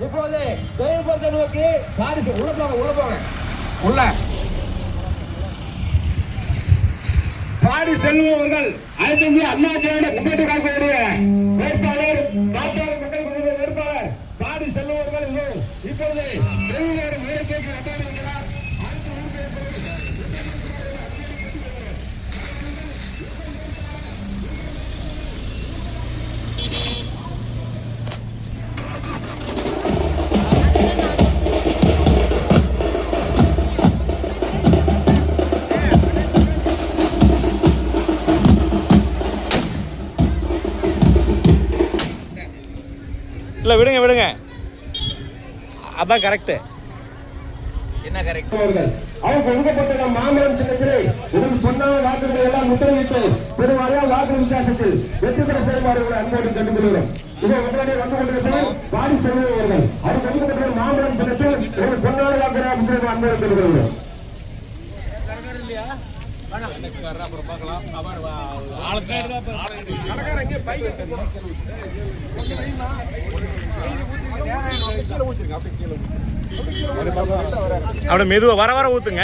இப்போது தொழில்நுட்பத்தை நோக்கி பாரிசு உள்ள போங்க உள்ள பாடி செல்வர்கள் அனைத்து அண்ணா திராவிட முன்னேற்ற கழகத்துடைய வேட்பாளர் நாட்டாளர் மக்கள் குழுவின் வேட்பாளர் பாடி செல்வர்கள் இப்பொழுது நேரத்திற்கு ரத்தாடுகிறார். இல்லை விடுங்க விடுங்க, அதான் கரெக்டு. என்ன கரெக்ட்? அவங்க ஒதுக்கப்பட்ட மாமரம் சின்னத்திலே உங்கள் பொன்னான வாக்குகளை எல்லாம் முத்திரையிட்டு பெருவாரியால் வாக்கு வித்தியாசத்தில் வெற்றி பெற செயல்பாடுகளை அன்போடு கண்டுகொள்கிறோம். இதை உடனே வந்து கொண்டிருப்பது பாடி செல்வர்கள். அவங்க ஒதுக்கப்பட்ட மாமரம் சின்னத்தில் உங்கள் பொன்னான வாக்குகளை முத்திரை அன்போடு கண்டுகொள்கிறோம். அப்படி மெதுவா வர வர ஊத்துங்க.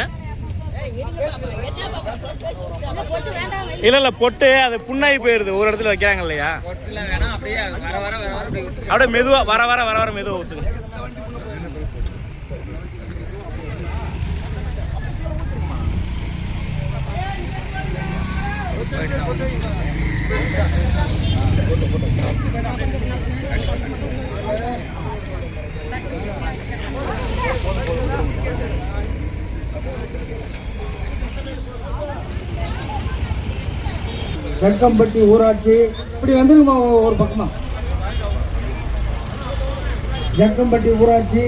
இல்ல இல்ல பொட்டு அது புண்ணாகி போயிருது, ஒரு இடத்துல வைக்கிறாங்க இல்லையா, அப்படியே மெதுவா வர வர வர வர மெதுவா ஊத்துங்க. ஜக்கம்பட்டி ஊராட்சி இப்படி வந்துருமா ஒரு பக்கமா. ஜக்கம்பட்டி ஊராட்சி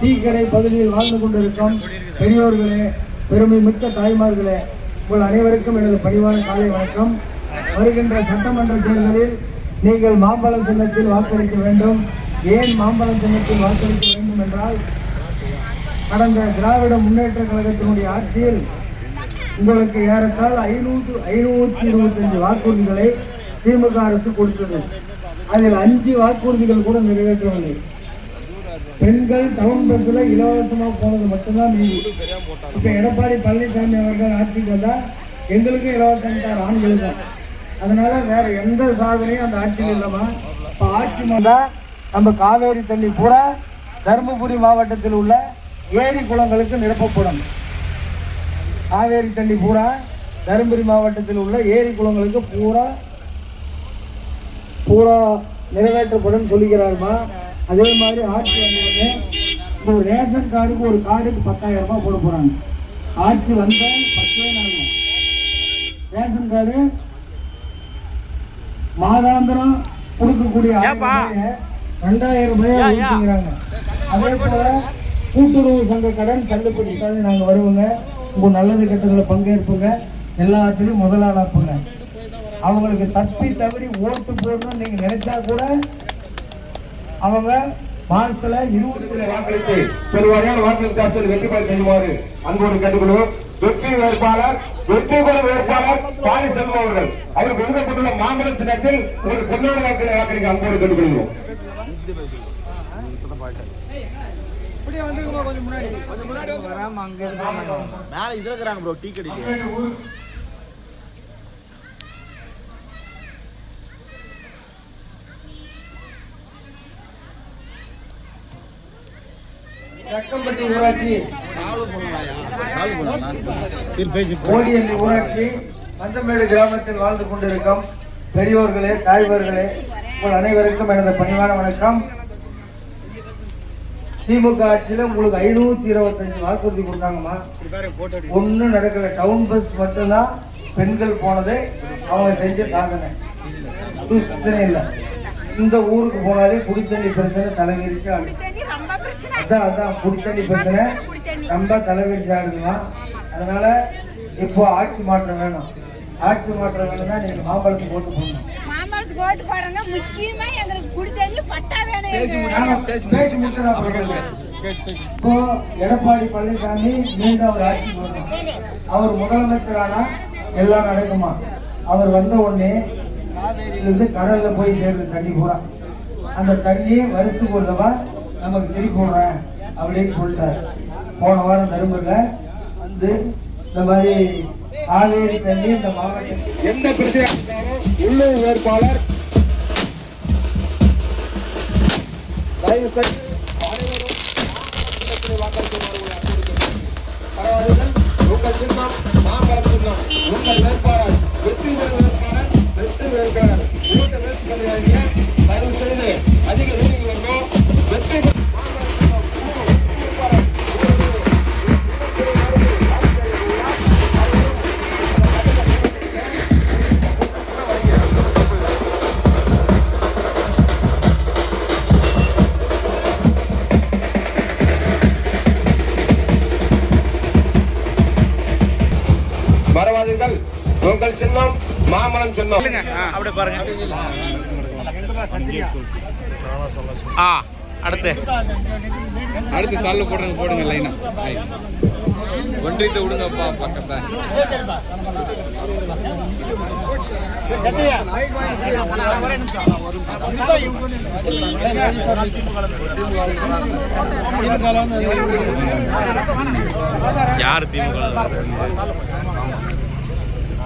டீ கடை பகுதியில் வாழ்ந்து கொண்டிருக்கும் பெரியோர்களே, பெருமை மிக்க தாய்மார்களே, உங்கள் அனைவருக்கும் எனது பணிவான காலை வணக்கம். வருகின்ற சட்டமன்ற தேர்தலில் நீங்கள் மாம்பழம் சின்னத்தில் வாக்களிக்க வேண்டும். ஏன் மாம்பழம் சின்னத்தில் வாக்களிக்க வேண்டும் என்றால், கடந்த திராவிட முன்னேற்ற கழகத்தினுடைய ஆட்சியில் உங்களுக்கு ஏறத்தால் 525 வாக்குறுதிகளை திமுக அரசு கொடுத்தது. அதில் 5 வாக்குறுதிகள் கூட நிறைவேற்றவில்லை. பெண்கள் டவுன் பஸ்ல இலவசமாக போனது மட்டும்தான் மீதி. இப்ப எடப்பாடி பழனிசாமி அவர்கள் ஆட்சிக்கு வந்தா எங்களுக்கும் இலவசம் தான், ஆண்களுக்கு. அதனால வேற எந்த சாதனையும் அந்த ஆட்சியில் இல்லாம இப்ப ஆட்சி வந்தா நம்ம காவேரி தண்ணி பூரா தருமபுரி மாவட்டத்தில் உள்ள ஏரி குளங்களுக்கு நிரப்பப்படும். காவேரி தண்ணி பூரா தருமபுரி மாவட்டத்தில் உள்ள ஏரி குளங்களுக்கு பூரா நிறைவேற்றப்படும் சொல்லுகிறாருமா. அதே மாதிரி ஆட்சி வந்தவங்க ஒரு ரேஷன் கார்டுக்கு ஒரு கார்டுக்கு 10,000 ரூபாய் போட போறாங்க. ஆட்சி வந்த 10 நாள் ரேஷன் கார்டு மாதாந்திரம் கொடுக்கக்கூடிய 2,000 ரூபாய் ஊற்றிக்கிறாங்க. அதே போல கூட்டுறவு சங்க கடன் தள்ளுபடி நாங்கள் வருவோங்க, உங்க நல்லது கெட்டதுல பங்கேற்புங்க, எல்லாத்திலையும் முதலாளாப்புங்க. அவங்களுக்கு தப்பி தவறி ஓட்டு போடணும்னு நீங்க நினைச்சா கூட அவங்க மாசத்துல 20 வாக்களித்து பெருவாரியான வாக்கு வித்தியாசத்தில் வெற்றி பெற செய்யுமாறு அன்போடு கேட்டுக்கொள்வோம். வெற்றி பெற வேட்பாளர் பாரி செல்வம் அவர்கள் அவருக்கு ஒதுக்கப்பட்டுள்ள மாம்பழம் சின்னத்தில் ஒரு பொன்னான வாக்குகளை வாக்களிக்க அன்போடு கேட்டுக்கொள்கிறோம். மேல இதுல இருக்கிறாங்க ப்ரோ, டீ கடையில. ஜக்கம்பட்டி ஊராட்சி கோடியல்லி ஊராட்சி மந்தமேடு கிராமத்தில் வாழ்ந்து கொண்டிருக்கும் பெரியோர்களே, தாய்வர்களே, உங்கள் அனைவருக்கும் எனது பணிவான வணக்கம். திமுக ஆட்சியில உங்களுக்கு 525 வாக்குறுதி கொடுத்தாங்கம்மா, ஒன்னும் நடக்கல. டவுன் பஸ் மட்டும்தான் பெண்கள் போனது அவங்க செஞ்ச சாதனை. பிரச்சனை இல்லை. இந்த ஊருக்கு போனாலே குடித்தண்ணி பிரச்சனை தலைவிரிச்சு ஆடுது. அதான் குடித்தண்ணி பிரச்சனை ரொம்ப தலைவிரிச்சு ஆடுதுமா. அதனால இப்போ ஆட்சி மாற்றம் வேணும். ஆட்சி மாற்றம் வேணும்னா நீங்க மாம்பழத்துக்கு ஓட்டு போடணும். ஓட்டு போடுங்க. முக்கியமா எங்களுக்கு குடித்தண்ணி பட்டா வேணும். பேசி முடிச்சா இப்போ எடப்பாடி பழனிசாமி மீண்டும் அவர் ஆட்சி போடணும். அவர் முதலமைச்சரானா எல்லாம் நடக்குமா? அவர் வந்த உடனே காவேரியிலிருந்து கடல்ல போய் சேர்ந்து தண்ணி பூரா அந்த தண்ணி வருஷத்துக்கு ஒரு தடவை நமக்கு சரி போடுறேன் அப்படின்னு சொல்லிட்டாரு. போன வாரம் தருமபுரியில வந்து இந்த மாதிரி காவேரி தண்ணி இந்த மாவட்டத்தில் எந்த பிரச்சனை உள்ளூர் வேட்பாளர் தயவு செய்து அனைவரும் பரவாயில்லை. உங்கள் சின்னம் மாம்பழம் சின்னம். உங்கள் வேட்பாளர் வெற்றி வேட்பாளர் வெற்றி வேட்பாளர் ஓட்ட வேட்பாளர் தயவு செய்து அதிக வேலைகள் வரணும். வெற்றி மறவாதீர்கள். உங்கள் சின்னம் மாமரம் சின்னம். அப்படியே பாருங்க. அடுத்து சால்ல போடுங்க லைனா. ஒன்றியத்தை விடுங்கப்பா பக்கத்தை. யாரு திமுக?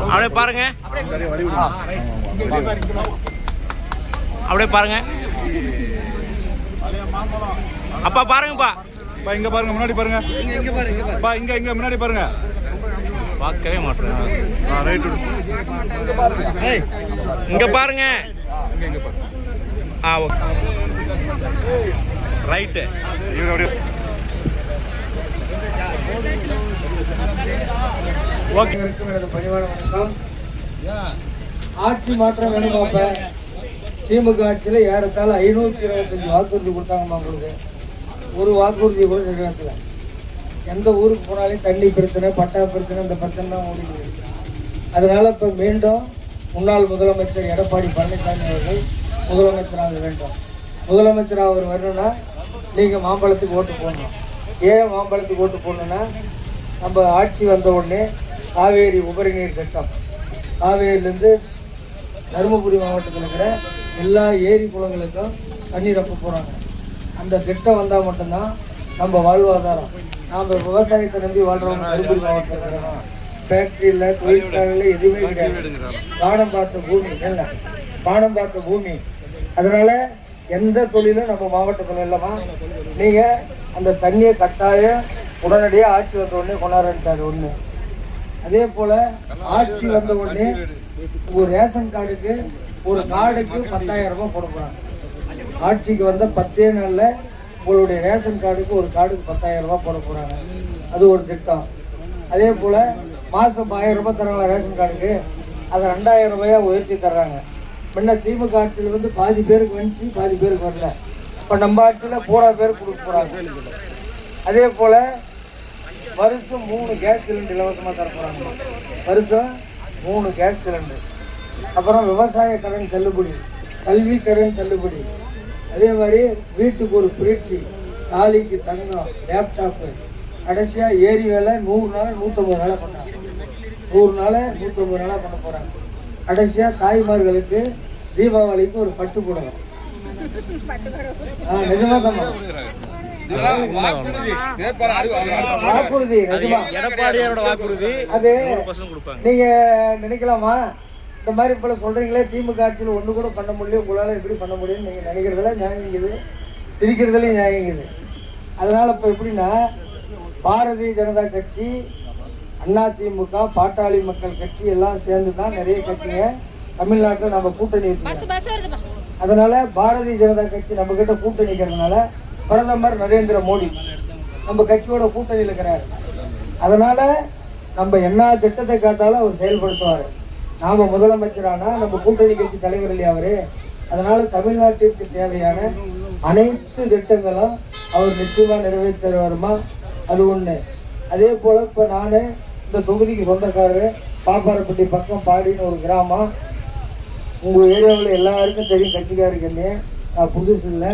அப்படியே பாருங்க. அப்படியே பாருங்க. அப்பா பாருங்கப்பா. இங்க பாருங்க, முன்னாடி பாருங்க. இங்க முன்னாடி பாருங்க. பார்க்கவே மாட்டேன். இங்க பாருங்க. ரைட்டு. ஓகே. பணிவான வணக்கம். ஆட்சி மாற்றம் வேணுமாப்ப திமுக ஆட்சியில ஏறத்தாழ 525 வாக்குறுதி கொடுத்தாங்கம்மா. உங்களுக்கு ஒரு வாக்குறுதி கூட நிறைவேற்றல. எந்த ஊருக்கு போனாலும் தண்ணி பிரச்சனை, பட்டா பிரச்சனை, இந்த பிரச்சனை தான் ஓடிட்டு. அதனால இப்ப மீண்டும் முன்னாள் முதலமைச்சர் எடப்பாடி பழனிசாமி அவர்கள் முதலமைச்சராக வேண்டும். முதலமைச்சராக அவர் வரணும்னா நீங்க மாம்பழத்துக்கு ஓட்டு போடணும். ஏன் மாம்பழத்துக்கு ஓட்டு போடணும்னா நம்ம ஆட்சி வந்த உடனே காவேரி உபரி நீர் திட்டம், காவேரியிலேருந்து தருமபுரி மாவட்டத்தில் இருக்கிற எல்லா ஏரி குளங்களுக்கும் தண்ணீர் அப்ப போகிறாங்க. அந்த திட்டம் வந்தால் மட்டும்தான் நம்ம வாழ்வாதாரம். நாம் விவசாயத்தை நம்பி வாழ்கிறவங்க தருமபுரி மாவட்டத்தில் ஃபேக்ட்ரியில், தொழிற்சாலையில் எதுவுமே கிடையாது. பானம் பார்த்த பூமி இல்லை, பானம் பார்த்த பூமி. அதனால எந்த தொழிலும் நம்ம மாவட்டத்தில் இல்லைமா. நீங்கள் அந்த தண்ணியை கட்டாயம் உடனடியாக ஆட்சி வந்த உடனே கொண்டாடுறாரு ஒன்று. அதே போல் ஆட்சி வந்த உடனே ஒரு ரேஷன் கார்டுக்கு ஒரு கார்டுக்கு 10,000 ரூபாய் போட போகிறாங்க. ஆட்சிக்கு வந்த 10 நாளில் உங்களுடைய ரேஷன் கார்டுக்கு ஒரு கார்டுக்கு 10,000 ரூபாய் போட போகிறாங்க. அது ஒரு திட்டம். அதே போல் மாதம் 1000 ரூபாய் தராங்களா ரேஷன் கார்டுக்கு, அதை 2000 ரூபாயா உயர்த்தி தர்றாங்க. முன்ன திமுக ஆட்சியில் வந்து பாதி பேருக்கு வந்துச்சு, பாதி பேருக்கு வரல. இப்போ நம்ம ஆட்சியில் பூரா பேருக்கு கொடுக்க போகிறாங்க. அதே போல் வருஷம் 3 கேஸ் சிலிண்டர் இலவசமாக தர போகிறாங்க. வருஷம் 3 கேஸ் சிலிண்டர். அப்புறம் விவசாய கடன் தள்ளுபடி, கல்வி கடன் தள்ளுபடி. அதே மாதிரி வீட்டுக்கு ஒரு ஃப்ரிட்ஜ், தாலிக்கு தங்கம், லேப்டாப்பு. கடைசியாக ஏரி வேலை 100 நாள் 150 நாளாக பண்ணாங்க. 100 நாள் 150 நாளாக பண்ண போகிறாங்க. கடைசியாக தாய்மார்களுக்கு தீபாவளிக்கு ஒரு பட்டு புடவை. நிஜமா தான் வாக்குறுதி, நிஜமா எடப்பாடியாரோட வாக்குறுதி. அது நீங்க நினைக்கலாமா, இந்த மாதிரி போல சொல்றீங்களே திமுக ஆட்சியில் ஒண்ணு கூட பண்ண முடியல, உங்களால எப்படி பண்ண முடியும்னு நீங்க நினைக்கிறதுல நியாயங்குது, சிரிக்கிறதுலையும் நியாயங்குது. அதனால இப்ப எப்படின்னா பாரதிய ஜனதா கட்சி, அதிமுக, பாட்டாளி மக்கள் கட்சி எல்லாம் சேர்ந்து தான் நிறைய கட்சிங்க தமிழ்நாட்டில் நம்ம கூட்டணி வச்சிருக்கோம். அதனால பாரதிய ஜனதா கட்சி நம்ம கிட்ட கூட்டணி இருக்கிறதுனால பிரதமர் நரேந்திர மோடி நம்ம கட்சியோட கூட்டணியில் இருக்கிறார். அதனால நம்ம என்ன திட்டத்தை காட்டாலும் அவர் செயல்படுத்துவார். நாம முதலமைச்சரானா நம்ம கூட்டணி கட்சி தலைவர் இல்லையா அவரு. அதனால தமிழ்நாட்டிற்கு தேவையான அனைத்து திட்டங்களும் அவர் நிச்சயமா நிறைவேற்றி வருமா, அது ஒண்ணு. அதே போல இப்ப நானு இந்த தொகுதிக்கு சொந்தக்காரரு, பாப்பாரப்பட்டி பக்கம் பாடின்னு ஒரு கிராமம். உங்க ஏரியாவில் எல்லாருக்கும் தெரியும் கட்சிக்காருக்கு என்ன. நான் புதுசு இல்லை,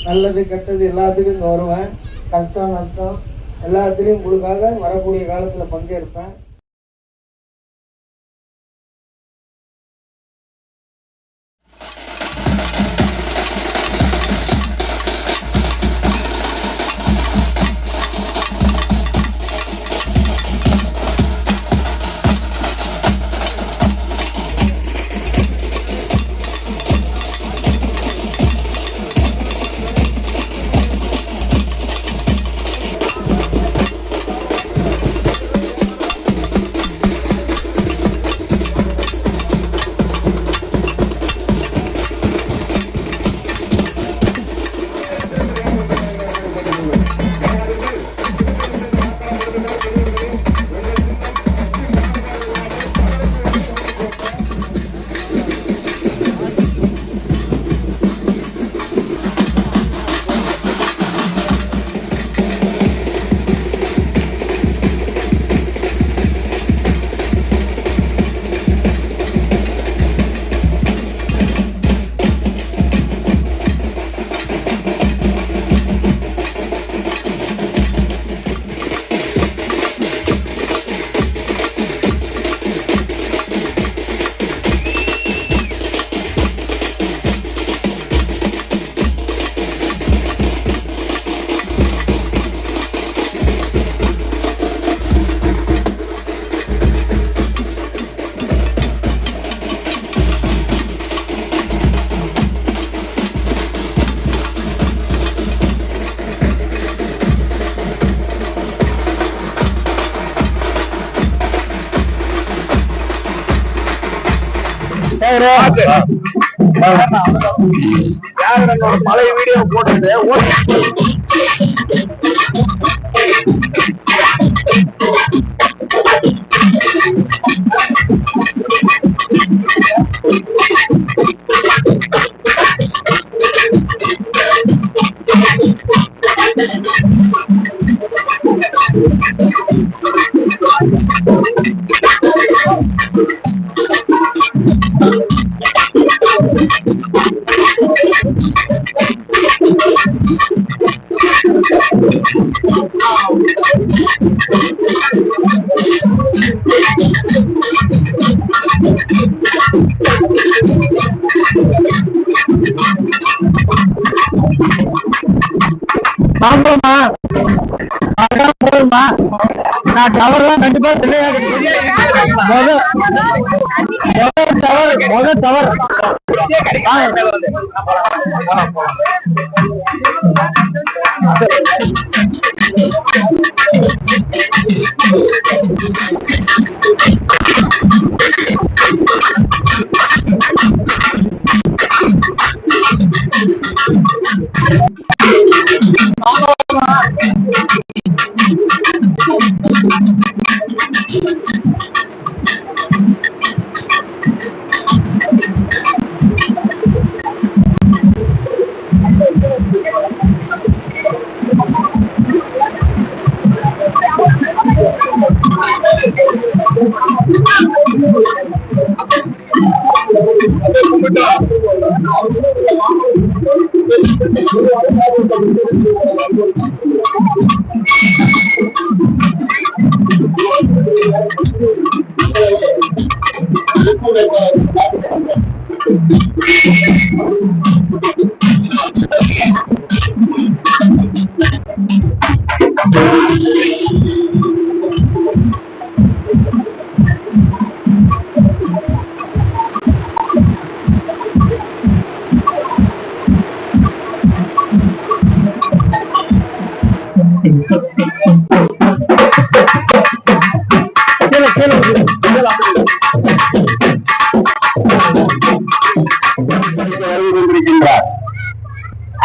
நல்லது கெட்டது எல்லாத்துக்கும் இங்கே வருவேன். கஷ்டம் நஷ்டம் எல்லாத்துலேயும் உங்களுக்காக வரக்கூடிய காலத்தில் பங்கேற்பேன். பழைய வீடியோ போட்டு போதுமா நான் டவர்லாம் கண்டிப்பா முதல் டவர்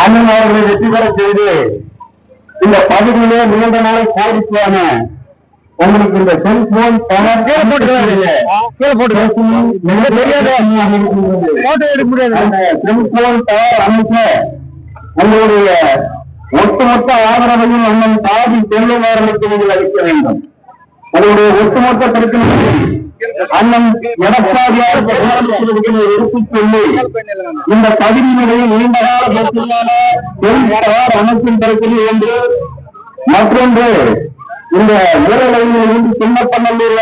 அண்ணன் அவர்களை வெற்றி பெற செய்து இந்த பகுதியிலே நீண்ட நாளை கோரிக்கையான உங்களுக்கு இந்த செல்போன் செல்போன் டவர் அமைக்க உங்களுடைய ஒட்டுமொத்த ஆதரவையும் அண்ணன் சாதி செல்லுமாறனுக்கு நீங்கள் அளிக்க வேண்டும். உங்களுடைய ஒட்டுமொத்த பிரச்சனைகளை அண்ணன் எடப்பாடியாக எடுத்துச் சொல்லி இந்த பகுதியினுடைய நீண்ட கால பிரச்சனையான டவர் அமைப்பின் பிரச்சனை என்று மற்றொன்று இந்த ஊரலையில் இருந்து சின்னப்பநல்லூர்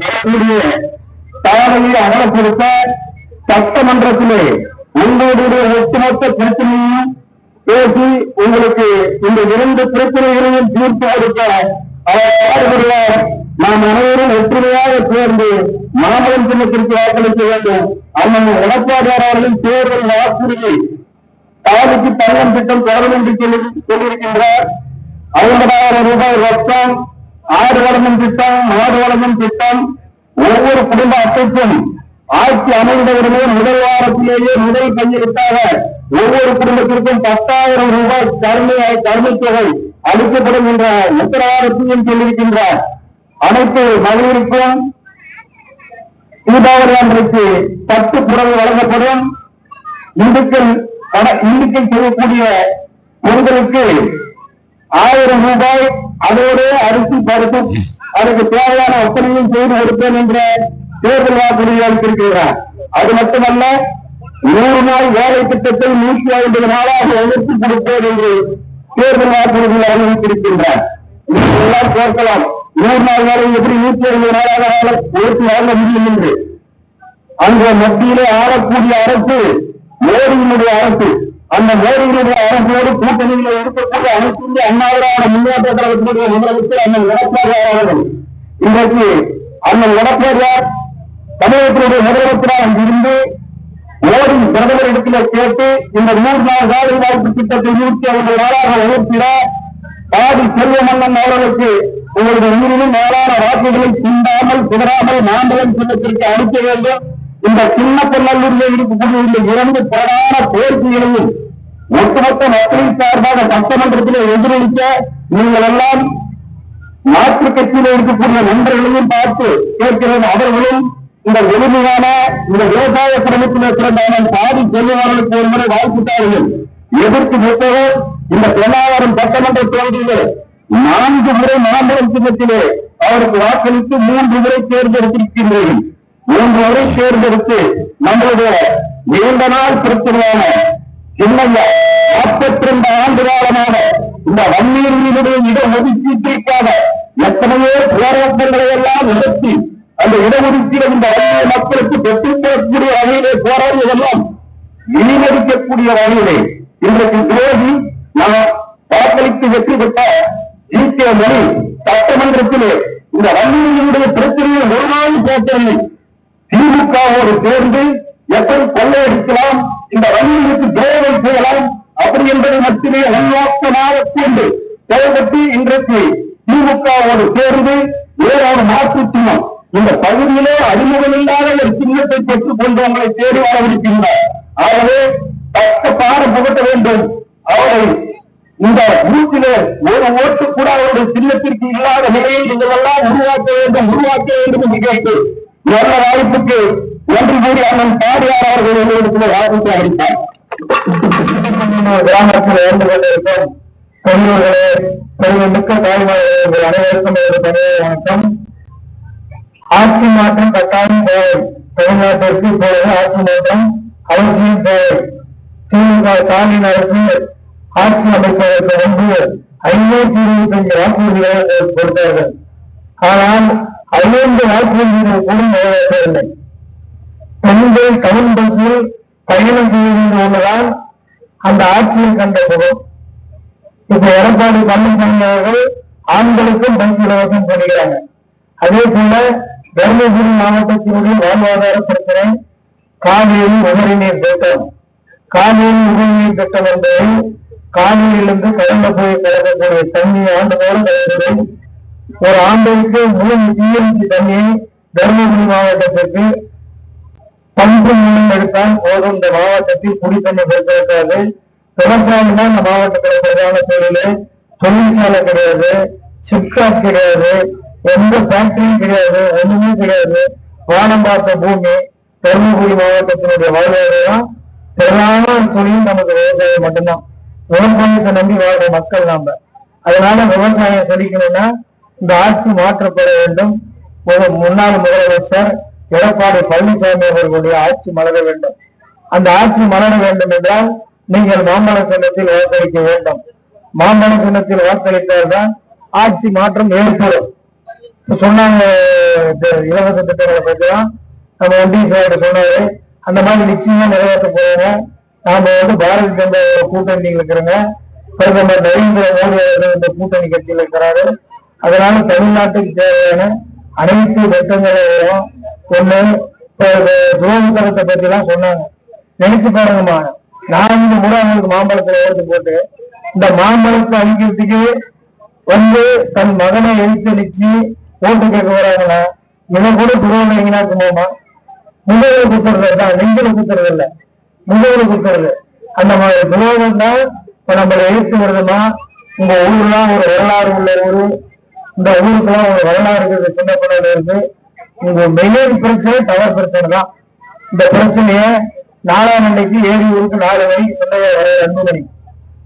வரக்கூடிய சாலையை அகலப்படுத்த சட்டமன்றத்திலே உங்களுடைய ஒட்டுமொத்த பிரச்சனையும் பேசி உங்களுக்கு இந்த 2 பிரச்சனைகளையும் தீர்ப்பு கொடுக்க அவர் நாம் அனைவரும் ஒற்றுமையாக சேர்ந்து மாமலம் சின்னத்திற்கு வாக்களிக்க வேண்டும். அண்ணன் எடப்பாடியார் அவர்களின் தேர்தல் வாக்குறுதி தாலிக்கு பள்ளம் திட்டம் தொடரும் என்று சொல்லியிருக்கின்றார். 50,000 ரூபாய் ரொக்கம், ஆடு வழங்கும் திட்டம், மாடு வழங்கும் திட்டம், ஒவ்வொரு குடும்ப அட்டைக்கும் ஆட்சி அமைந்தவுடனே முதல் வாரத்திலேயே முதல் கையெழுத்தாக ஒவ்வொரு குடும்பத்திற்கும் 10,000 ரூபாய் கருணைத் தொகை அளிக்கப்படும் என்ற உத்தரவாதத்தையும் சொல்லியிருக்கின்றார். அனைத்து மகளிருக்கும் தீபாவளி அன்றைக்கு 10 புடவை வழங்கப்படும். இந்துக்கள் செய்யக்கூடிய பெண்களுக்கு 1000 ரூபாய், அதோடு அரிசி பருப்பு அதுக்கு தேவையான ஒப்பனையும் செய்து கொடுப்பேன் என்ற தேர்தல் வாக்குறுதி அளித்திருக்கிறார். அது மட்டுமல்ல, 100 நாள் வேலை திட்டத்தை 150 நாளாக உயர்த்தி கொடுப்பேன் என்று தேர்தல் வாக்குறுதியில் அறிவித்திருக்கின்றார். எல்லாம் கேட்கலாம், 100 நாள் வேலை எப்படி 150 நாளாக உயர்த்தி வாங்க முடியும் என்று. அங்கே மத்தியிலே ஆளக்கூடிய அரசு மோடியினுடைய அரசு. அந்த மோடியினுடைய அரசோடு கூட்டணியில் இருக்கக்கூடிய அனைத்து அண்ணாவிரான முன்னேற்ற கழகத்தினுடைய முதலமைச்சர் அண்ணன் எடப்பாடியார் அவர்கள் இன்றைக்கு அண்ணன் எடப்பாடியார் தமிழகத்தினுடைய முதலமைச்சராக இருந்து மோடி பிரதமர் இடத்திலே கேட்டு இந்த 100 நாள் வேலை வாய்ப்பு திட்டத்தை 150 நாளாக உயர்த்திட பாதி செல்வமன்னன் அவர்களுக்கு உங்களுடைய உயிரினும் மேலான வாக்குகளை சிந்தாமல் சிதறாமல் மாம்பழம் சின்னத்திற்கு அளிக்க வேண்டும். இந்த சின்ன பொன்னல்லூரில் இருக்கக்கூடிய இரண்டு பிரதான கோரிக்கைகளையும் ஒட்டுமொத்த மக்களின் சார்பாக சட்டமன்றத்தில் எதிரொலிக்க நீங்கள் எல்லாம் மாற்று கட்சியில் இருக்கக்கூடிய நண்பர்களையும் பார்த்து கேட்கிறது. அவர்களும் இந்த எளிமையான இந்த விவசாய குடும்பத்தில் சிறந்தான பாதி செல்வார்களுக்கு ஒருமுறை வாழ்த்துட்டார்கள். எதிர்த்து நிற்பவர் இந்த பெண்ணாவரம் சட்டமன்ற தொகுதியிலே 4 முறை மாம்பழம் சின்னத்திலே அவருக்கு வாக்களித்து 3 முறை தேர்ந்தெடுத்திருக்கின்றீர்கள். 3 முறை தேர்ந்தெடுத்து நம்மளுடைய நீண்ட நாள் பிரச்சனையான சின்னையா 42 ஆண்டு காலமாக இந்த வன்னியர்களுடைய இட ஒதுக்கீட்டிற்காக எத்தனையோ போராட்டங்களை எல்லாம் நடத்தி அந்த இடஒதுக்கீடு இந்த வன்னிய மக்களுக்கு பெற்றுத்தரக்கூடிய வகையிலே போராடியதெல்லாம் வீணடிக்கக்கூடிய வகையிலே இன்றைக்கு துரோகி நாம் வாக்களித்து வெற்றி பெற்ற ஜி.கே. மணி சட்டமன்றத்திலே இந்த வன்னியர்களுடைய பிரச்சனையை ஒரு நாள் பேசவில்லை. திமுகவோடு சேர்ந்து எப்படி கொள்ளையடிக்கலாம், இந்த வன்னியர்களுக்கு துரோகம் செய்யலாம் அப்படி என்பதை மட்டுமே உள்நோக்கமாக கொண்டு செயல்பட்டு இன்றைக்கு திமுகவோடு சேர்ந்து வேறொரு மாற்று சின்னம் இந்த பகுதியிலே அறிமுகமில்லாத ஒரு சின்னத்தை பெற்றுக் கொண்டு அவங்களை தேடி வரவிருக்கின்றனர். ஆகவே தக்க பாடம் புகட்ட வேண்டும். அவரை இந்த பூத்திலே ஒரு ஓட்டு கூட அவருடைய சின்னத்திற்கு இல்லாத நிலையை நீங்கள் எல்லாம் உருவாக்க வேண்டும் என்று கேட்டு நல்ல வாய்ப்புக்கு ஒன்று கூடி அண்ணன் பாடியார் அவர்கள் எங்களுக்கு வாய்ப்பு அளித்தார். கிராமத்தில் இருந்து கொண்டிருக்கும் பெரியவர்களே, பெருமிக்க தாய்மார்கள் அனைவருக்கும் வணக்கம். ஆட்சி மாற்றம் கட்டாயம் தேவை. தமிழ்நாட்டிற்கு இப்பொழுது ஆட்சி மாற்றம் அவசியம் தேவை. திமுக ஸ்டாலின் அரசு ஆட்சி அமைப்பதற்கு முன்பு 525 வாக்குறுதிகளை கொடுத்தார்கள். ஆனால் 5 வாக்குறுதிகள் கூட நிறைவேற்றவில்லை. பெண்கள் டவுன் பஸ்ஸில் பயணம் செய்வது ஒன்றுதான் அந்த ஆட்சியில் கண்ட சுகம். இப்ப எடப்பாடி பழனிசாமி அவர்கள் ஆண்களுக்கும் பஸ் இலவசம் பண்ணுகிறாங்க. அதே போல தருமபுரி மாவட்டத்தினுடைய வாழ்வாதார பிரச்சனை காவேரி உபரி நீர் திட்டம். காவேரி உபரி நீர் திட்டம் என்பது காவிரியிலிருந்து கடந்த போய் கலக்கக்கூடிய தண்ணி ஆண்டுதோறும் கலக்கிறது. ஒரு ஆண்டுக்கு 3 டிஎம்சி தண்ணியை தருமபுரி மாவட்டத்திற்கு பம்பு மூலம் எடுத்தால் போதும். இந்த மாவட்டத்தில் குடித்தண்ணி பெற்றிருக்காது. விவசாயம் தான் இந்த மாவட்டத்தில் பிரதான தொழிலே. தொழிற்சாலை கிடையாது, சிப்காட் கிடையாது, எந்த ஃபேக்டரியும் கிடையாது, ஒண்ணுமே கிடையாது. வானம் பார்த்த பூமி தருமபுரி மாவட்டத்தினுடைய வாழ்வாதாரம் பிரதான தொழில் நமக்கு விவசாயம் மட்டும்தான். விவசாயத்தை நம்பி வாழ்ற மக்கள் நாம. அதனால விவசாயம் செழிக்கணும்னா இந்த ஆட்சி மாற்றப்பட வேண்டும். முன்னாள் முதலமைச்சர் எடப்பாடி பழனிசாமி அவர்களுடைய ஆட்சி மலர வேண்டும். அந்த ஆட்சி மலர வேண்டும் என்றால் நீங்கள் மாம்பழ சின்னத்தில் வாக்களிக்க வேண்டும். மாம்பழ சின்னத்தில் வாக்களித்தால்தான் ஆட்சி மாற்றம் ஏற்படும். சொன்னாங்க இலவச திட்டங்களை பற்றிதான் நம்ம ஒன்றிய சார் சொன்னாரு. அந்த மாதிரி நிச்சயமா நிறைவேற்ற போறாங்க. நாம பாரதிய ஜனதா கூட்டணியில் இருக்கிறோங்க. பிரதமர் நரேந்திர மோடி அவர்கள் இந்த கூட்டணி கட்சியில் இருக்கிறாரு. அதனால தமிழ்நாட்டுக்கு தேவையான அனைத்து திட்டங்களும் வரும். ஒண்ணு துரோகத்தனத்தை பத்தி எல்லாம் சொன்னாங்க. நினைச்சு பாருங்கம்மா, 4 முறை அவங்களுக்கு மாம்பழத்துல ஓட்டு போட்டு இந்த மாம்பழத்தை அழிக்கிறதுக்கு தன் மகனை எழுத்தளிச்சு ஓட்டு கேட்க வராங்கன்னா இவன் கூட துரோகம் எங்கனாக்குமோமா? முகவரி குத்துறது தான், நெஞ்சில குத்துறது இல்ல, முகவரி குத்துறது. அந்த மாதிரி துரோகம் தான் இப்ப நம்மளை எழுத்து வருதுன்னா. உங்க ஊர்லாம் ஒரு வரலாறு உள்ள ஊரு. இந்த ஊருக்குலாம் ஒரு வரலாறு இருக்குது. சின்ன பிள்ளைல இருக்கு. உங்க மெயின் பிரச்சனை டவர் பிரச்சனை தான். இந்த பிரச்சனைய 4ஆம் அன்னைக்கு ஏரி ஊருக்கு 4 மணிக்கு சின்னையா வர அன்புமணி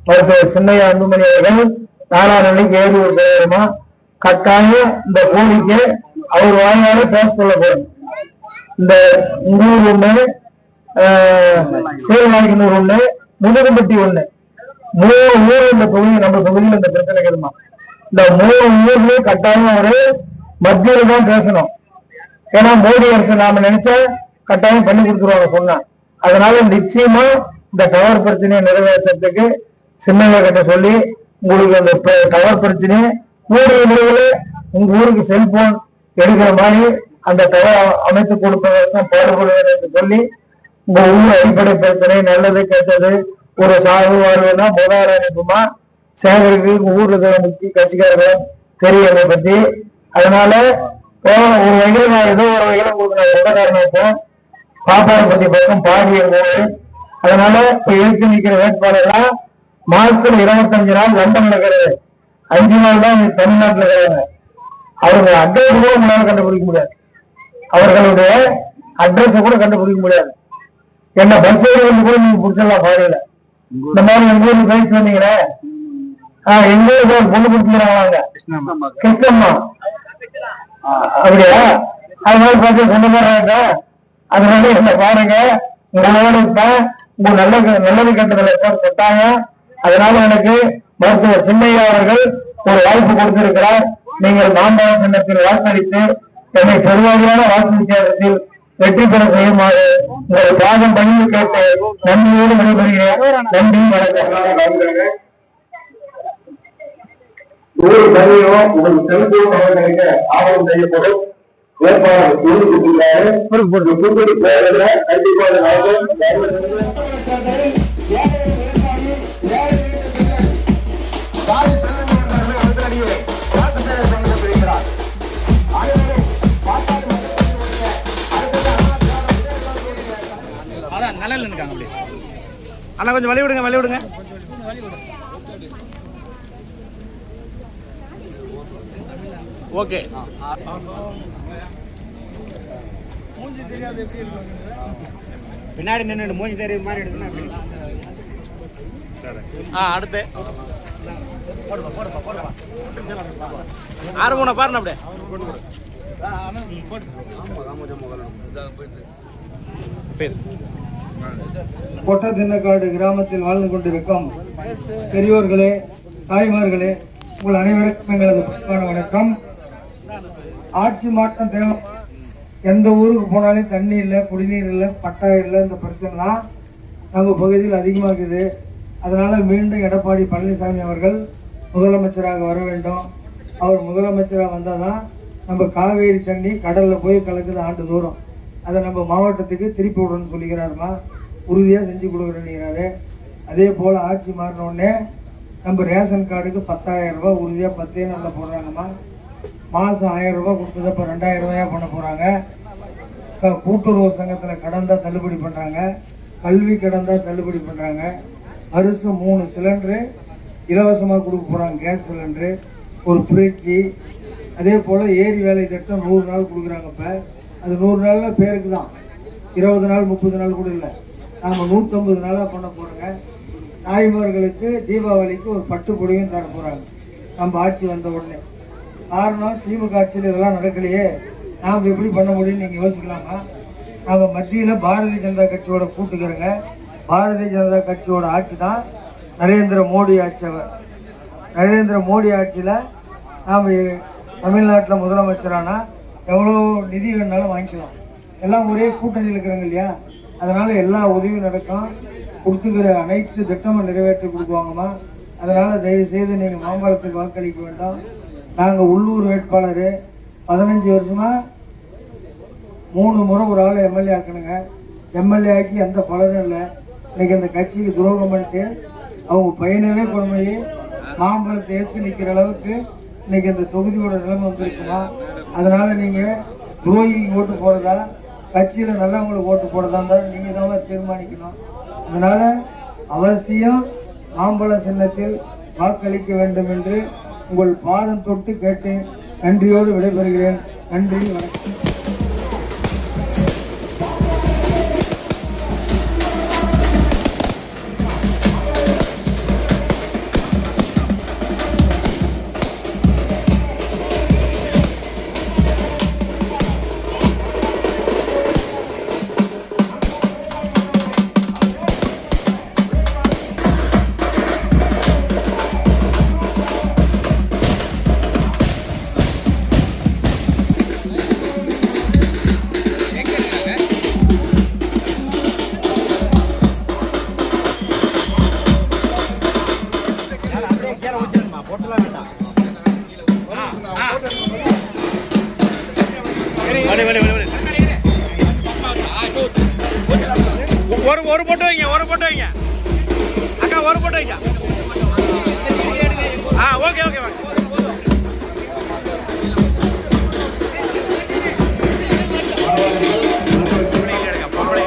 மருத்துவர் சின்னையா அன்புமணி அவர்கள் 4ஆம் அன்னைக்கு ஏரி ஊருக்கு வருமா கட்டாயம் இந்த கோரிக்கை அவர் வாயால பேச சொல்ல போறோம். இந்த ஊர் ஒண்ணு, சேல்நாயக்கனூர் ஒண்ணு, முதுகும்பட்டி ஒண்ணு, 3 ஊர் இந்த தொகுதி நம்ம தொகுதியில் இந்த பிரச்சனை இருக்குமா. இந்த 3 ஊர்லயும் கட்டாயம் ஒரு மத்தியில தான் பேசணும். ஏன்னா மோடி அரசு நாம நினைச்சா கட்டாயம் பண்ணி கொடுத்துருவாங்க சொன்னா. அதனால நிச்சயமா இந்த டவர் பிரச்சனையை நிறைவேற்றத்துக்கு சின்னையா கிட்ட சொல்லி உங்களுக்கு அந்த டவர் பிரச்சனையை கூடிய முறையில உங்க ஊருக்கு செல்போன் எடுக்கிற மாதிரி அந்த டவர் அமைத்து கொடுப்பதற்கும் பாடுபடுவது என்று சொல்லி உங்க ஊர் அடிப்படை பிரச்சனை நல்லது கெட்டது ஒரு சாகு வாழ்வுன்னா முதல் அனுப்புமா சேகரிக்கு ஊர்ல இருக்கிற முக்கிய கட்சிக்காரர்களும் தெரியும் அதை பத்தி. அதனால ஒரு வகையில் நான் ஏதோ ஒரு வகையில் உங்களுக்கு நான் உபகாரம் வைப்பேன். பாப்பாரப்பட்டி பக்கம் பாடிய ஊரு. அதனால இப்ப எழுத்து நிக்கிற வேட்பாளர்லாம் மாசத்துல 25 நாள் லண்டன்ல இருக்கிறது, 5 நாள் தான் தமிழ்நாட்டுல இருக்கிறாங்க. அவங்க அட்ரஸ் கூட உங்களால கண்டுபிடிக்க முடியாது, அவர்களுடைய அட்ரஸ் கூட கண்டுபிடிக்க முடியாது. என்ன பஸ் ஏறி கூட நீங்க பிடிச்சிடலாம் பாடியில. இந்த மாதிரி எங்க ஊருக்கு போயிட்டு வந்தீங்களே, எங்க ஊருக்கு ஒரு பொண்ணு கொடுத்துக்கிறாங்க கிருஷ்ணம்மா, அப்படியா? அதனால பார்த்து சொந்தக்காரங்க. அதனால என்ன பாருங்க, உங்களோட இப்ப உங்க நல்லது கட்டத்துல போட்டாங்க. அதனால எனக்கு மருத்துவர் சின்னையா அவர்கள் ஒரு வாய்ப்பு கொடுத்திருக்கிறார். நீங்கள் மாம்பழ சின்னத்தில் வாக்களித்து என்னை பெருவாரியான வாக்கு வித்தியாசத்தில் வெற்றி பெற செய்யுமாறு உங்கள் பாதம் பணிந்து கேட்டு நன்றியோடு விடைபெறுகிறேன். நன்றி, வணக்கம். ஒரு பணியோ உங்களுக்கு செலுத்தும் அவர்களுக்கு ஆவணம் செய்யப்படும். வேட்பாளர் கொடுக்கிறாரு, நல்ல இருக்காங்க அப்படி. அண்ணா கொஞ்சம் வழி விடுங்க, வழி விடுங்க. ஓகே, பின்னாடி நின்று மூஞ்சி தெரியும் மாதிரி எடுக்கணும். அடுத்து ஆறுமுனை பாருங்க அப்படியே. கொட்டதின்னக்காடு கிராமத்தில் வாழ்ந்து கொண்டிருக்கும் பெரியோர்களே, தாய்மார்களே, உங்கள் அனைவருக்கும் எங்களது பணிவான வணக்கம். ஆட்சி மாற்றம் தேவை. எந்த ஊருக்கு போனாலும் தண்ணி இல்லை, குடிநீர் இல்லை, பட்டா இல்லை. இந்த பிரச்சனைலாம் நம்ம பகுதியில் அதிகமாகுது. அதனால மீண்டும் எடப்பாடி பழனிசாமி அவர்கள் முதலமைச்சராக வர வேண்டும். அவர் முதலமைச்சராக வந்தால் தான் நம்ம காவேரி தண்ணி கடலில் போய் கலக்குது ஆண்டுதோறும். அதை நம்ம மாவட்டத்துக்கு திருப்பி விடணும்னு சொல்லிக்கிறாருமா, உறுதியாக செஞ்சு கொடுக்குறேன்னுங்கிறாரு. அதே போல் ஆட்சி மாறினோடனே நம்ம ரேஷன் கார்டுக்கு 10,000 ரூபாய் உறுதியாக 10 நாளில் போடுறாங்கம்மா. மாதம் 1000 ரூபாய் கொடுத்தது இப்போ 2000 ரூபாயா பண்ண போகிறாங்க. கூட்டுறவு சங்கத்தில் கடன் தான் தள்ளுபடி பண்ணுறாங்க, கல்வி கடன் தான் தள்ளுபடி பண்ணுறாங்க. வருஷம் 3 சிலிண்டரு இலவசமாக கொடுக்க போகிறாங்க, கேஸ் சிலிண்டரு, ஒரு ஃப்ரிட்ஜி. அதே போல் ஏரி வேலை திட்டம் 100 நாள் கொடுக்குறாங்க. இப்போ அது 100 நாளில் பேருக்கு தான், 20 நாள் 30 நாள் கூட இல்லை. நாம் 150 நாளாக பண்ண போகிறோங்க. தாய்மார்களுக்கு தீபாவளிக்கு ஒரு பட்டு புடவையும் தர போகிறாங்க நம்ம ஆட்சி வந்த உடனே. காரணம், திமுக ஆட்சியில் இதெல்லாம் நடக்கலையே, நாம் எப்படி பண்ண முடியும்னு நீங்கள் யோசிக்கலாமா? நம்ம மத்தியில் பாரதிய ஜனதா கட்சியோட கூட்டுக்கிறோங்க. பாரதிய ஜனதா கட்சியோட ஆட்சி தான் நரேந்திர மோடி ஆட்சி. நரேந்திர மோடி ஆட்சியில் நாம் தமிழ்நாட்டில் முதலமைச்சரானா எவ்வளோ நிதி வேணாலும் வாங்கிக்கலாம். எல்லாம் ஒரே கூட்டணியில் இருக்கிறாங்க இல்லையா, அதனால் எல்லா உதவியும் நடக்கும். கொடுத்துக்கிற அனைத்து திட்டமும் நிறைவேற்றி கொடுக்குவாங்கம்மா. அதனால் தயவுசெய்து நீங்கள் மாம்பழத்துக்கு வாக்களிக்க வேண்டாம். நாங்கள் உள்ளூர் வேட்பாளர் 15 வருஷமாக 3 முறை ஒரு ஆள் எம்எல்ஏ ஆக்கணுங்க. எம்எல்ஏ ஆக்கி எந்த பலனும் இல்லை. இன்னைக்கு அந்த கட்சிக்கு துரோகம் பண்ணிட்டு அவங்க பையனவே கொண்டு போய் மாம்பழத்தை ஏற்று நிற்கிற அளவுக்கு இன்னைக்கு இந்த தொகுதியோட நிலைமை வந்திருக்குமா. அதனால நீங்கள் துரோகிக்கு ஓட்டு போடுறதா, கட்சியில் நல்லவங்களுக்கு ஓட்டு போடுறதா இருந்தாலும் நீங்கள் தான் தீர்மானிக்கணும். அதனால அவசியம் மாம்பழ சின்னத்தில் வாக்களிக்க வேண்டும் என்று உங்கள் பாதம் தொட்டு கேட்டு நன்றியோடு விடைபெறுகிறேன். நன்றி, வணக்கம். ஒரு போட்டு வைங்க, ஒரு போட்டு வைங்க அக்கா, ஒரு போட்டு வைங்க. ஓகே ஓகே வாங்க. பொம்பளை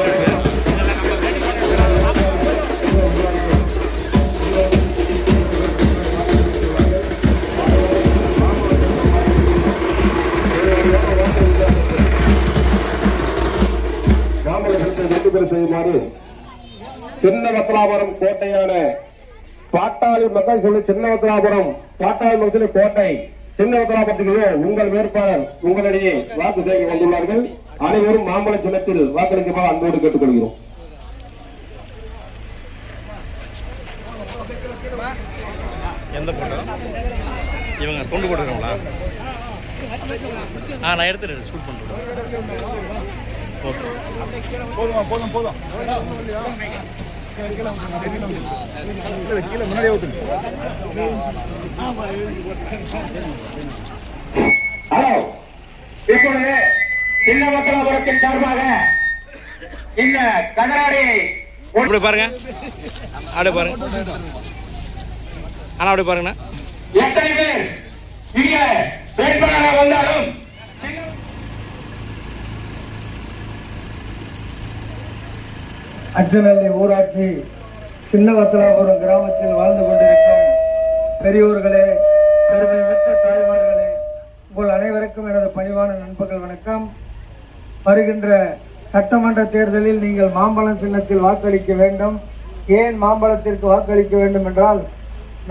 வருமாறு சின்னவத்தலாபுரம் கோட்டையான பாட்டாளி மக்கள் சொல்லி சின்னவத்தலாபுரம் பாட்டாளி மக்கள் சொல்லி கோட்டை சின்னவத்தலாபுரத்துக்கு உங்கள் வேட்பாளர் உங்களிடையே வாக்கு சேகரிக்க வந்துள்ளார்கள். அனைவரும் மாம்பழ சின்னத்தில் வாக்களிக்குமாறு அன்போடு கேட்டுக்கொள்கிறோம். எந்த போட்டோ இவங்க கொண்டு போட்டுருக்காங்களா? நான் எடுத்துட்டு ஷூட் பண்ணுறேன். ஓகே போதும் கீழே முன்னாடியே ஊத்துங்க. ஹலோ, இப்பொழுது சின்னவத்தலாபுரத்தின் சார்பாக இந்த கதராடி அப்படி பாருங்க, அப்படியே பாருங்க அண்ணா, அப்படியே பாருங்கண்ணா. எத்தனை பேர் இங்க வேட்பாளராக வந்தாலும் அச்சநல்லி ஊராட்சி சின்னவத்தலாபுரம் கிராமத்தில் வாழ்ந்து கொண்டிருக்கும் பெரியோர்களே, பெருமைமிக்க தாய்மார்களே, உங்கள் அனைவருக்கும் எனது பணிவான நண்பர்கள் வணக்கம். வருகின்ற சட்டமன்ற தேர்தலில் நீங்கள் மாம்பழம் சின்னத்தில் வாக்களிக்க வேண்டும். ஏன் மாம்பழத்திற்கு வாக்களிக்க வேண்டும் என்றால்,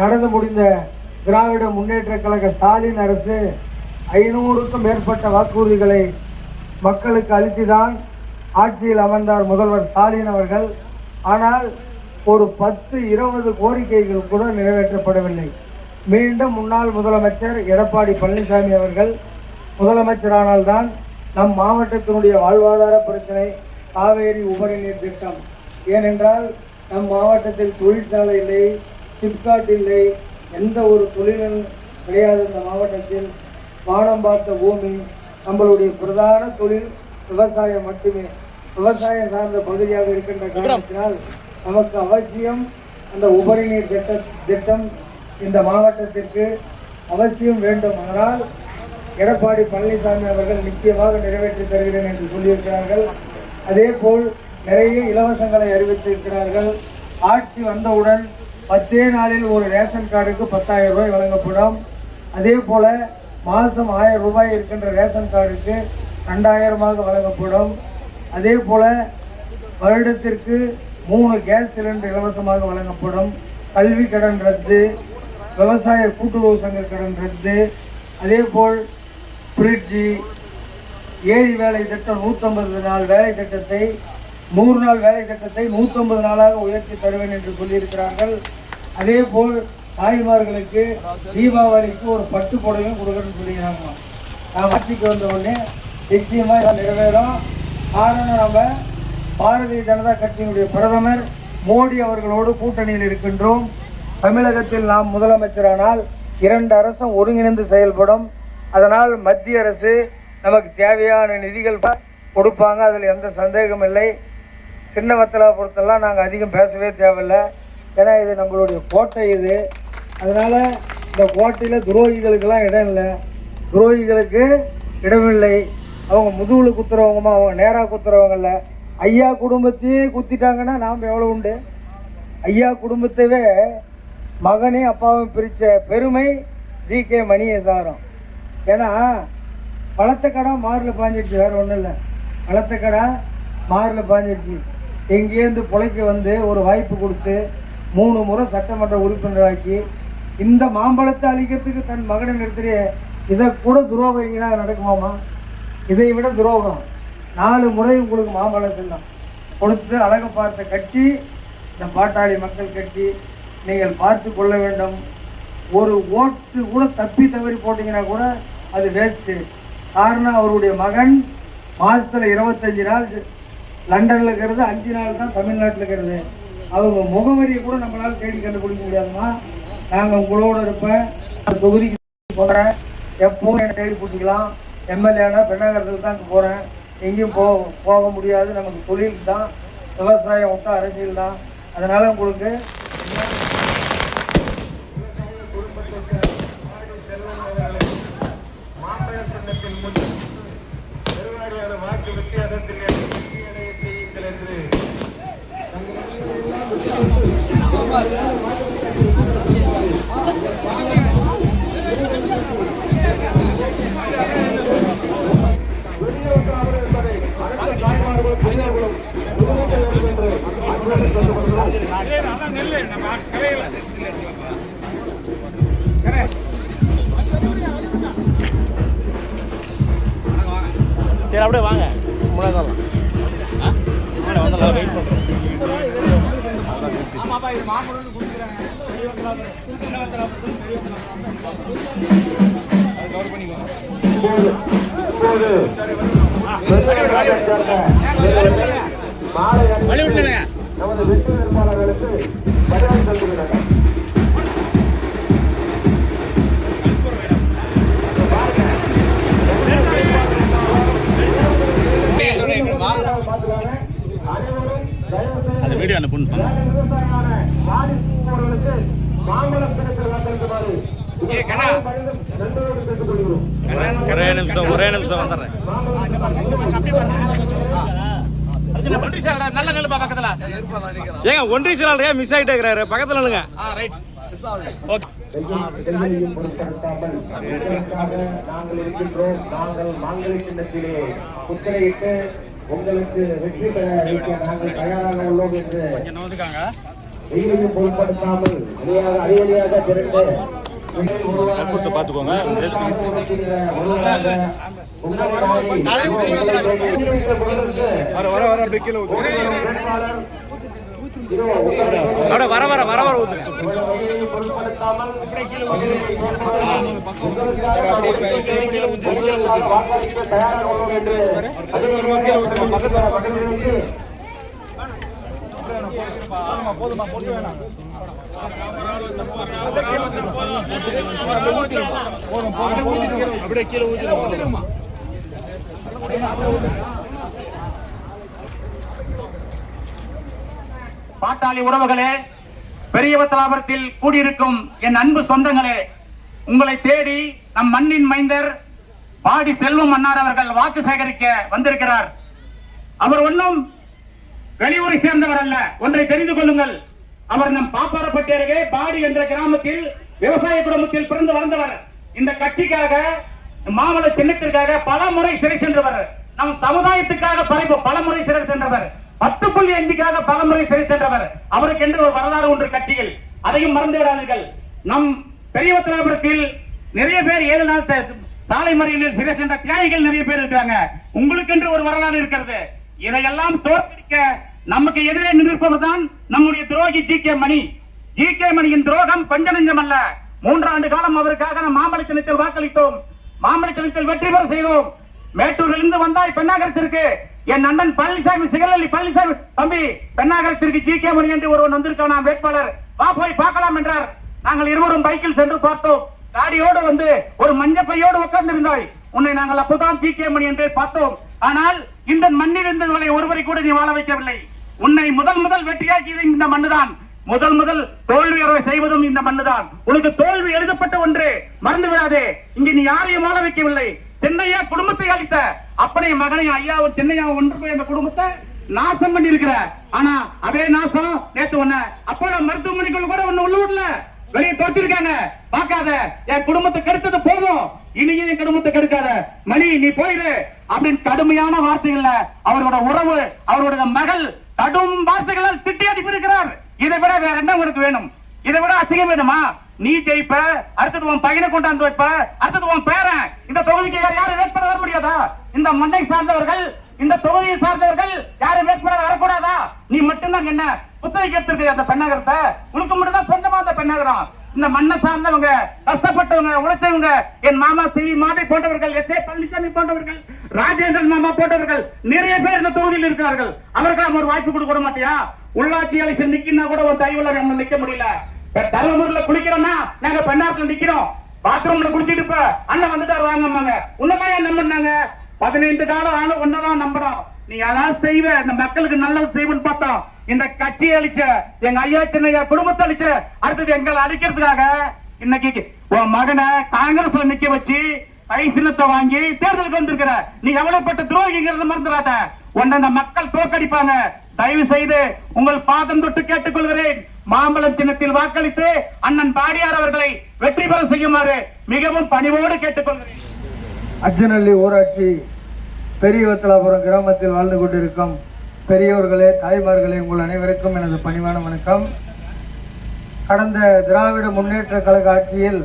நடந்து முடிந்த திராவிட முன்னேற்ற கழக ஸ்டாலின் அரசு 500க்கும் மேற்பட்ட வாக்குறுதிகளை மக்களுக்கு அளித்துதான் ஆட்சியில் அமர்ந்தார் முதல்வர் ஸ்டாலின் அவர்கள். ஆனால் ஒரு 10-20 கோரிக்கைகள் கூட நிறைவேற்றப்படவில்லை. மீண்டும் முன்னாள் முதலமைச்சர் எடப்பாடி பழனிசாமி அவர்கள் முதலமைச்சரானால்தான் நம் மாவட்டத்தினுடைய வாழ்வாதார பிரச்சனை காவேரி உபரி நீர் திட்டம். ஏனென்றால் நம் மாவட்டத்தில் தொழிற்சாலை இல்லை, சிப்காட் இல்லை, எந்த ஒரு தொழிலும் கிடையாது. இந்த மாவட்டத்தில் வானம் பார்த்த பூமி. நம்மளுடைய பிரதான தொழில் விவசாயம் மட்டுமே. விவசாயம் சார்ந்த பகுதியாக இருக்கின்ற காரணத்தினால் நமக்கு அவசியம் அந்த உபரி நீர் திட்டம் இந்த மாவட்டத்திற்கு அவசியம் வேண்டும். ஆனால் எடப்பாடி பழனிசாமி அவர்கள் நிச்சயமாக நிறைவேற்றி தருகிறேன் என்று சொல்லியிருக்கிறார்கள். அதே போல் நிறைய இலவசங்களை அறிவித்திருக்கிறார்கள். ஆட்சி வந்தவுடன் 10 நாளில் ஒரு ரேஷன் கார்டுக்கு 10,000 ரூபாய் வழங்கப்படும். அதே போல மாதம் 1000 ரூபாய் இருக்கின்ற ரேஷன் கார்டுக்கு 2000 வழங்கப்படும். அதே போல வருடத்திற்கு 3 கேஸ் சிலிண்டர் இலவசமாக வழங்கப்படும். கல்வி கடன் ரத்து, விவசாய கூட்டுறவு சங்க கடன் ரத்து, அதே போல் பிரிட்ஜி, ஏழி வேலை திட்டம் 150 நாள் வேலை திட்டத்தை 100 நாள் வேலை திட்டத்தை 150 நாளாக உயர்த்தி தருவேன் என்று சொல்லியிருக்கிறார்கள். அதே போல் தாய்மார்களுக்கு தீபாவளிக்கு ஒரு பட்டு புடவையும் கொடுக்கணும்னு சொல்லிக்கிறாங்க. நாம் ஆட்சிக்கு வந்த உடனே நிச்சயமாக நிறைவேறும். காரணம், நம்ம பாரதிய ஜனதா கட்சியினுடைய பிரதமர் மோடி அவர்களோடு கூட்டணியில் இருக்கின்றோம். தமிழகத்தில் நாம் முதலமைச்சரானால் 2 அரசும் ஒருங்கிணைந்து செயல்படும். அதனால் மத்திய அரசு நமக்கு தேவையான நிதிகள் கொடுப்பாங்க, அதில் எந்த சந்தேகம் இல்லை. சின்னவத்தலாபுரத்தெல்லாம் நாங்கள் அதிகம் பேசவே தேவையில்லை. ஏன்னா இது நம்மளுடைய கோட்டை. இது அதனால் இந்த கோட்டையில் துரோகிகளுக்கெல்லாம் இடம் இல்லை. துரோகிகளுக்கு இடமில்லை. அவங்க முதுகுல குத்துறவங்கம்மா, அவங்க நேராக குத்துறவங்கல்ல. ஐயா குடும்பத்தையே குத்திட்டாங்கன்னா நாம் எவ்வளோ உண்டு? ஐயா குடும்பத்தவே மகனே அப்பாவும் பிரித்த பெருமை ஜி.கே. மணியை சாரும். ஏன்னா பழத்த கடை மாறில் பாஞ்சிடுச்சு, வேறு ஒன்றும் இல்லை. பழத்த கடை மாறில் பாஞ்சிடுச்சு. எங்கேருந்து பிழைக்க வந்து ஒரு வாய்ப்பு கொடுத்து 3 முறை சட்டமன்ற உறுப்பினராக்கி இந்த மாம்பழத்தை அழிக்கிறதுக்கு தன் மகனை நிறுத்திய இதை கூட துரோகம் எங்கன்னா நடக்குமாமா? இதை விட துரோகம் 4 முறை உங்களுக்கு மாம்பழம் சின்னம் கொடுத்து அழக பார்த்த கட்சி இந்த பாட்டாளி மக்கள் கட்சி. நீங்கள் பார்த்து கொள்ள வேண்டும். ஒரு ஓட்டு கூட தப்பி தவறி போட்டிங்கன்னா கூட அது வேஸ்ட்டு. காரணம், அவருடைய மகன் மாதத்தில் 25 நாள் லண்டனில் இருக்கிறது, 5 நாள் தான் தமிழ்நாட்டில் இருக்கிறது. அவங்க முகவரியை கூட நம்மளால் தேடி கண்டுபிடிக்க முடியாதுமா. நாங்கள் உங்களோட இருப்பேன். தொகுதிக்கு போகிறேன், எப்பவும் என்னை தேடி பிடிச்சிக்கலாம். எம்எல்ஏனா பெண்ணாகரத்துக்கு தான் போகிறேன். எங்கேயும் போக முடியாது. நமக்கு தொழில் தான், விவசாயம் விட்டா அரசியல் தான். அதனால் உங்களுக்கு வாக்கு வித்தியாசத்தில் செய்யுங்கள் என்று தாய்மார்களும் பெரியார்களும் சரி அப்படியே வாங்க முன்னாடி வந்துடலாம் வெயிட் பண்ணுறேன். நமது வெற்றி வேட்பாளர்களுக்கு மரியாதை செலுத்துகிறார்கள். அந்த வீடியோ அனுப்புன்னு சொன்னாங்க. மாம்பழம் தினத்தில் வாக்களிக்குமாறு ஒரே நிமிஷம் வந்துடுறேன். ஏங்க ஒன்றிய செயலாளர் மிஸ் ஆகிட்டே இருக்கிறாரு, பக்கத்தில் இல்லைங்க. நாங்கள் இருக்கின்றோம். நாங்கள் மாங்கனி சின்னத்திலே முத்திரையிட்டு உங்களுக்கு வெற்றி பெற வைக்க நாங்கள் தயாராக உள்ளோம் என்று வெயிலையும் பொருட்படுத்தாமல் அடியடியாக திரண்டு பார்த்துக்கோங்க. வர தயாராக உள்ளோம் என்று பாட்டாளி உறவுகளே, பெரியவத்தலாபுரத்தில் கூடியிருக்கும் என் அன்பு சொந்தங்களே, உங்களை தேடி நம் மண்ணின் மைந்தர் பாடி செல்வம் அன்னார் அவர்கள் வாக்கு சேகரிக்க வந்திருக்கிறார். அவர் ஒன்றும் வெளியூரை சேர்ந்தவர் அல்ல, ஒன்றை தெரிந்து கொள்ளுங்கள். அவர் நம் பாப்பாரப்பட்டி அருகே பாடி என்ற கிராமத்தில் விவசாய குடும்பத்தில் பிறந்து வளர்ந்தவர். இந்த கட்சிக்காக, மாமல சின்னத்திற்காக பல முறை சிறை சென்றவர். நம் சமுதாயத்துக்காக பல முறை சிறை சென்றவர். 10.5க்காக பல முறை சிறை சென்றவர். அவருக்கு என்று ஒரு வரலாறு ஒன்று கட்சியில், அதையும் மறந்துவிடாதீர்கள். நம் பெரியவத்தலாபுரத்தில் நிறைய பேர் 7 நாள் சாலை மறியலில் சிறை சென்ற தியாகிகள் நிறைய பேர் இருக்கிறாங்க. உங்களுக்கு என்று ஒரு வரலாறு இருக்கிறது. இதையெல்லாம் தோற்கடிக்க நமக்கு எதிரே நிற்பவர் தான் நம்முடைய துரோகி ஜி.கே. மணி. ஜி.கே. மணியின் துரோகம் கொஞ்ச நெஞ்சம் அல்ல. 3 ஆண்டு காலம் அவருக்காக நாம் மாம்பழ சின்னத்தில் வாக்களித்தோம். மாம்பழ சின்னத்தில் வெற்றி பெற செய்தோம். மேட்டூரிலிருந்து வந்தாய் பெண்ணாகரத்திற்கு, என் அண்ணன் பழனிசாமி, சிகலி பழனிசாமி தம்பி, பெண்ணாகரத்திற்கு ஜி.கே. மணி என்று ஒருவன் வந்திருக்கான் வேட்பாளர், வா போய் பார்க்கலாம் என்றார். நாங்கள் இருவரும் பைக்கில் சென்று பார்த்தோம். காடியோடு வந்து ஒரு மஞ்சப்பையோடு உட்கார்ந்து இருந்தாய். உன்னை நாங்கள் அப்போதான் ஜி.கே. மணி என்று பார்த்தோம். ஆனால் இந்த மண்ணில் இருந்தவர்களை ஒருவரை கூட நீ வாழ வைக்கவில்லை. உன்னை முதல் வெற்றியாக்கியது இந்த மண்ணுதான். முதல் தோல்வி செய்வதும் இந்த மண்ணுதான். உனக்கு தோல்வி எழுதப்பட்ட ஒன்று, மறந்து விடாதே. இங்கு நீ யாரையும் வாழ வைக்கவில்லை. சின்னையா குடும்பத்தை அளித்த அப்பனை மகனையும் ஐயாவும் சின்னையாவும் ஒன்று போய் அந்த குடும்பத்தை நாசம் பண்ணி இருக்கிற. ஆனா அதே நாசம் நேத்து ஒண்ணு அப்போட மருத்துவமனைக்குள்ள கூட ஒண்ணு உள்ள விடல, வெளியே தோற்றிருக்காங்க. பார்க்காத, என் குடும்பத்தை கெடுத்தது போதும், இனியும் என் குடும்பத்தை கெடுக்காத, மணி நீ போயிரு அப்படின்னு கடுமையான வார்த்தைகள்ல அவரோட உறவு, அவரோட மகள் கடும் வார்த்தைகளால் திட்டி அனுப்பியிருக்கிறார். இதை விட வேற என்ன உனக்கு வேணும்? இதை விட அசிங்கம் வேணுமா? நீ ஜெயிப்ப, அடுத்தது உன் பையனை கொண்டாந்து வைப்ப, அடுத்தது உன் பேரன். இந்த தொகுதிக்கு யாரும் வேட்பாளர் வர முடியாதா? இந்த மண்ணை சார்ந்தவர்கள், இந்த தொகுதியை சார்ந்தவர்கள் யாரும் வேட்பாளர் வரக்கூடாதா? நீ மட்டும்தான் என்ன புத்தகை எடுத்திருக்க அந்த பெண்ணாகரத்தை? உனக்கு மட்டும் தான் சொந்தமா அந்த பெண்ணாகரம். இந்த மண்ணை சார்ந்தவங்க, கஷ்டப்பட்டவங்க, உழைச்சவங்க, என் மாமா சிவி மாதை போன்றவர்கள், எஸ்.ஏ. பழனிசாமி போன்றவர்கள், ராஜேந்திரன் மாமா போன்றவர்கள் நிறைய பேர் இந்த தொகுதியில் இருக்கிறார்கள். அவர்கள் ஒரு வாய்ப்பு கொடுக்க மாட்டியா? உள்ளாட்சி எலெக்ஷன் நிக்கினா கூட ஒரு தயவுல நம்ம நிக்க முடியல. தருமபுரியில குளிக்கிறோம்னா நாங்க பெண்ணாத்துல நிக்கிறோம். பாத்ரூம்ல குளிச்சுட்டு இப்ப அண்ணன் வந்துட்டாரு வாங்க. உன்னமா நம்பினாங்க 15 காலம் ஆளும் ஒன்னதான் நம்பணும். நீ அதான் செய்வ, இந்த மக்களுக்கு நல்லது செய்வன்னு பார்த்தோம். இந்த கட்சியை அழிச்ச, எங்க ஐயா சின்னையா குடும்பத்தை அழிச்ச, அடுத்தது எங்களை அழிக்கிறதுக்காக இன்னைக்கு உன் மகனை காங்கிரஸ்ல நிக்க வச்சு கை சின்னத்தை வாங்கி தேர்தலுக்கு வந்திருக்கிற. நீ எவ்வளவுப்பட்ட துரோகிங்கிறத மறந்துடாத. உன்னை இந்த மக்கள் தோற்கடிப்பாங்க. தயவு செய்து உங்கள் பாதம் தொட்டு கேட்டுக்கொள்கிறேன். மாம்பழம் சின்னத்தில் வாக்களித்து அண்ணன் பாடியார் அவர்களை வெற்றி பெற செய்யுமாறு மிகவும் பணிவோடு கேட்டுக்கொள்கிறேன். அச்சநல்லி ஊராட்சி பெரியவத்தலாபுரம் கிராமத்தில் வாழ்ந்து கொண்டிருக்கும் பெரியோர்களே, தாய்மார்களே, உங்கள் அனைவருக்கும் எனது பணிவான வணக்கம். கடந்த திராவிட முன்னேற்ற கழக ஆட்சியில்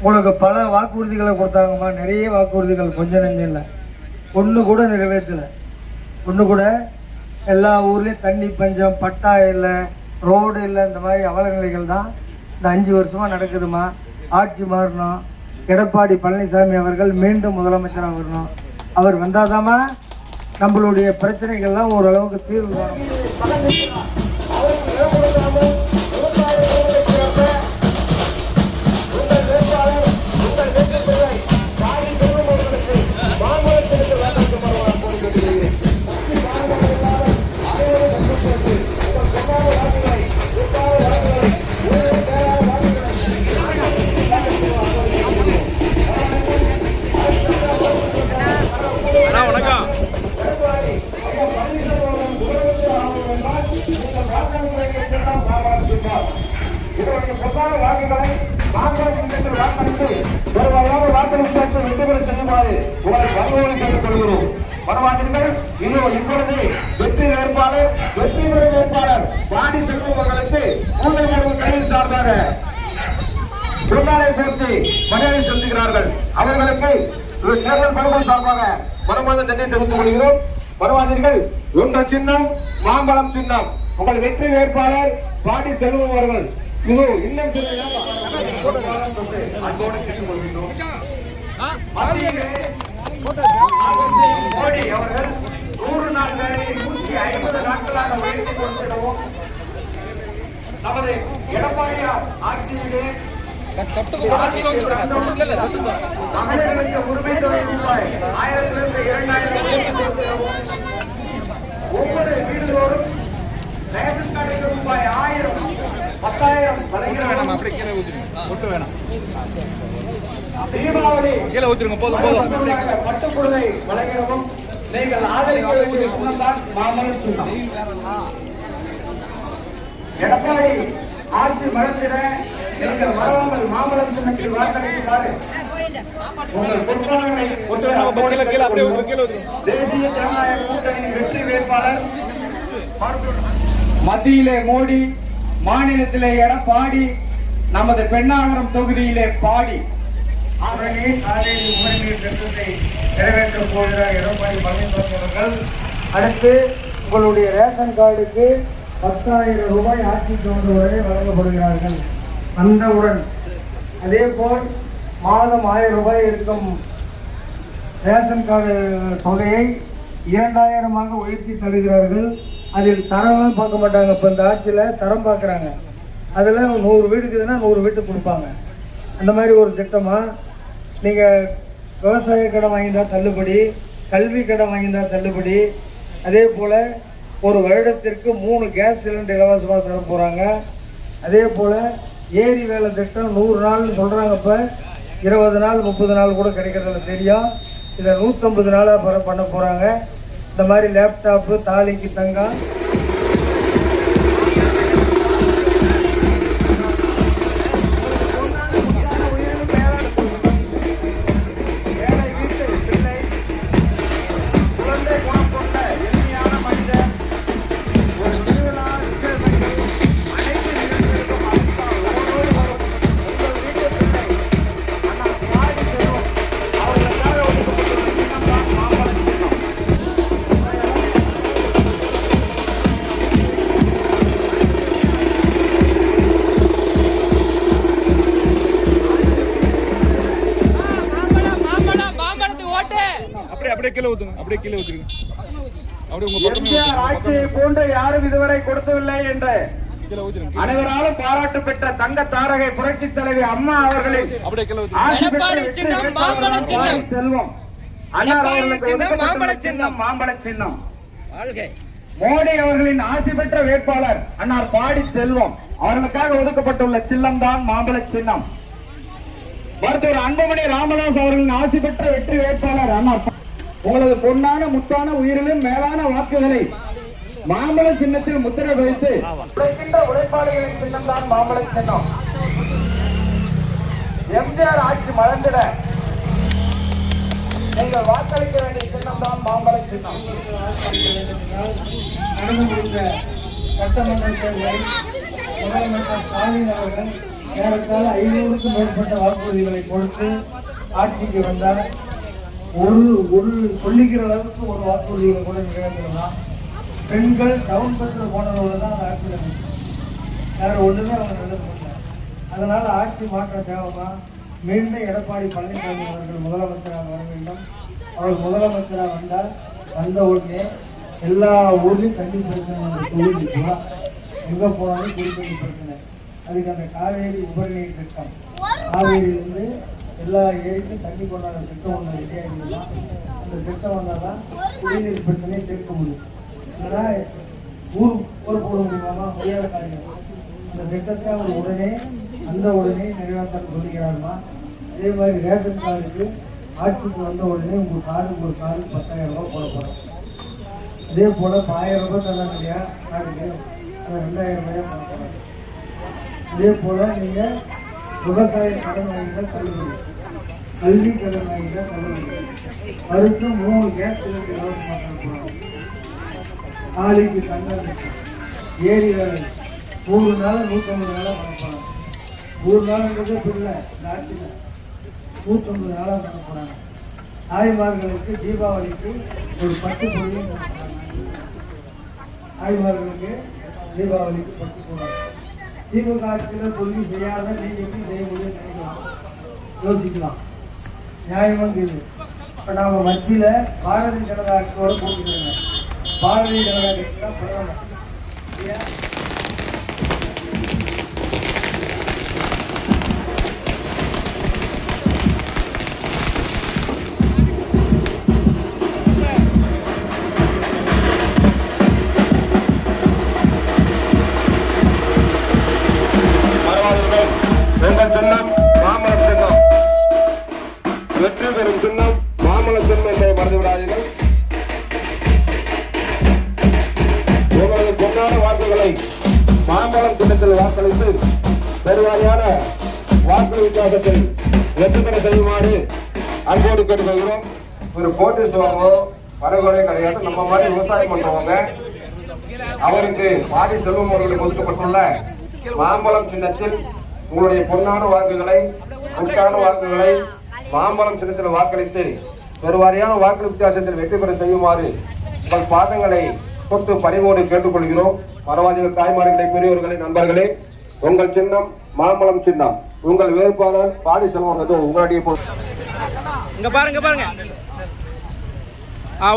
உங்களுக்கு பல வாக்குறுதிகளை கொடுத்தாங்கம்மா. நிறைய வாக்குறுதிகள், கொஞ்சம் நெஞ்சம் இல்லை. ஒன்று கூட நிறைவேற்றலை. ஒன்று கூட. எல்லா ஊர்லேயும் தண்ணி பஞ்சம், பட்டா இல்லை, ரோடு இல்லை, இந்த மாதிரி அவலநிலைகள் தான் இந்த 5 வருஷமாக நடக்குதுமா. ஆட்சி மாறணும். எடப்பாடி பழனிசாமி அவர்கள் மீண்டும் முதலமைச்சராக வரணும். அவர் வந்தாதாம்மா நம்மளுடைய பிரச்சனைகள்லாம் ஓரளவுக்கு தீர்வு காணும். வெற்றி வேட்பாளர் பாடி செல்வம் அவர்களுக்கு கையில் சார்பாக பொன்னாடை சேர்த்து மரியாதை செலுத்துகிறார்கள். அவர்களுக்கு தேர்தல் பருவம் சார்பாக மனமார்ந்த நன்றி தெரிவித்துக் கொள்கிறோம். வருவாதீர்கள். உங்கள் சின்னம் மாம்பழம் சின்னம். உங்கள் வெற்றி வேட்பாளர் பாடி செல்வம் அவர்கள். இது இன்னும் மோடி அவர்கள் 100 நாள் வேலையை 150 நாட்களாக உயர்த்தி கொடுத்திடவும் நமது எடப்பாடியார் ஆட்சியிலே மகளிர்களுக்கு உரிமை தொகை ரூபாய் 1000 இருந்து 2000 ஒவ்வொரு வீடுதோறும் ரேஷன் கார்டுக்கு ரூபாய் 1000 10,000 வழங்குகிறோம். தீபாவளி பட்டுப்புடவை வழங்கிறவும் நீங்கள் ஆதரிக்க வேண்டிய சின்னம்தான் மாம்பழம் சின்னம். எடப்பாடி ஆட்சி மறந்திட நீங்கள் வராமல் மாம்பழம் சின்னத்தில் வாக்களிக்குமாறு உங்கள் பொறுப்பாளர்களை தேசிய ஜனநாயக கூட்டணியின் வெற்றி வேட்பாளர் மத்தியிலே மோடி, மாநிலத்திலே எடப்பாடி, நமது பெண்ணாகரம் தொகுதியிலே பாடி நிறைவேற்றும் போகிற எடப்பாடி பழனிசாமி அவர்கள் அடுத்து உங்களுடைய ரேஷன் கார்டுக்கு 10,000 ரூபாய் ஆட்சிக்கு வந்தவரை வழங்கப்படுகிறார்கள். அந்தவுடன் அதே போல் மாதம் 1000 ரூபாய் இருக்கும் ரேஷன் கார்டு தொகையை 2000 உயர்த்தி தருகிறார்கள். அதில் தரம்லாம் பார்க்க மாட்டாங்க. இப்போ இந்த ஆட்சியில் தரம் பார்க்குறாங்க. அதில் 100 வீடுக்குதுன்னா 100 வீட்டுக்கு கொடுப்பாங்க. அந்த மாதிரி ஒரு திட்டமாக நீங்கள் விவசாய கடன் வாங்கியிருந்தால் தள்ளுபடி, கல்வி கடன் வாங்கியிருந்தால் தள்ளுபடி, அதே போல் ஒரு வருடத்திற்கு 3 கேஸ் சிலிண்டர் இலவசமாக தர போகிறாங்க. அதே போல் ஏரி வேலை திட்டம் 100 நாள்னு சொல்கிறாங்க. இப்போ 20 நாள் 30 நாள் கூட கிடைக்கிறதில்ல தெரியும். இதை 150 நாளாக பண்ண போகிறாங்க. இந்த மாதிரி லேப்டாப்பு, தாலிக்கு தங்கம், எம்ஜிஆர் ஆட்சியை போன்று யாரும் இதுவரை கொடுக்கவில்லை என்று அனைவராலும் பாராட்டு பெற்ற தங்க தாரகை புரட்சி தலைவி அம்மா அவர்களின் ஆட்சி பெற்ற செல்வம் அன்னார் அவர்களுக்கு சின்னம் மாம்பழ சின்னம். மோடி அவர்களின் ஆட்சி பெற்ற வேட்பாளர் அன்னார் பாடி செல்வம் அவர்களுக்காக ஒதுக்கப்பட்டுள்ள சின்னம் தான் மாம்பழ சின்னம். மருத்துவர் அன்புமணி ராமதாஸ் அவர்களின் ஆட்சி பெற்ற வெற்றி வேட்பாளர் அன்னார். உங்களது பொன்னான முத்தான உயிரிலும் மேலான வாக்குகளை மாம்பழ சின்னத்தில் முத்திரை வைத்து உழைக்கின்ற உழைப்பாளிகளின் சின்னம் தான் மாம்பழ சின்னம். எம்ஜிஆர் ஆட்சி மலர்ந்திட நீங்கள் வாக்களிக்க வேண்டிய சின்னம் தான் மாம்பழ சின்னம். நடந்து முடிந்த சட்டமன்ற தேர்தலில் முதலமைச்சர் ஸ்டாலின் அவர்கள் ஏறத்தாழ 500க்கும் மேற்பட்ட வாக்குறுதிகளை கொடுத்து ஆட்சிக்கு வந்தார். ஒரு சொல்லிக்கிற அளவுக்கு ஒரு வாக்குறுதிகளை கூட நிறைவேற்றலாம். பெண்கள் டவுன் பஸ்ல போனதோடு தான் அந்த ஆட்சி நடந்துச்சு. வேற ஒண்ணுமே அவங்க நடந்து. அதனால ஆட்சி மாற்றம் தேவைமா? மீண்டும் எடப்பாடி பழனிசாமி அவர்கள் முதலமைச்சராக வர வேண்டும். அவர் முதலமைச்சராக வந்தால் வந்த உடனே எல்லா ஊர்லயும் தண்ணி பிரச்சனை தொகுதி எங்க போனாலும் குடிநீர் பிரச்சனை. அதுக்கு அந்த காவேரி உபரிநீர் திட்டம், காவேரியிலிருந்து எல்லா ஏரிக்கும் தண்ணி கொண்டாட திட்டம் ஒன்று ரெடியாகிடுமா? அந்த திட்டம் வந்தால்தான் குடிநீர் பிரச்சனையை தீர்க்க முடியும். இல்லைன்னா ஊர் போட முடியுமா? முடியாத காரியம். அந்த திட்டத்தை அவர் உடனே நிறைவேற்ற சொல்லுகிறாருமா? அதே மாதிரி ரேஷன் கார்டுக்கு ஆட்சிக்கு வந்த உடனே ஒரு காருக்கு 10,000 ரூபாய் போட போகிறோம். அதே போல் 1000 ரூபாய் தராங்க இல்லையா கார்டுக்கு, அதை 2000 ரூபாயாக பண்ண போகிறோம். அதே போல் நீங்கள் விவசாய கடன் வாங்கிதான் தள்ளுபடி, கல்வி கடன் வாங்கிதான் தள்ளுபடி, வருஷம் 3 கேஸ் சிலிண்டர் இலவசமாக பண்ண போகிறோம். நாளைக்கு தங்கம் ஏரி வேலை 3 நாள் 150 நாளாக பண்ண போகிறாங்க. 100 நாளுங்கிறதே புரியல. இந்த ஆட்சியில் 150 நாளாக பண்ண போகிறாங்க. தாய்மார்களுக்கு தீபாவளிக்கு ஒரு 10 பொருளையும் பண்ண போகிறாங்க. தாய்மார்களுக்கு தீபாவளிக்கு 10 போடுறாங்க. திமுக ஆட்சியில் சொல்லி செய்யாத நீங்கள் எப்படி செய்ய முடியும்னு நினைக்கலாம், யோசிக்கலாம். நியாயமாக இது. இப்போ நாம் மத்தியில் பாரதிய ஜனதா கட்சியோடு போட்டிருக்காங்க. பாரதிய ஜனதா கட்சி தான் பரவாயில்ல. எங்கள் சின்னம் மாமல சின்னம், வெற்றி பெறும் சின்னம் மாமல சின்னம் என்பதை மறந்து விடாதீர்கள். உங்களது பொன்னான வாக்குகளை மாம்பழம் சின்னத்தில் வாக்களித்து பெருவாரியான வாக்கு வித்தியாசத்தில் வெற்றி பெற செய்யுமாறு அன்போடு கேட்டுக்கொள்கிறோம். ஒரு கோட்டீஸ்வரமோ பரகொலை கிடையாது. நம்ம மாதிரி விவசாயம் பண்றவங்க அவருக்கு பாதி செல்வம் அவர்களுக்கு ஒதுக்கப்பட்டுள்ள மாம்பழம் சின்னத்தில் உங்களுடைய பொன்னான வாக்குகளை, முட்டான வாக்குகளை மாம்பழம் சின்னத்தில் வாக்களித்து பெருவாரியான வாக்கு வித்தியாசத்தில் வெற்றி பெற செய்யுமாறு உங்கள் பாதங்களை தொட்டு பணிவோடு கேட்டுக்கொள்கிறோம். மரவாதிகள், தாய்மார்களை, பெரியவர்களை, நண்பர்களே, உங்கள் சின்னம் மாம்பழம் சின்னம். உங்கள் வேட்பாளர் பாடி செல்வம் உங்களுடைய இங்க பாருங்க.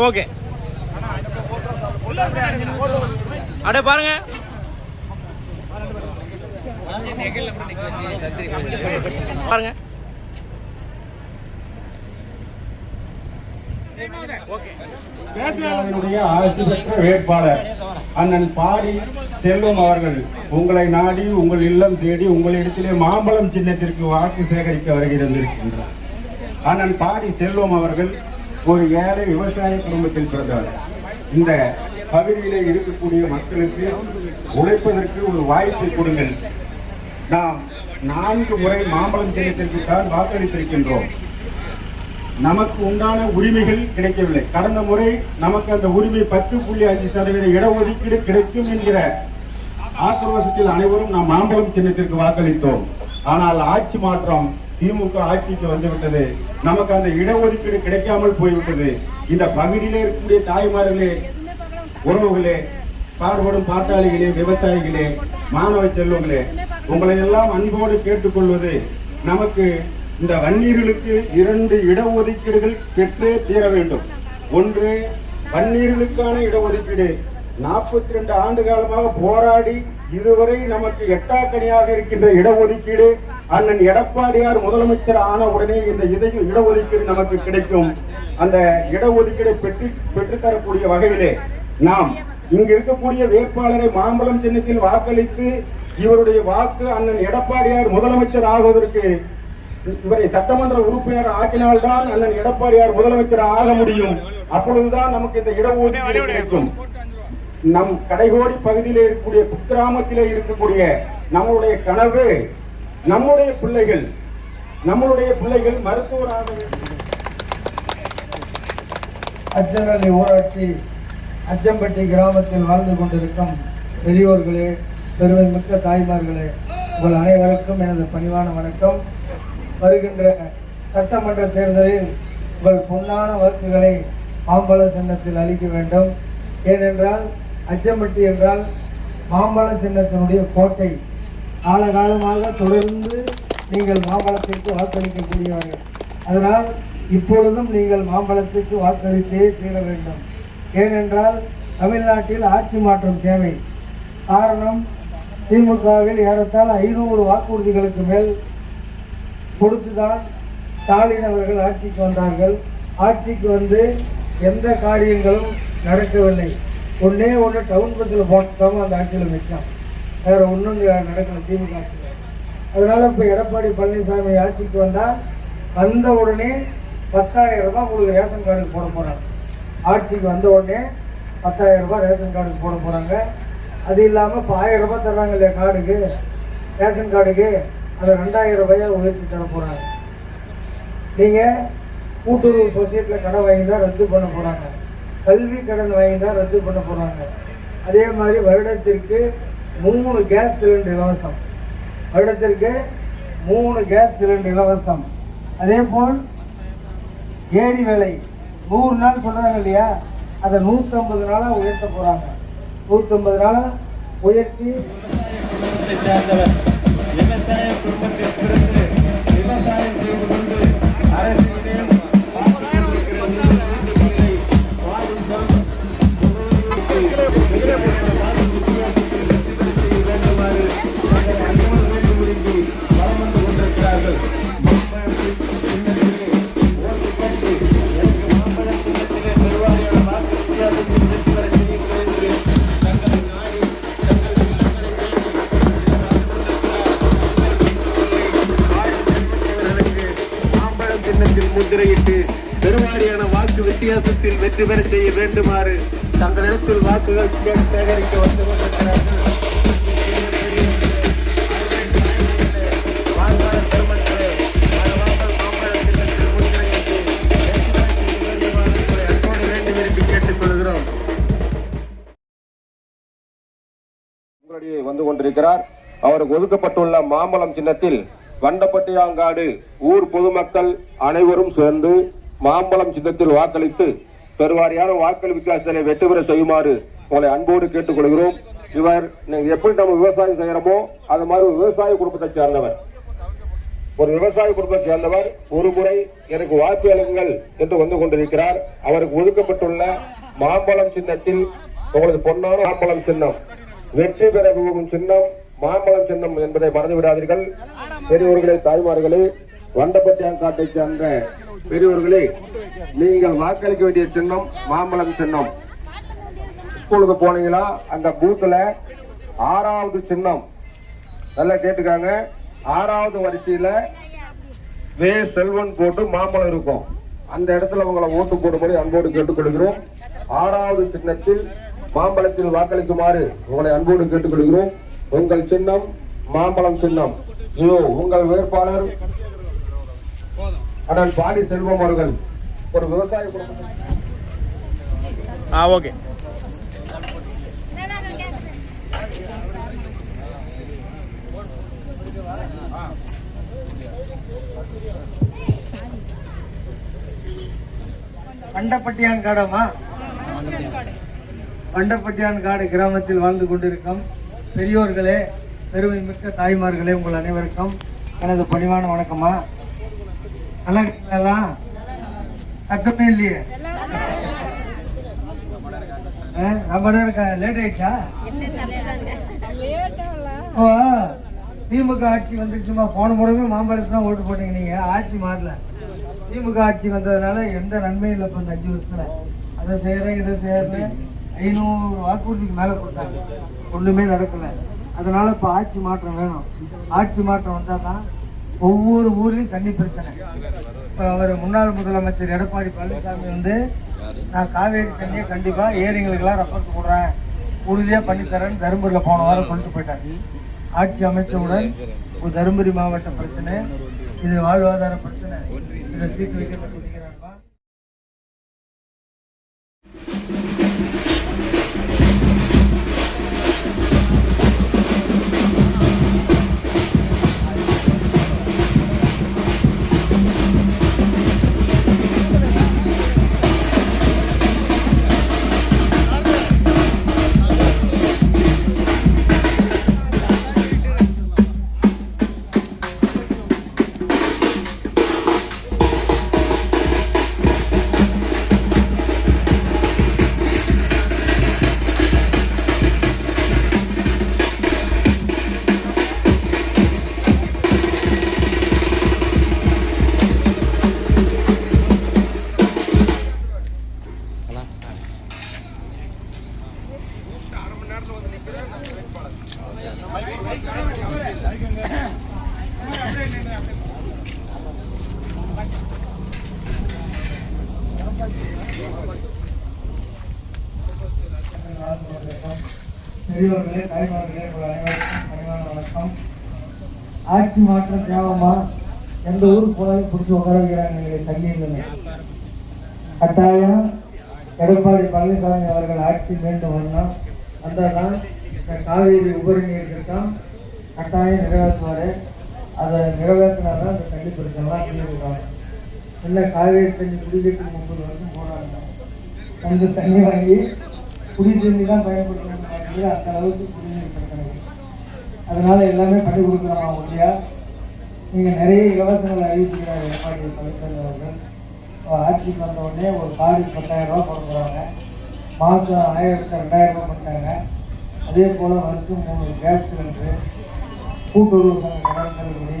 ஓகே, அட பாருங்க. பாருங்க. ஆட்சி பெற்ற வேட்பாளர் அண்ணன் பாடி செல்வம் அவர்கள் உங்களை நாடி உங்கள் இல்லம் தேடி உங்களிடத்திலே மாம்பழம் சின்னத்திற்கு வாக்கு சேகரிக்க வருகின்றார். அண்ணன் பாடி செல்வம் அவர்கள் ஒரு ஏழை விவசாய குடும்பத்தில் பிறந்தவர். இந்த பகுதியிலே இருக்கக்கூடிய மக்களுக்கு உழைப்பதற்கு ஒரு வாய்ப்பை கொடுங்கள். நாம் 4 முறை மாம்பழம் சின்னத்திற்கு தான் வாக்களித்திருக்கின்றோம். நமக்கு உண்டான உரிமைகள் கிடைக்கவில்லை. கடந்த முறை நமக்கு அந்த உரிமை 10.5% இடஒதுக்கீடு கிடைக்கும் என்கிற ஆக்ரோஷத்தில் அனைவரும் நாம் மாம்பழம் சின்னத்திற்கு வாக்களித்தோம். ஆனால் ஆட்சி மாற்றம், திமுக ஆட்சிக்கு வந்துவிட்டது. நமக்கு அந்த இடஒதுக்கீடு கிடைக்காமல் போய்விட்டது. இந்த பகுதியிலே இருக்கக்கூடிய தாய்மார்களே, உறவுகளே, பாடுபடும் பாட்டாளிகளே, விவசாயிகளே, மாணவ செல்வங்களே, உங்களை எல்லாம் அன்போடு கேட்டுக்கொள்வது, நமக்கு இந்த வன்னியர்களுக்கு 2 இடஒதுக்கீடுகள் பெற்றே தீர வேண்டும். ஒன்று, வன்னியர்களுக்கான இடஒதுக்கீடு 42 ஆண்டு காலமாக போராடி இதுவரை நமக்கு எட்டாக்கனியாக இருக்கின்ற இடஒதுக்கீடு அண்ணன் எடப்பாடியார் முதலமைச்சர் ஆன உடனே இந்த இடஒதுக்கீடு நமக்கு கிடைக்கும். அந்த இடஒதுக்கீடை பெற்றுத்தரக்கூடிய வகையிலே நாம் இங்கு இருக்கக்கூடிய வேட்பாளரை மாம்பழம் சின்னத்தில் வாக்களித்து இவருடைய வாக்கு அண்ணன் எடப்பாடியார் முதலமைச்சர் ஆகுவதற்கு, இவரை சட்டமன்ற உறுப்பினர் ஆக்கினால்தான் அண்ணன் எடப்பாடியார் முதலமைச்சர் ஆக முடியும். அப்பொழுதுதான் நமக்கு இந்த இடஒதுக்கீடு கிடைக்கும். நம் கடைகோடி பகுதியிலே இருக்கக்கூடிய குக்கிராமத்திலே இருக்கக்கூடிய நம்மளுடைய கனவு, நம்முடைய பிள்ளைகள் மருத்துவராக வேண்டும். அச்சநல்லி ஊராட்சி அச்சம்பட்டி கிராமத்தில் வாழ்ந்து கொண்டிருக்கும் பெரியோர்களே, பெருமை மிக்க தாய்மார்களே, உங்கள் அனைவருக்கும் எனது பணிவான வணக்கம். வருகின்ற சட்டமன்ற தேர்தலில் உங்கள் பொன்னான வாக்குகளை மாம்பழ சின்னத்தில் அளிக்க வேண்டும். ஏனென்றால் அச்சம்பட்டி என்றால் மாம்பழ சின்னத்தினுடைய கோட்டை. காலகாலமாக தொடர்ந்து நீங்கள் மாம்பழத்திற்கு வாக்களிக்கக்கூடியவர்கள். அதனால் இப்பொழுதும் நீங்கள் மாம்பழத்திற்கு வாக்களித்தே தீர வேண்டும். ஏனென்றால் தமிழ்நாட்டில் ஆட்சி மாற்றம் தேவை. காரணம், திமுகவில் ஏறத்தாழ 500 வாக்குறுதிகளுக்கு மேல் கொடுத்துதான் ஸ்டாலின் அவர்கள் ஆட்சிக்கு வந்தார்கள். ஆட்சிக்கு வந்து எந்த காரியங்களும் நடக்கவில்லை. ஒன்று டவுன் பஸ்ஸில் போட்டோம், அந்த ஆட்சியில் மிச்சம். வேறு ஒன்றும் நடக்கல திமுக ஆட்சியில். அதனால இப்போ எடப்பாடி பழனிசாமி ஆட்சிக்கு வந்த உடனே 10,000 ரூபாய் உங்களுக்கு ரேஷன் கார்டுக்கு போட போகிறாங்க. ஆட்சிக்கு வந்த உடனே 10,000 ரூபாய் ரேஷன் கார்டுக்கு போட போகிறாங்க. அது இல்லாமல் இப்போ 1000 ரூபாய் தர்றாங்க இல்லையா கார்டுக்கு, ரேஷன் கார்டுக்கு, அதை 2000 ரூபாயாக உயர்த்தி தர போகிறாங்க. நீங்கள் கூட்டுறவு சொசைட்டியில் கடன் வாங்கி தான் ரத்து பண்ண போகிறாங்க. கல்வி கடன் வாங்கி தான் ரத்து பண்ண போகிறாங்க. அதே மாதிரி வருடத்திற்கு 3 கேஸ் சிலிண்டர் இலவசம். வருடத்திற்கு 3 கேஸ் சிலிண்டர் இலவசம். அதே போல் ஏரி வேலை 100 நாள் சொல்கிறாங்க இல்லையா, அதை 150 நாளாக உயர்த்த போகிறாங்க. 150 நாளாக உயர்த்தி சேர்ந்தவர் விவசாய குடும்பத்தில் பிறந்து விவசாயம் செய்து கொண்டு அரசியலில் முத்திரையிட்டு பெருவாரியான வாக்கு வித்தியாசத்தில் வெற்றி பெற செய்ய வேண்டுமாறு தங்களிடத்தில் வாக்குகள் சேகரிக்க வந்து கொண்டிருக்கிறார்கள். கேட்டுக்கொள்கிறோம். வந்து கொண்டிருக்கிறார். அவருக்கு ஒதுக்கப்பட்டுள்ள மாம்பழம் சின்னத்தில் வண்டப்பட்டியாங்காடு ஊர் பொதுமக்கள் அனைவரும் சேர்ந்து மாம்பழம் சின்னத்தில் வாக்களித்து பெருவாரியான வாக்கள் வித்தியாசத்தை வெற்றி பெற செய்யுமாறு உங்களை அன்போடு கேட்டுக்கொள்கிறோம். இவர் எப்படி நம்ம விவசாயம் செய்யறோமோ அது மாதிரி விவசாய குடும்பத்தை சேர்ந்தவர், ஒரு விவசாய குடும்பத்தை சேர்ந்தவர். ஒரு முறை எனக்கு வாக்கு அளியுங்கள் என்று வந்து கொண்டிருக்கிறார். அவருக்கு ஒதுக்கப்பட்டுள்ள மாம்பழம் சின்னத்தில் உங்களது பொன்னான மாம்பழம் சின்னம், வெற்றி பெற போகும் சின்னம் மாம்பழம் சின்னம் என்பதை மறந்து விடாதீர்கள். பெரியவர்களே, தாய்மார்களே, வண்டப்பட்டியாங்காட்டை சேர்ந்த பெரியவர்களே, நீங்கள் வாக்களிக்க வேண்டிய சின்னம் மாம்பழம் சின்னம். ஸ்கூலுக்கு போனீங்களா, அந்த பூத்துல 6வது சின்னம், நல்லா கேட்டுக்காங்க, 6வது வரிசையில வே செல்வன் போட்டு மாம்பழம் இருக்கும். அந்த இடத்துல உங்களை ஓட்டு போடும்படி அன்போடு கேட்டுக்கொள்கிறோம். 6வது சின்னத்தில் மாம்பழத்தில் வாக்களிக்குமாறு உங்களை அன்போடு கேட்டுக்கொள்கிறோம். உங்கள் சின்னம் மாம்பழம் சின்னம். இதோ உங்கள் வேட்பாளர் அண்ணன் பாடி செல்வம் அவர்கள், ஒரு விவசாய குடும்பம். ஓகே. வண்டப்பட்டியான்காடமா, வண்டப்பட்டியான்காடு கிராமத்தில் வாழ்ந்து கொண்டிருக்கும் பெரியோர்களே, பெருமை மிக்க தாய்மார்களே, உங்கள் அனைவருக்கும் எனது பணிவான வணக்கமா. நல்லா இருக்கீங்களா? சத்தமே இல்லையே, ரொம்ப நேரம் லேட் ஆயிடுச்சா? திமுக ஆட்சி வந்துச்சுமா, போன முறைமே மாம்பழத்துக்கு தான் ஓட்டு போட்டீங்க. நீங்க ஆட்சி மாறல, திமுக ஆட்சி வந்ததுனால எந்த நன்மையும் இல்லை. இப்போ இந்த 5 வருஷத்துல அதை செய்யறேன் இதை செய்யறேன் 500 வாக்குறுதிக்கு மேல கொடுத்தாங்க, ஒண்ணுமே நடக்கல. அதனால இப்ப ஆட்சி மாற்றம் வேணும். ஆட்சி மாற்றம் வந்தா தான் ஒவ்வொரு ஊர்லயும் தண்ணி பிரச்சனை. இப்ப அவர் முன்னாள் முதலமைச்சர் எடப்பாடி பழனிசாமி வந்து, நான் காவேரி தண்ணியை கண்டிப்பா ஏரிங்களுக்கெல்லாம் ரெப்பர்ட் கொடுறேன், உறுதியா பண்ணித்தரேன்னு தருமபுரியில போன வாரம் சொல்லிட்டு போயிட்டாங்க. ஆட்சி அமைச்சவுடன் ஒரு தருமபுரி மாவட்ட பிரச்சனை, இது வாழ்வாதார பிரச்சனை, இதை தீர்த்து வைக்கப்பட்டு பெரியவர்களே, தாய்மார்களே, உங்கள் அனைவருக்கும் பணிவான வணக்கம். ஆட்சி மாற்றம் தேவமா? எந்த ஊருக்கு போனாலும் பிடிச்சி உட்கார வைக்கிறாங்க, தள்ளி இல்லைங்க. கட்டாயம் எடப்பாடி பழனிசாமி அவர்கள் ஆட்சி மீண்டும் வரணும். வந்தால்தான் இந்த காவேரி உபரி நீர் திட்டம் கட்டாயம் நிறைவேற்றுவார். அதை நிறைவேற்றினால்தான் இந்த தண்ணி பிரச்சனைலாம் தீர்வுவாங்க. இல்லை காவேரி தண்ணி குடிக்கிறதுக்கு 30 வருஷம் போராடுங்க. அந்த தண்ணி வாங்கி குடி தண்ணி தான் பயன்படுத்தணும். அந்த அளவுக்கு குடிநீர் பிரச்சனை. அதனால எல்லாமே பண்ணி கொடுக்குறோம் உறுதியா. நீங்கள் நிறைய இலவசங்களை அறிவிச்சுக்கிறார் எடப்பாடி பழனிசாமி அவர்கள். ஆட்சிக்கு வந்த உடனே ஒரு கார்டு 10,000 ரூபா கொடுக்குறாங்க. மாதம் 1000 2000 ரூபா கொடுத்தாங்க. அதே போல் வருஷம் 3 கேஸ் சிலிண்டரு, கூட்டுறவு சங்க கடன் தள்ளுபடி,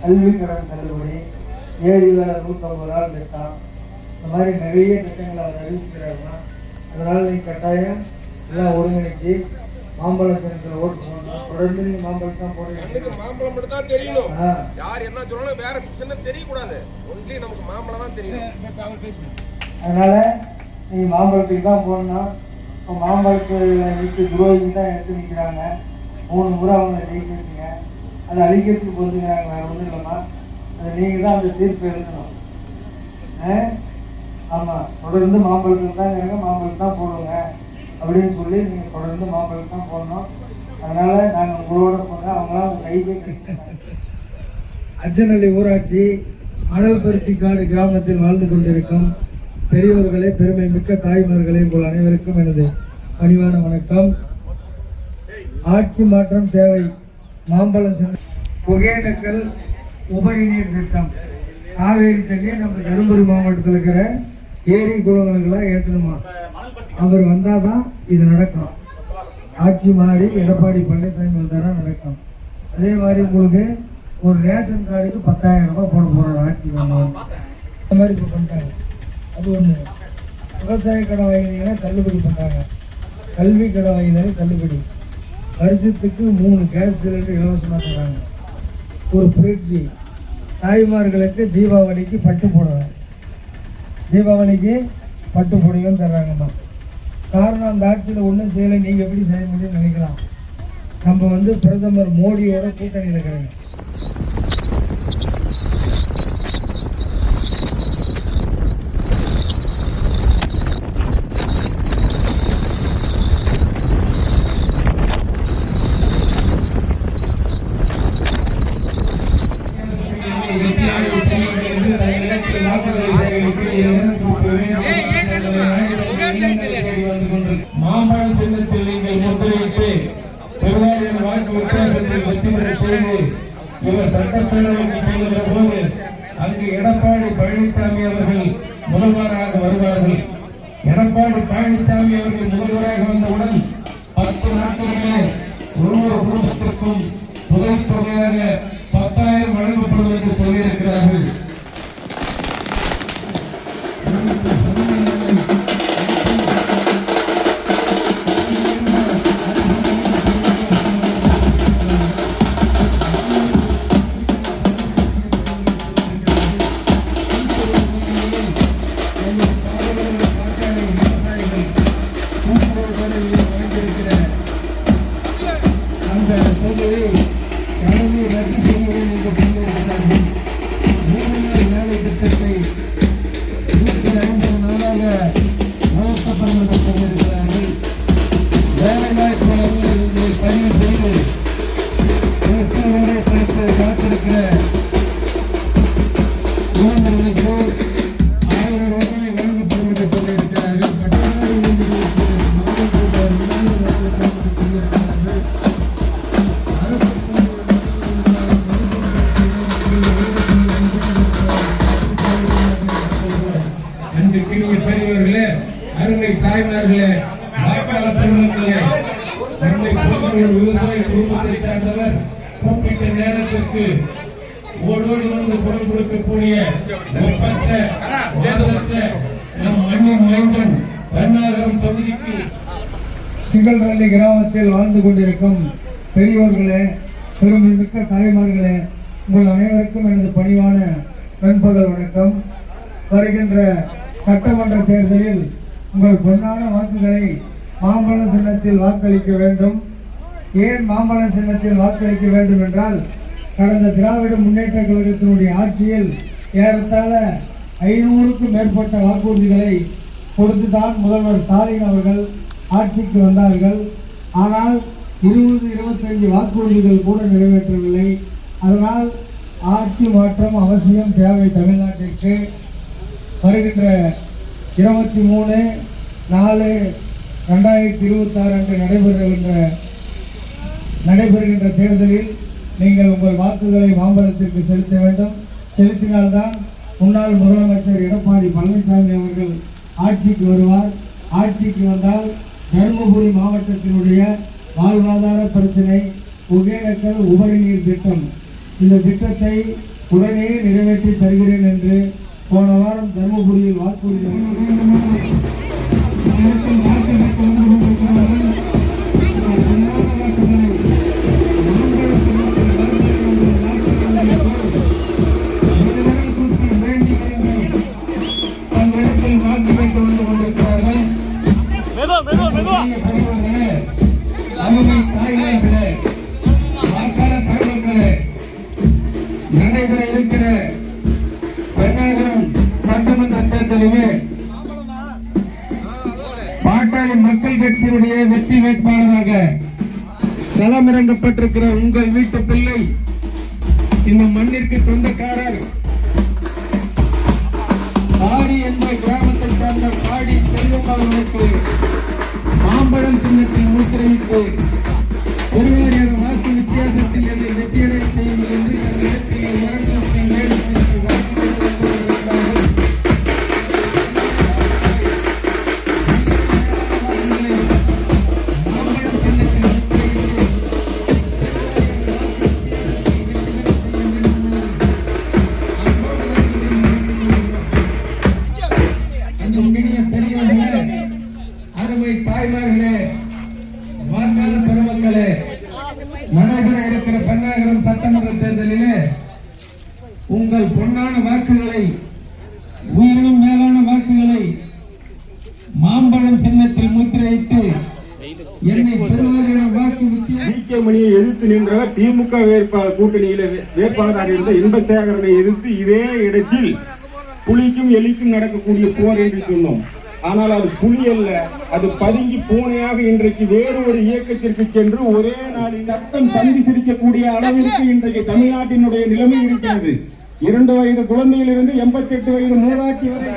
கல்வி கடன் தள்ளுபடி, 7 வேலை 150 நாள் திட்டம், இந்த மாதிரி நிறைய திட்டங்களை அவர் அறிவிச்சுக்கிறாருன்னா அதனால் நீங்கள் கட்டாயம் எல்லாம் ஒருங்கிணைச்சு மாம்பழம் சின்னத்தில் ஓட்டு போடணும். தொடர்ந்து நீங்கள் மாம்பழம் தான் போடுறீங்க. மாம்பழம் மட்டும் தான் தெரியணும். யார் என்ன சொன்னாலும் வேற சின்னம் தெரியக்கூடாது. ஒன்லி நமக்கு மாம்பழம் தான் தெரியும். அதனால நீங்கள் மாம்பழத்துக்கு தான் போடணும். இப்போ மாம்பழத்தை விட்டு துரோகி தான் எடுத்து நிற்கிறாங்க. 3 முறை அவங்க ஜெயிக்க வச்சுங்க. அதை அழிக்கிறதுக்கு பொறுத்துக்கிறாங்க. வேறு ஒன்றும் இல்லைம்மா. அதை நீங்கள் தான் அந்த தீர்ப்பு எழுதணும். ஆமாம், தொடர்ந்து மாம்பழத்துக்கு தான் இருங்க, மாம்பழம் தான் போடுங்க அப்படின்னு சொல்லி நீங்கள் தொடர்ந்து மாம்பழம் தான் போடணும். அதனால நாங்கள் உங்களோட போனால் அவங்களாம் உங்கள் கைக்கு. அச்சநல்லி ஊராட்சி அனல்பருத்திக்காடு கிராமத்தில் வாழ்ந்து கொண்டிருக்கும் பெரியோர்களே, பெருமை மிக்க தாய்மார்களே, உங்கள் அனைவருக்கும் எனது பணிவான வணக்கம். ஆட்சி மாற்றம் தேவை. மாம்பழம் சின்ன ஒகேனக்கல் உபரி நீர் திட்டம், காவேரி தண்ணியை நம்ம தருமபுரி மாவட்டத்தில் இருக்கிற ஏரி குளங்களுக்கெல்லாம் ஏற்றணுமா? அவர் வந்தால் தான் இது நடக்கும். ஆட்சி மாறி எடப்பாடி பழனிசாமி வந்தால் தான் நடக்கும். அதே மாதிரி உங்களுக்கு ஒரு ரேஷன் கார்டுக்கு 10,000 ரூபாய் போட போகிறார் ஆட்சி வந்தவர். அந்த மாதிரி இப்போ பண்ணிட்டாங்க. அது ஒன்று. விவசாய கடை வாங்கினீங்கன்னா தள்ளுபடி பண்ணுறாங்க. கல்வி கடை வாங்கினாலும் தள்ளுபடி. வருஷத்துக்கு 3 கேஸ் சிலிண்டர் இலவசமாக தராங்க. ஒரு ஃப்ரிட்ஜு. தாய்மார்களுக்கு தீபாவளிக்கு பட்டு போடுவேன். தீபாவளிக்கு பட்டு புடவையும் தர்றாங்கம்மா. காரணம் அந்த ஆட்சியில் ஒன்றும் செய்யலை. நீங்கள் எப்படி செய்ய முடியும்னு நினைக்கலாம். நம்ம பிரதமர் மோடியோட கூட்டணியில் இருக்கிறாங்க. மாம்பழ சின்னத்தில் நீங்கள் முத்திரையிட்டு பெருவாரியின் வாக்கு வித்தியாசத்தில் வெற்றி பெற செய்து இவர் சட்டப்பேரவைக்கு செல்கிற போது அங்கு எடப்பாடி பழனிசாமி அவர்கள் முதல்வராக வருவார்கள். எடப்பாடி பழனிசாமி அவர்கள் முதல்வராக வந்தவுடன் 10 நாட்களிலே ஒவ்வொரு குடும்பத்திற்கும் தொகையாக 10,000 வழங்கப்படும் என்று சொல்லியிருக்கிறார்கள். பெரியவர்களே, அருமை தாய்மார்களே, வாக்காளர் பெருமக்களே, விவசாய குடும்பத்தை சேர்ந்தவர் குறிப்பிட்ட நேரத்திற்கு ஓடோடி வந்து குரல் கொடுக்கக்கூடிய நம் மண்ணின் மைந்தன் தன்னார்வம் பகுதிக்கு சிங்கல்ரள்ளி கிராமத்தில் வாழ்ந்து கொண்டிருக்கும் பெரியோர்களே, பெருமை மிக்க தாய்மார்களே, உங்கள் அனைவருக்கும் எனது பணிவான நண்பர்கள் வணக்கம். வருகின்ற சட்டமன்ற தேர்தலில் உங்கள் பொன்னான வாக்குகளை மாம்பழம் சின்னத்தில் வாக்களிக்க வேண்டும். ஏன் மாம்பழம் சின்னத்தில் வாக்களிக்க வேண்டும் என்றால், கடந்த திராவிட முன்னேற்ற கழகத்தினுடைய ஆட்சியில் ஏறத்தாழ 500க்கும் மேற்பட்ட வாக்குறுதிகளை கொடுத்துதான் முதல்வர் ஸ்டாலின் அவர்கள் ஆட்சிக்கு வந்தார்கள். ஆனால் 20-25 வாக்குறுதிகள் கூட நிறைவேற்றவில்லை. அதனால் ஆட்சி மாற்றம் அவசியம் தேவை தமிழ்நாட்டிற்கு. வருகின்ற 23/4/2026 அன்று நடைபெறுகின்ற தேர்தலில் நீங்கள் உங்கள் வாக்குகளை மாம்பழத்திற்கு செலுத்த வேண்டும். செலுத்தினால்தான் முன்னாள் முதலமைச்சர் எடப்பாடி பழனிசாமி அவர்கள் ஆட்சிக்கு வருவார். ஆட்சிக்கு வந்தால் தருமபுரி மாவட்டத்தினுடைய வாழ்வாதார பிரச்சனை ஒகேனக்கல் உபரி நீர் திட்டம், இந்த திட்டத்தை உடனே நிறைவேற்றி தருகிறேன் என்று போன வாரம் தருமபுரியில் வாக்குறுதி நடைபெற இருக்கிற பெண்ணாகரம் சட்டமன்ற தேர்தலிலே பாட்டாளி மக்கள் கட்சியினுடைய வெற்றி வேட்பாளராக களமிறங்கப்பட்டிருக்கிற உங்கள் வீட்டு பிள்ளை, இந்த மண்ணிற்கு சொந்தக்காரர், பாடி என்ற கிராமத்தை சார்ந்த பாடி செல்வம் அவர்களுக்கு மாம்பழம் சின்னத்தில் முத்திரையிட்டு பெருவாரியான வாக்கு வித்தியாசத்தில் என்னை வெற்றியடை செய்யும் என்று அருமை தாய்மார்களே, வாக்காளர் பெருமக்களே, நடைபெற இருக்கிற பெண்ணாகரம் சட்டமன்ற தேர்தலிலே உங்கள் பொன்னான வாக்குகளை, உயிரினும் மேலான வாக்குகளை மாம்பழம் சின்னத்தில் முத்திரையிட்டு மணியை எதிர்த்து நின்றவர் திமுக வேட்பாளர் கூட்டணியில வேட்பாளராக இருந்த இன்பசேகரனை எதிர்த்து இதே இடத்தில் புலிக்கும் எலிக்கும் நடக்கக்கூடிய போர் என்று சொன்னோம். ஆனால் அது புலி அல்ல, அது பதுங்கி பூனையாக இன்றைக்கு வேறு ஒரு இயக்கத்திற்கு சென்று ஒரே நாளில் சட்டம் சந்தி சிரிக்கக்கூடிய அளவிற்கு இன்றைக்கு தமிழ்நாட்டினுடைய நிலைமை இருக்கிறது. 2 வயது குழந்தையிலிருந்து 88 வயது மூதாட்டி வரை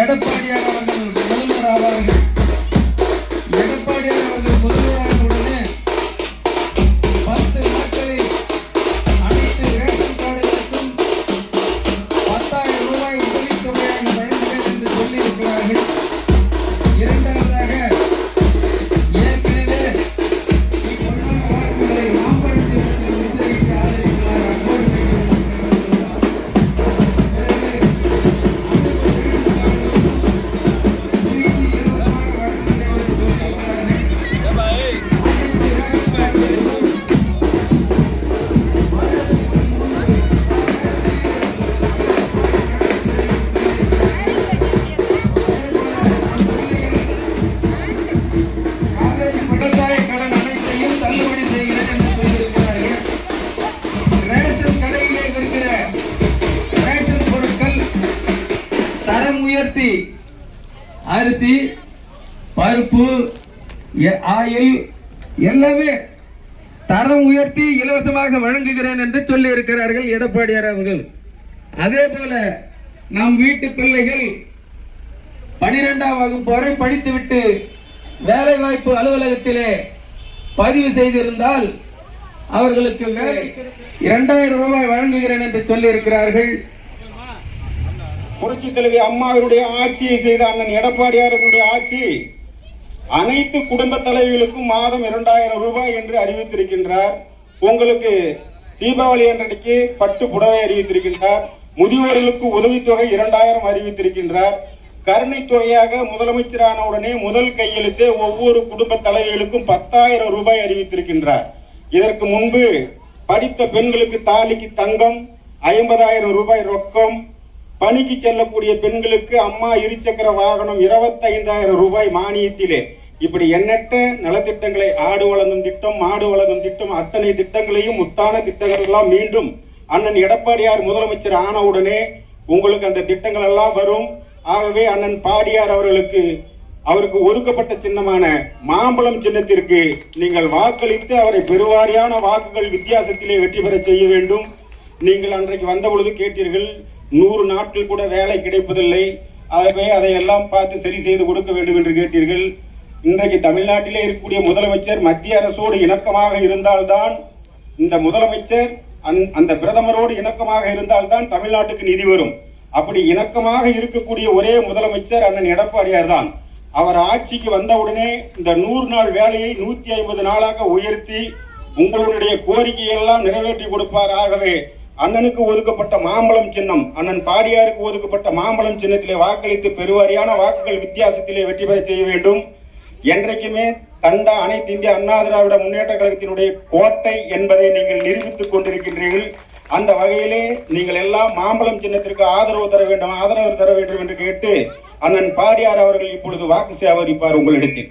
எடப்பாடியார் அவர்கள் முதல்வர் ஆவார்கள். எடப்பாடியார் அவர்கள் முதல்வரான உடனே 10 நாட்களில் அனைத்து ரேஷன் கார்டுகளுக்கும் 10,000 ரூபாய் உதவித்தொகையாக வழங்குவேன் என்று சொல்லியிருக்கிறார்கள். இரண்டாவதாக ஏற்கனவே வாக்குகளை மாம்பழத்தில் முத்திரையிட்டு ஆதரிக்கிறார். அரிசி, பருப்பு, ஆயில் எல்லாமே தரம் உயர்த்தி இலவசமாக வழங்குகிறேன் என்று சொல்லி இருக்கிறார்கள் எடப்பாடியார் அவர்கள். அதே போல நம் வீட்டு பிள்ளைகள் 12ஆம் வகுப்பு வரை படித்துவிட்டு வேலை வாய்ப்பு அலுவலகத்திலே பதிவு செய்திருந்தால் அவர்களுக்கு வேலை 2000 ரூபாய் வழங்குகிறேன் என்று சொல்லி இருக்கிறார்கள். புரட்சி தலைவி அம்மாவுடைய ஆட்சியை செய்த அண்ணன் எடப்பாடியாருடைய ஆட்சி அனைத்து குடும்ப தலைவிகளுக்கும் மாதம் 2000 ரூபாய் என்று அறிவித்திருக்கின்றார். உங்களுக்கு தீபாவளி அன்றைக்கு பட்டு புடவை அறிவித்திருக்கின்றார். முதியோர்களுக்கு உதவித்தொகை 2000 அறிவித்திருக்கின்றார். கருணை தொகையாக முதலமைச்சரான உடனே முதல் கையெழுத்தே ஒவ்வொரு குடும்ப தலைவிகளுக்கும் 10,000 ரூபாய் அறிவித்திருக்கின்றார். இதற்கு முன்பு படித்த பெண்களுக்கு தாலிக்கு தங்கம், 50,000 ரூபாய் ரொக்கம், பணிக்கு செல்லக்கூடிய பெண்களுக்கு அம்மா இருசக்கர வாகனம் 25,000 ரூபாய் மானியத்திலே, இப்படி எண்ணற்ற நலத்திட்டங்களை, ஆடு வழங்கும் திட்டம், மாடு வழங்கும் திட்டம், அத்தனை திட்டங்களையும் முத்தான திட்டங்கள் எல்லாம் மீண்டும் அண்ணன் எடப்பாடியார் முதலமைச்சர் ஆனவுடனே உங்களுக்கு அந்த திட்டங்கள் எல்லாம் வரும். ஆகவே அண்ணன் பாடியார் அவருக்கு ஒதுக்கப்பட்ட சின்னமான மாம்பழம் சின்னத்திற்கு நீங்கள் வாக்களித்து அவரை பெருவாரியான வாக்குகள் வித்தியாசத்திலே வெற்றி பெற செய்ய வேண்டும். நீங்கள் அன்றைக்கு வந்த பொழுது கேட்டீர்கள், 100 நாட்கள் கூட வேலை கிடைப்பதில்லை, ஆகவே அதையெல்லாம் பார்த்து சரி செய்து கொடுக்க வேண்டும் என்று கேட்டீர்கள். இன்றைக்கு தமிழ்நாட்டிலே இருக்கக்கூடிய முதலமைச்சர் மத்திய அரசோடு இணக்கமாக இருந்தால்தான், இந்த முதலமைச்சர் அந்த பிரதமரோடு இணக்கமாக இருந்தால்தான் தமிழ்நாட்டுக்கு நிதி வரும். அப்படி இணக்கமாக இருக்கக்கூடிய ஒரே முதலமைச்சர் அண்ணன் எடப்பாடியார் தான். அவர் ஆட்சிக்கு வந்தவுடனே இந்த 100 நாள் வேலையை 150 நாளாக உயர்த்தி உங்களுடைய கோரிக்கையெல்லாம் நிறைவேற்றி கொடுப்பார். ஆகவே அண்ணனுக்கு ஒதுக்கப்பட்ட மாம்பழம் சின்னம், அண்ணன் பாடியாருக்கு ஒதுக்கப்பட்ட மாம்பழம் சின்னத்திலே வாக்களித்து பெருவாரியான வாக்குகள் வித்தியாசத்திலே வெற்றி பெற செய்ய வேண்டும். என்றைக்குமே தண்டா அனைத்து இந்திய அண்ணா திராவிட முன்னேற்ற கழகத்தினுடைய கோட்டை என்பதை நீங்கள் நிரூபித்துக் கொண்டிருக்கின்றீர்கள். அந்த வகையிலே நீங்கள் எல்லாம் மாம்பழம் சின்னத்திற்கு ஆதரவு தர வேண்டும் என்று கேட்டு அண்ணன் பாடியார் அவர்கள் இப்பொழுது வாக்கு சேகரிப்பார் உங்களிடத்தில்.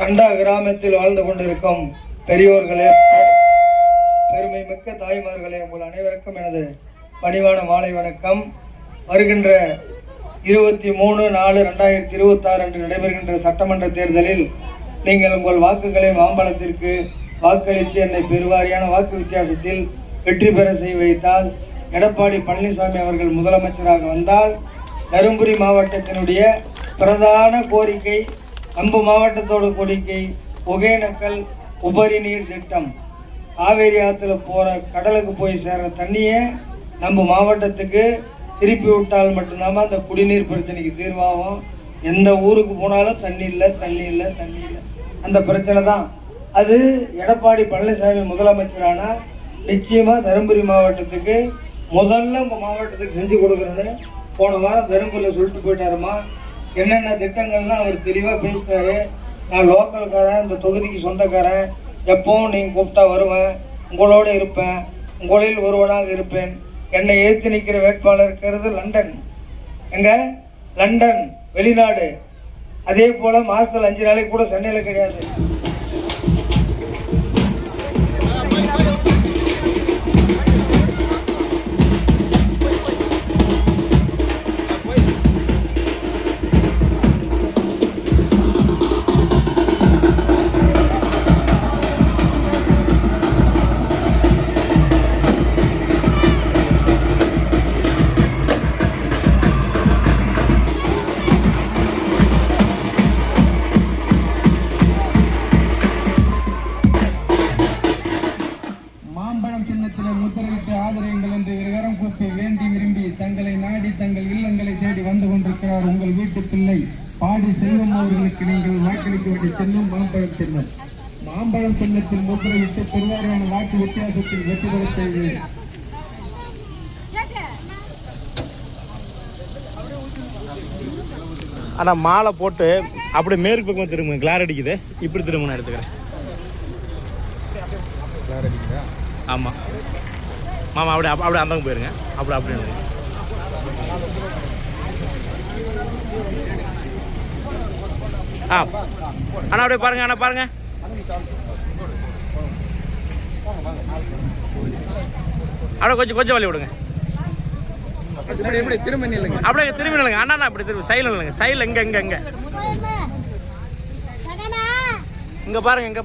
தண்டா கிராமத்தில் வாழ்ந்து கொண்டிருக்கும் பெரியோர்களே, பெருமை மிக்க தாய்மார்களே, உங்கள் அனைவருக்கும் எனது பணிவான மாலை வணக்கம். வருகின்ற 23/4/2026 அன்று நடைபெறுகின்ற சட்டமன்ற தேர்தலில் நீங்கள் உங்கள் வாக்குகளை மாம்பழத்திற்கு வாக்களித்து என்னை பெருவாரியான வாக்கு வித்தியாசத்தில் வெற்றி பெற செய்ய வைத்தால், எடப்பாடி பழனிசாமி அவர்கள் முதலமைச்சராக வந்தால், தருமபுரி மாவட்டத்தினுடைய பிரதான கோரிக்கை, அம்பு மாவட்டத்தோட கோரிக்கை, ஒகேனக்கல் உபரி நீர் திட்டம். காவேரி ஆற்றுல போகிற கடலுக்கு போய் சேர்ற தண்ணியை நம்ம மாவட்டத்துக்கு திருப்பி விட்டால் மட்டும்தான் அந்த குடிநீர் பிரச்சனைக்கு தீர்வாகும். எந்த ஊருக்கு போனாலும் தண்ணி இல்லை, அந்த பிரச்சனை தான். அது எடப்பாடி பழனிசாமி முதலமைச்சரானா நிச்சயமா தருமபுரி மாவட்டத்துக்கு முதல்ல உங்கள் மாவட்டத்துக்கு செஞ்சு கொடுக்குறேன்னு போன வாரம் தருமபுரியில் சொல்லிட்டு போயிட்டாருமா. என்னென்ன திட்டங்கள்லாம் அவர் தெளிவாக பேசிட்டாரு. நான் லோக்கல்காரன், இந்த தொகுதிக்கு சொந்தக்காரன், எப்பவும் நீங்கள் கூப்பிட்டா வருவேன், உங்களோடு இருப்பேன், உங்களில் ஒருவனாக இருப்பேன். என்னை ஏற்றி நிற்கிற வேட்பாளர் இருக்கிறது லண்டன். லண்டன் வெளிநாடு. அதே போல் மாதத்தில் 5 நாளைக்கு கூட சென்னையில் கிடையாது. முத்திரையிட்டு ஆதரவுங்கள் என்று இருவரும் கூப்பி வேண்டி விரும்பி தங்களை நாடி தங்கள் இல்லங்களை தேடி வந்து கொண்டிருக்கிறார் உங்கள் வீட்டு பிள்ளை பாடி செல்வம் அவர்களுக்கு நீங்கள் வாக்களிக்க வேண்டிய சின்னம் மாம்பழம் சின்னம். மாம்பழம் சின்னத்தில் முத்திரையிட்டு பெருவாரியான வாக்கு வித்தியாசத்தில் வெற்றி பெற செய்து ஆனா மாலை போட்டு அப்படி மேற்கு பக்கம் திரும்ப கிளார் அடிக்குது. இப்படி திரும்ப நான் எடுத்துக்கிறேன். ஆமா மாமா, அப்படி அந்த போயிருங்க. அப்படி அண்ணா அப்படியே பாருங்க. அப்படியே கொஞ்சம் வழி விடுங்க. அப்படியே திரும்பி நில்லுங்க அண்ணா. அப்படி திரும்பி சைடில் இல்லைங்க. சைடில் இங்க பாருங்க.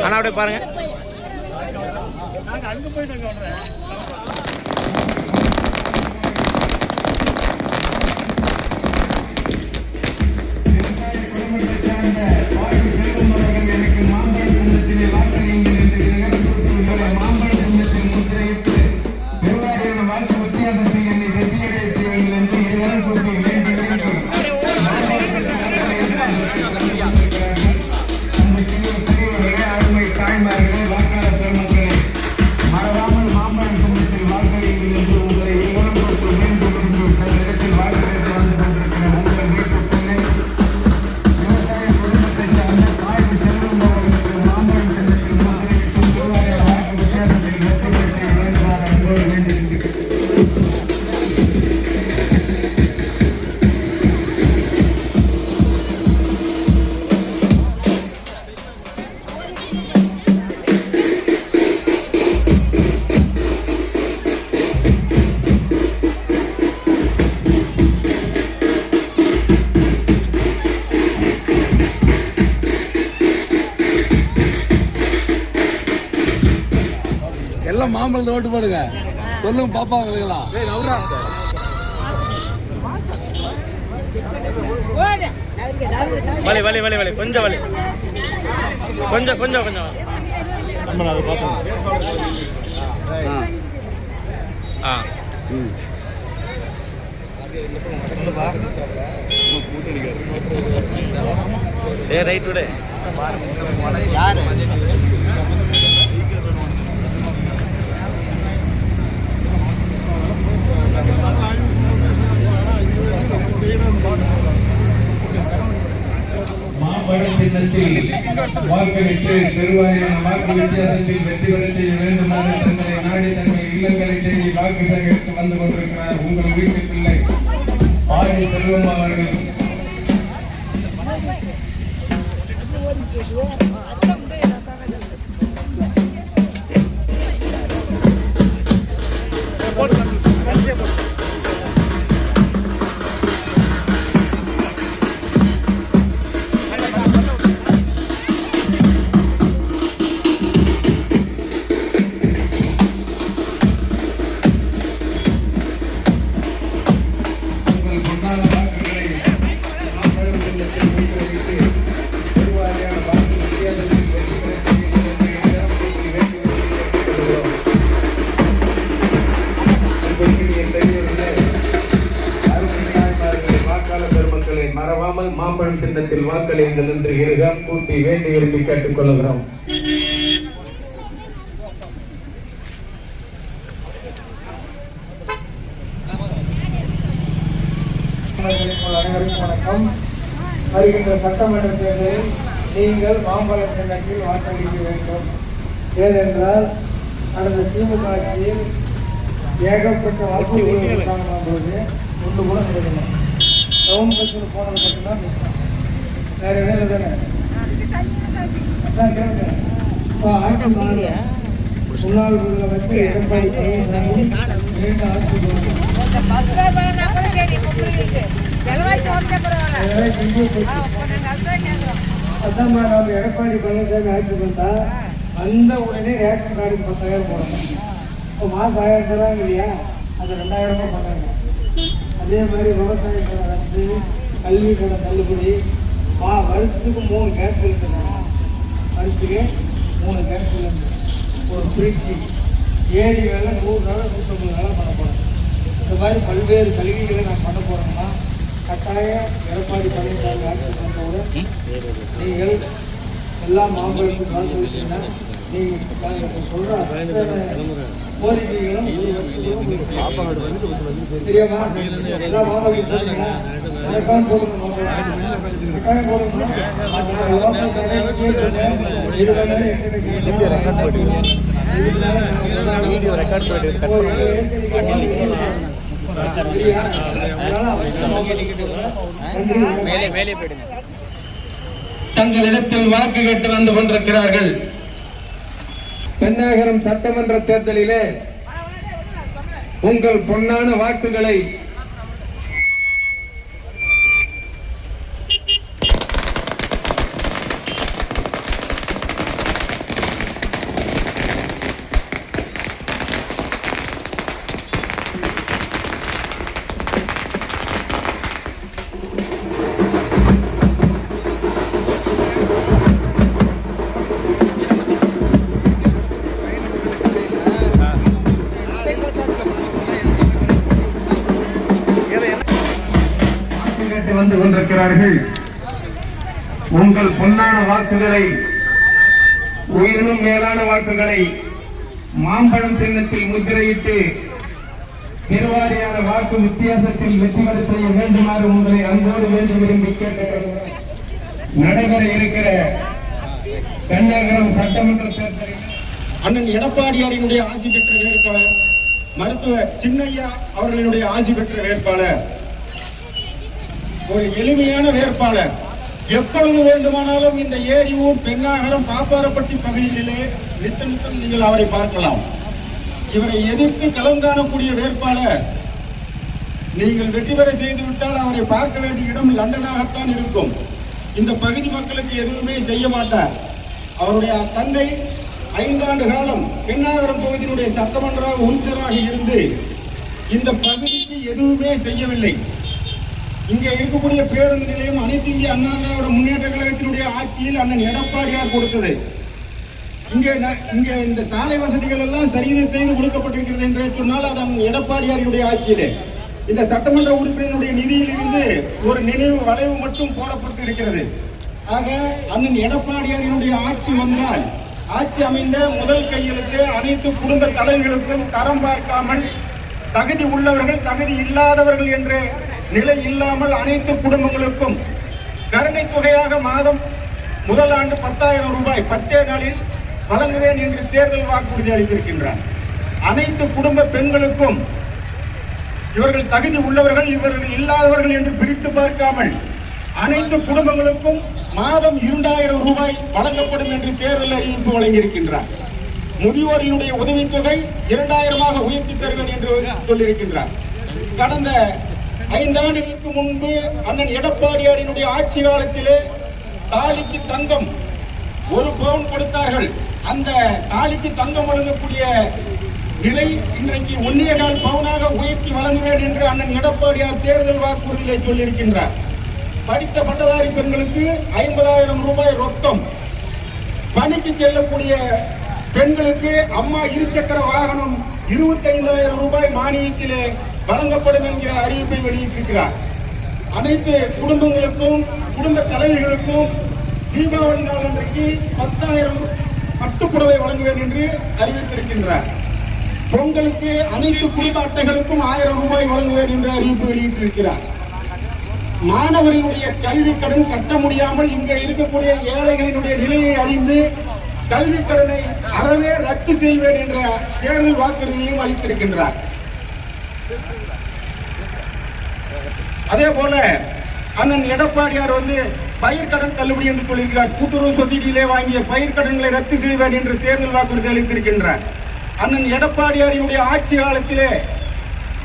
அண்ணா அப்படியே பாருங்க. எல்லாம் மாம்பழத்தை ஓட்டு போடுங்க. சொல்லுங்க பாப்பா அவங்களுக்கெல்லாம். வலி வலி வலி வலி கொஞ்சம் வலி கொஞ்சம் கொஞ்சம் கொஞ்சம் நம்ம அதை பார்த்தோம். சரி ரைட் விடு. யாரு மாம்பழம் சின்னத்தில் வாக்களித்து பெருவாரியான வாக்கு வித்தியாசத்தில் வெற்றி பெற செய்ய வேண்டுமாக தங்களை நாடி தங்கள் இல்லங்களை தேடி வாக்கு சேகரித்து வந்து கொண்டிருக்கிறார் உங்கள் வீட்டு பிள்ளை ஆடி செல்வம் அவர்கள். மறவாமல் மாம்பழம் சின்னத்தில் வாக்களியுங்கள் என்று இருகம் கூட்டி வேண்டி விரும்பி கேட்டுக் கொள்கிறோம். அனைவருக்கும் வணக்கம். வருகின்ற சட்டமன்ற தேர்தலில் நீங்கள் மாம்பழ சின்னத்தில் வாக்களிக்க வேண்டும். ஏனென்றால் கடந்த திமுக ஆட்சியில் ஏகப்பட்ட வாக்குறுதிகள் போது ஒன்று கூட கிடைக்கணும். டவுன் பஸ்ஸில் போனது மட்டும்தான் மிச்சம். வேற எதுவும் தானே அதான் கேட்க. இப்போ ஆட்சி மாறல. முன்னாள் முதலமைச்சர் எடப்பாடி பழனிசாமி 2 ஆட்சி அதாம்மா நம்ம எடப்பாடி பழனிசாமி ஆட்சி பண்ணா வந்த உடனே ரேஷன் கார்டுக்கு 10,000 போடணும். இப்போ மாதம் 1000 தராங்க இல்லையா, அது 2000 பண்ணுறாங்க. அதே மாதிரி விவசாயத்தில் வந்து கல்வி கடன் தள்ளுபடி வருஷத்துக்கு 3 கேஸ் சிலிண்டர், வருஷத்துக்கு 3 கேஸ் சிலிண்டர், ஒரு ஃப்ரிட்ஜு, ஏடி வேலை 100 நாள் 150 நாளாக பண்ண போகிறோம். இந்த மாதிரி பல்வேறு சலுகைகளை நான் பண்ண போகிறோம்னா கட்டாயம் எடப்பாடி பழனிசாமி ஆட்சி பண்ணவுடன் நீங்கள் எல்லாம் மாம்பழத்துக்கு வாக்களிச்சீங்கன்னா நீங்கள் சொல்கிற கோரிக்கைகளும் சரியாமா எல்லா மாம்பழம் போடுறீங்களா? கரெக்டாக போடுங்க. கட்டாயம் போடுங்க. தங்களிடத்தில் வாக்கு கேட்டு வந்து கொண்டிருக்கிறார்கள். பென்னாகரம் சட்டமன்ற தேர்தலிலே உங்கள் பொன்னான வாக்குகளை வந்து கொண்டிருக்கிறார்கள். உங்கள் பொன்னான வாக்குகளை, உயிரினும் மேலான வாக்குகளை மாம்பழம் சின்னத்தில் முத்திரையிட்டு பெருவாரியான வாக்கு வித்தியாசத்தில் வெற்றி பெற செய்ய வேண்டுமாறு உங்களை அன்போடு வேண்டி விரும்பி கேட்டுக்கொள்கிறேன். நடைபெற இருக்கிற பென்னாகரம் சட்டமன்ற தேர்தலில் அண்ணன் எடப்பாடியாரினுடைய ஆட்சி பெற்ற வேட்பாளர் மருத்துவர் சின்னையா அவர்களுடைய ஆட்சி பெற்ற வேட்பாளர் ஒரு எளிமையான வேட்பாளர். எப்பொழுது வேண்டுமானாலும் இந்த ஏரியூர், பென்னாகரம், பாப்பாரப்பட்டி பகுதிகளிலே நித்தம் நீங்கள் அவரை பார்க்கலாம். இவரை எதிர்த்து களம் காணக்கூடிய வேட்பாளர். நீங்கள் வெற்றி பெற செய்துவிட்டால் அவரை பார்க்க வேண்டிய இடம் லண்டனாகத்தான் இருக்கும். இந்த பகுதி மக்களுக்கு எதுவுமே செய்ய மாட்டார். அவருடைய தந்தை 5 ஆண்டு காலம் பெண்ணாகரம் தொகுதியினுடைய சட்டமன்ற உறுப்பினராக இருந்து இந்த பகுதிக்கு எதுவுமே செய்யவில்லை. இங்கே இருக்கக்கூடிய பேருந்து நிலையம் அனைத்து இந்திய அண்ணா திராவிட முன்னேற்ற கழகத்தினுடைய ஆட்சியில் அண்ணன் எடப்பாடியார் கொடுத்தது. இங்கே இந்த சாலை வசதிகள் எல்லாம் சரி செய்து கொடுக்கப்பட்டிருக்கிறது என்று சொன்னால் அது அண்ணன் எடப்பாடியாருடைய ஆட்சியிலே. இந்த சட்டமன்ற உறுப்பினருடைய நிதியில் இருந்து ஒரு நினைவு வளைவு மட்டும் போடப்பட்டு இருக்கிறது. ஆக அண்ணன் எடப்பாடியாரினுடைய ஆட்சி வந்தால் ஆட்சி அமைந்த முதல் கையெழுத்து அனைத்து குடும்ப தலைவர்களுக்கும் தரம் பார்க்காமல் தகுதி உள்ளவர்கள் தகுதி இல்லாதவர்கள் என்ற நிலை இல்லாமல் அனைத்து குடும்பங்களுக்கும் கருணை தொகையாக மாதம் முதல் ஆண்டு 10,000 ரூபாய் 10 நாளில் வழங்குவேன் என்று தேர்தல் வாக்குறுதி அளித்திருக்கின்றார். அனைத்து குடும்ப பெண்களுக்கும் இவர்கள் தகுதி உள்ளவர்கள் இவர்கள் இல்லாதவர்கள் என்று பிரித்து பார்க்காமல் அனைத்து குடும்பங்களுக்கும் மாதம் 2,000 ரூபாய் வழங்கப்படும் என்று தேர்தல் அறிவிப்பு வழங்கியிருக்கின்றார். முதியோரினுடைய உதவித்தொகை 2,000 உயர்த்தி தருவேன் என்று சொல்லியிருக்கின்றார். கடந்த 5 ஆண்டுகளுக்கு முன்பு அண்ணன் எடப்பாடியாரினுடைய ஆட்சி காலத்திலே தாலிக்கு தங்கம் 1 பவுன் கொடுத்தார்கள். அந்த தாலிக்கு தங்கம் வழங்கக்கூடிய நிலை இன்றைக்கு 1.25 பவுனாக உயர்த்தி வழங்குவேன் என்று அண்ணன் எடப்பாடியார் தேர்தல் வாக்குறுதியை சொல்லியிருக்கின்றார். படித்த பட்டதாரி பெண்களுக்கு 50,000 ரூபாய் ரொக்கம், பணிக்கு செல்லக்கூடிய பெண்களுக்கு அம்மா இருசக்கர வாகனம் 25,000 ரூபாய் மானியத்திலே வழங்கப்படும் என்கிற அறிவிப்பை வெளியிட்டிருக்கிறார். அனைத்து குடும்பங்களுக்கும் குடும்ப தலைவிகளுக்கும் தீபாவளி நாள் அன்றைக்கு 10,000 பட்டுப்புடவை வழங்குவேன் என்று அறிவித்திருக்கின்றார். பொங்கலுக்கு அனைத்து குடும்ப அட்டைகளுக்கும் 1000 ரூபாய் வழங்குவேன் என்று அறிவிப்பு வெளியிட்டிருக்கிறார். மாணவர்களுடைய கல்வி கடன் கட்ட முடியாமல் இங்க இருக்கக்கூடிய ஏழைகளினுடைய நிலையை அறிந்து கல்வி கடனை அறவே ரத்து செய்வேன் என்ற தேர்தல் வாக்குறுதியையும் அளித்திருக்கின்றார். அதே போல அண்ணன் எடப்பாடியார் பயிர்க்கடன் தள்ளுபடி என்று சொல்லியிருக்கிறார். கூட்டுறவு சொசைட்டியிலே வாங்கிய பயிர்க்கடன்களை ரத்து செய்வேன் என்று தேர்தல் வாக்குறுதி அளித்திருக்கின்றார். அண்ணன் எடப்பாடியாரினுடைய ஆட்சி காலத்திலே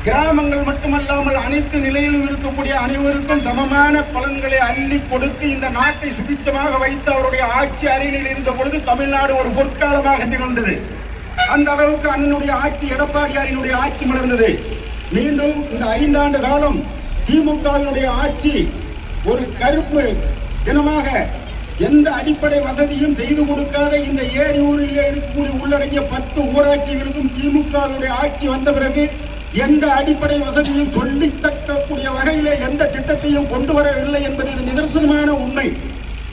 கிராமங்கள் மட்டுமல்லாமல் அனைத்து நிலையிலும் இருக்கக்கூடிய அனைவருக்கும் சமமான பலன்களை அள்ளி கொடுத்து இந்த நாட்டை சுபிட்சமாக வைத்து அவருடைய ஆட்சி அரியணையில் இருந்த பொழுது தமிழ்நாடு ஒரு பொற்காலமாக திகழ்ந்தது. அந்த அளவுக்கு அண்ணனுடைய ஆட்சி எடப்பாடியாரினுடைய ஆட்சி மலர்ந்தது. மீண்டும் இந்த 5 ஆண்டு காலம் திமுகவினுடைய ஆட்சி ஒரு கருப்பு தினமாக எந்த அடிப்படை வசதியும் செய்து கொடுக்காத இந்த ஏரியூரிலே இருக்கக்கூடிய உள்ளடங்கிய 10 ஊராட்சிகளுக்கும் திமுகவினுடைய ஆட்சி வந்த பிறகு எந்த அடிப்படை வசதியும் சொல்லித்தக்கக்கூடிய வகையிலே எந்த திட்டத்தையும் கொண்டு வரவில்லை என்பது இது நிதர்சனமான உண்மை.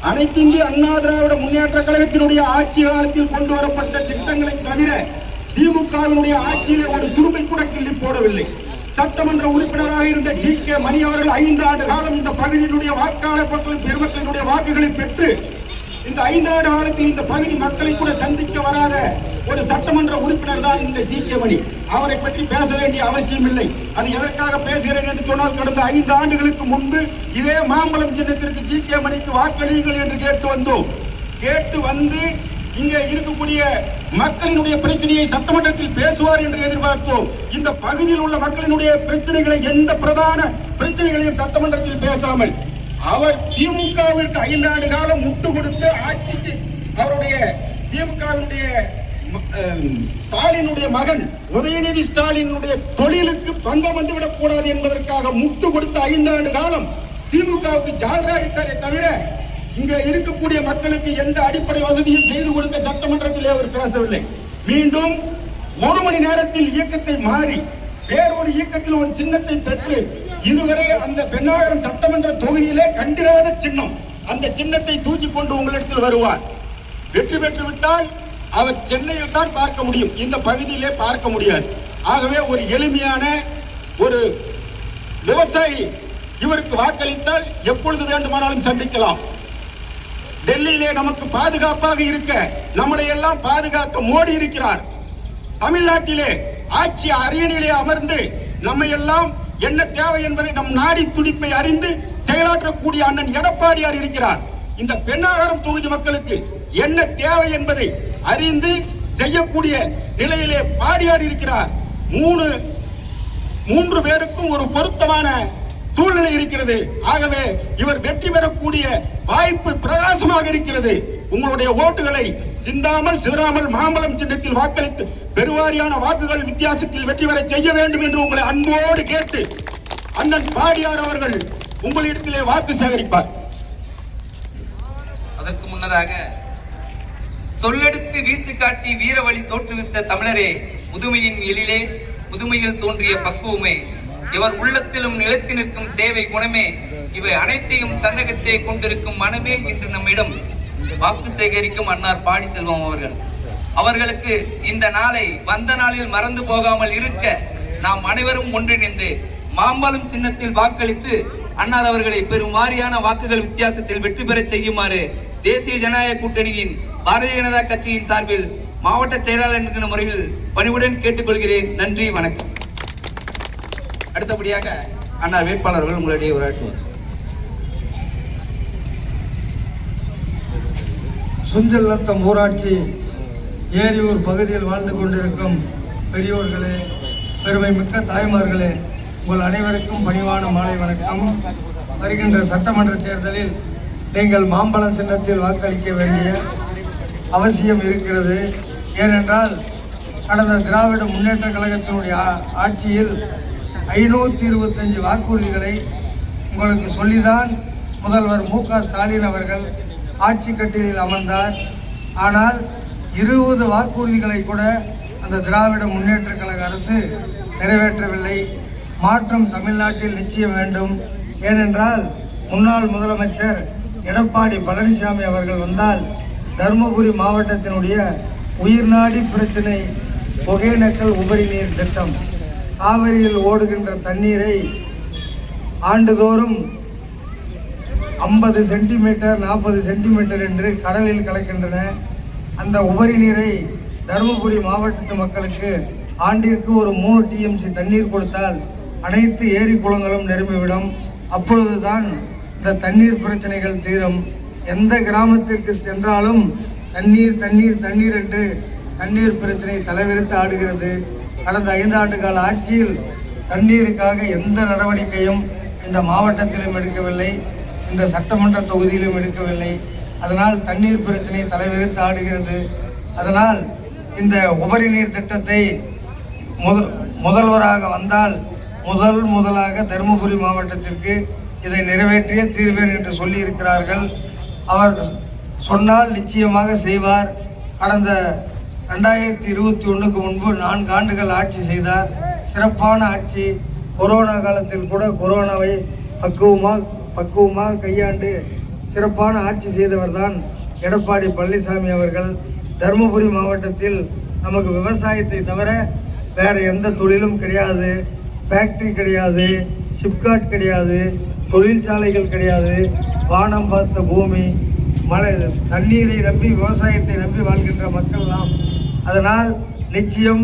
அனைத்து இந்திய அண்ணா திராவிட முன்னேற்ற கழகத்தினுடைய ஆட்சி காலத்தில் கொண்டு வரப்பட்ட திட்டங்களை தவிர திமுகவினுடைய ஆட்சியிலே ஒரு துரும்பை கூட கிள்ளி போடவில்லை. சட்டமன்ற உறுப்பினராக இருந்த ஜி.கே. மணி அவர்கள் 5 ஆண்டு காலம் இந்த பகுதியினுடைய வாக்காளர் பெருமக்களினுடைய வாக்குகளை பெற்று இந்த 5 ஆண்டு காலத்தில் இந்த பகுதி மக்களை கூட சந்திக்க வராத ஒரு சட்டமன்ற உறுப்பினர் தான் இந்த ஜி.கே. மணி. அவரை பற்றி பேச வேண்டிய அவசியம் இல்லை. அது எதற்காக பேசுகிறேன் என்று சொன்னால் கடந்த 5 ஆண்டுகளுக்கு முன்பு இதே மாம்பழம் சின்னத்திற்கு ஜி.கே. மணிக்கு வாக்களியுங்கள் என்று கேட்டு வந்து இங்கே இருக்கக்கூடிய மக்களினுடைய பிரச்சனையை சட்டமன்றத்தில் பேசுவார் என்று எதிர்பார்த்தோம். இந்த பகுதியில் உள்ள மக்களினுடைய பிரச்சனைகளை எந்த பிரதான பிரச்சனைகளையும் சட்டமன்றத்தில் பேசாமல் அவர் திமுகவிற்கு 5 ஆண்டு காலம் முட்டு கொடுத்து ஆட்சிக்கு அவருடைய திமுகவினுடைய ஸ்டாலினுடைய மகன் உதயநிதி ஸ்டாலினுடைய தொழிலுக்கு பங்கம் வந்துவிடக் கூடாது என்பதற்காக முட்டு கொடுத்த 5 ஆண்டு காலம் திமுகவுக்கு ஜால்ராடித்தாரே தவிர இங்க இருக்கக்கூடிய மக்களுக்கு எந்த அடிப்படை வசதியும் செய்து கொடுக்க சட்டமன்றத்தில் அவர் பேசவில்லை. மீண்டும் 1 மணி நேரத்தில் இயக்கத்தை மாறி வேறொரு இயக்கத்தில் ஒரு சின்னத்தை பெற்று இதுவரை அந்த பெண்ணாகரம் சட்டமன்ற தொகுதியிலே கண்டிராத சின்னம், அந்த சின்னத்தை தூக்கி கொண்டு உங்களிடத்தில் வருவார். வெற்றி பெற்று விட்டால் அவர் சென்னையில் தான் பார்க்க முடியும், இந்த பகுதியிலே பார்க்க முடியாது. ஆகவே ஒரு எளிமையான ஒரு விவசாயி இவருக்கு வாக்களித்தால் எப்பொழுது வேண்டுமானாலும் சந்திக்கலாம். டெல்லியிலே நமக்கு பாதுகாப்பாக இருக்க நம்மளை எல்லாம் பாதுகாக்க மோடி இருக்கிறார். தமிழ்நாட்டிலே ஆட்சி அரியணையிலே அமர்ந்து நம்மை எல்லாம் என்ன தேவை என்பதை நம் நாடி துடிப்பை அறிந்து செயலாற்றக்கூடிய அண்ணன் எடப்பாடியார் இருக்கிறார். இந்த பெண்ணாகரம் தொகுதி மக்களுக்கு என்ன தேவை என்பதை அறிந்து செய்யக்கூடிய நிலையிலே பாடியார் இருக்கிறார். 3 பேருக்கும் ஒரு பொருத்தமான சூழ்நிலை இருக்கிறது. ஆகவே இவர் வெற்றி பெறக்கூடிய வாய்ப்பு பிரகாசமாக இருக்கிறது. உங்களுடைய ஓட்டுகளை சிந்தாமல் சிதறாமல் மாம்பழம் சின்னத்தில் வாக்களித்து பெருவாரியான வாக்குகள் வித்தியாசத்தில் வெற்றி பெற செய்ய வேண்டும் என்று உங்களை அன்போடு கேட்டு அண்ணன் பாடியார் அவர்கள் உங்களிடத்திலே வாக்கு சேகரிப்பார். அதற்கு முன்னதாக சொல்லெடுத்து வீசி காட்டி வீரவழி தோற்றுவித்த தமிழரே, முதுமையின் எழிலே முதுமையில் தோன்றிய பக்குவமே, இவர் உள்ளத்திலும் நிலைத்து நிற்கும் சேவை குணமே, இவை அனைத்தையும் தன்னகத்தை கொண்டிருக்கும் மனமே இன்று நம்மிடம் வாக்கு சேகரிக்கும் அன்னார் பாடி செல்வம் அவர்கள். அவர்களுக்கு இந்த நாளை வந்த நாளில் மறந்து போகாமல் இருக்க நாம் அனைவரும் ஒன்றிணைந்து மாம்பழம் சின்னத்தில் வாக்களித்து அன்னார் அவர்களை பெரும் வாரியான வாக்குகள் வித்தியாசத்தில் வெற்றி பெற செய்யுமாறு தேசிய ஜனநாயக கூட்டணியின் பாரதிய ஜனதா கட்சியின் சார்பில் மாவட்ட செயலாளர் என்கிற முறையில் பணிவுடன் கேட்டுக்கொள்கிறேன். நன்றி, வணக்கம். அடுத்தபடியாக அன்னார் வேட்பாளர்கள் உங்களிடையே உரையாற்றுவார். சுஞ்சல்நத்தம் ஊராட்சி ஏரியூர் பகுதியில் வாழ்ந்து கொண்டிருக்கும் பெரியோர்களே, பெருமை மிக்க தாய்மார்களே, உங்கள் அனைவருக்கும் பணிவான மாலை வணக்கம். வருகின்ற சட்டமன்ற தேர்தலில் நீங்கள் மாம்பழம் சின்னத்தில் வாக்களிக்க வேண்டிய அவசியம் இருக்கிறது. ஏனென்றால் கடந்த திராவிட முன்னேற்ற கழகத்தினுடைய ஆட்சியில் 525 வாக்குறுதிகளை உங்களுக்கு சொல்லிதான் முதல்வர் மு.க. ஸ்டாலின் அவர்கள் ஆட்சி கட்டிலில் அமர்ந்தார். ஆனால் 20 வாக்குறுதிகளை கூட அந்த திராவிட முன்னேற்ற கழக அரசு நிறைவேற்றவில்லை. மாற்றம் தமிழ்நாட்டில் நிச்சயம் வேண்டும். ஏனென்றால் முன்னாள் முதலமைச்சர் எடப்பாடி பழனிசாமி அவர்கள் வந்தால் தருமபுரி மாவட்டத்தினுடைய உயிர்நாடி பிரச்சனை ஒகேனக்கல் உபரி நீர் திட்டம், காவிரியில் ஓடுகின்ற தண்ணீரை ஆண்டுதோறும் 50 சென்டிமீட்டர் 40 சென்டிமீட்டர் என்று கடலில் கலக்கின்றன. அந்த உபரி நீரை தருமபுரி மாவட்டத்து மக்களுக்கு ஆண்டிற்கு ஒரு 3 TMC தண்ணீர் கொடுத்தால் அனைத்து ஏரி குளங்களும் நிரம்பிவிடும். அப்பொழுதுதான் இந்த தண்ணீர் பிரச்சனைகள் தீரும். எந்த கிராமத்திற்கு சென்றாலும் தண்ணீர் தண்ணீர் தண்ணீர் என்று தண்ணீர் பிரச்சனை தலைவிரித்து ஆடுகிறது. கடந்த 5 ஆண்டு கால ஆட்சியில் தண்ணீருக்காக எந்த நடவடிக்கையும் இந்த மாவட்டத்திலும் எடுக்கவில்லை, இந்த சட்டமன்ற தொகுதியிலும் எடுக்கவில்லை. அதனால் தண்ணீர் பிரச்சனை தலைவிரித்து ஆடுகிறது. அதனால் இந்த உபரி நீர் திட்டத்தை முதல்வராக வந்தால் முதலாக தருமபுரி மாவட்டத்திற்கு இதை நிறைவேற்றிய தீர்வேன் என்று சொல்லியிருக்கிறார்கள். அவர் சொன்னால் நிச்சயமாக செய்வார். கடந்த 2021க்கு முன்பு 4 ஆண்டுகள் ஆட்சி செய்தார். சிறப்பான ஆட்சி. கொரோனா காலத்தில் கூட கொரோனாவை பக்குவமாக கையாண்டு சிறப்பான ஆட்சி செய்தவர் தான் எடப்பாடி பழனிசாமி அவர்கள். தருமபுரி மாவட்டத்தில் நமக்கு விவசாயத்தை தவிர வேற எந்த தொழிலும் கிடையாது. ஃபேக்டரி கிடையாது, ஷிப்காட் கிடையாது, தொழிற்சாலைகள் கிடையாது. வானம் பார்த்த பூமி, மழை தண்ணீரை நம்பி விவசாயத்தை நம்பி வாழ்கின்ற மக்கள் நாம். அதனால் நிச்சயம்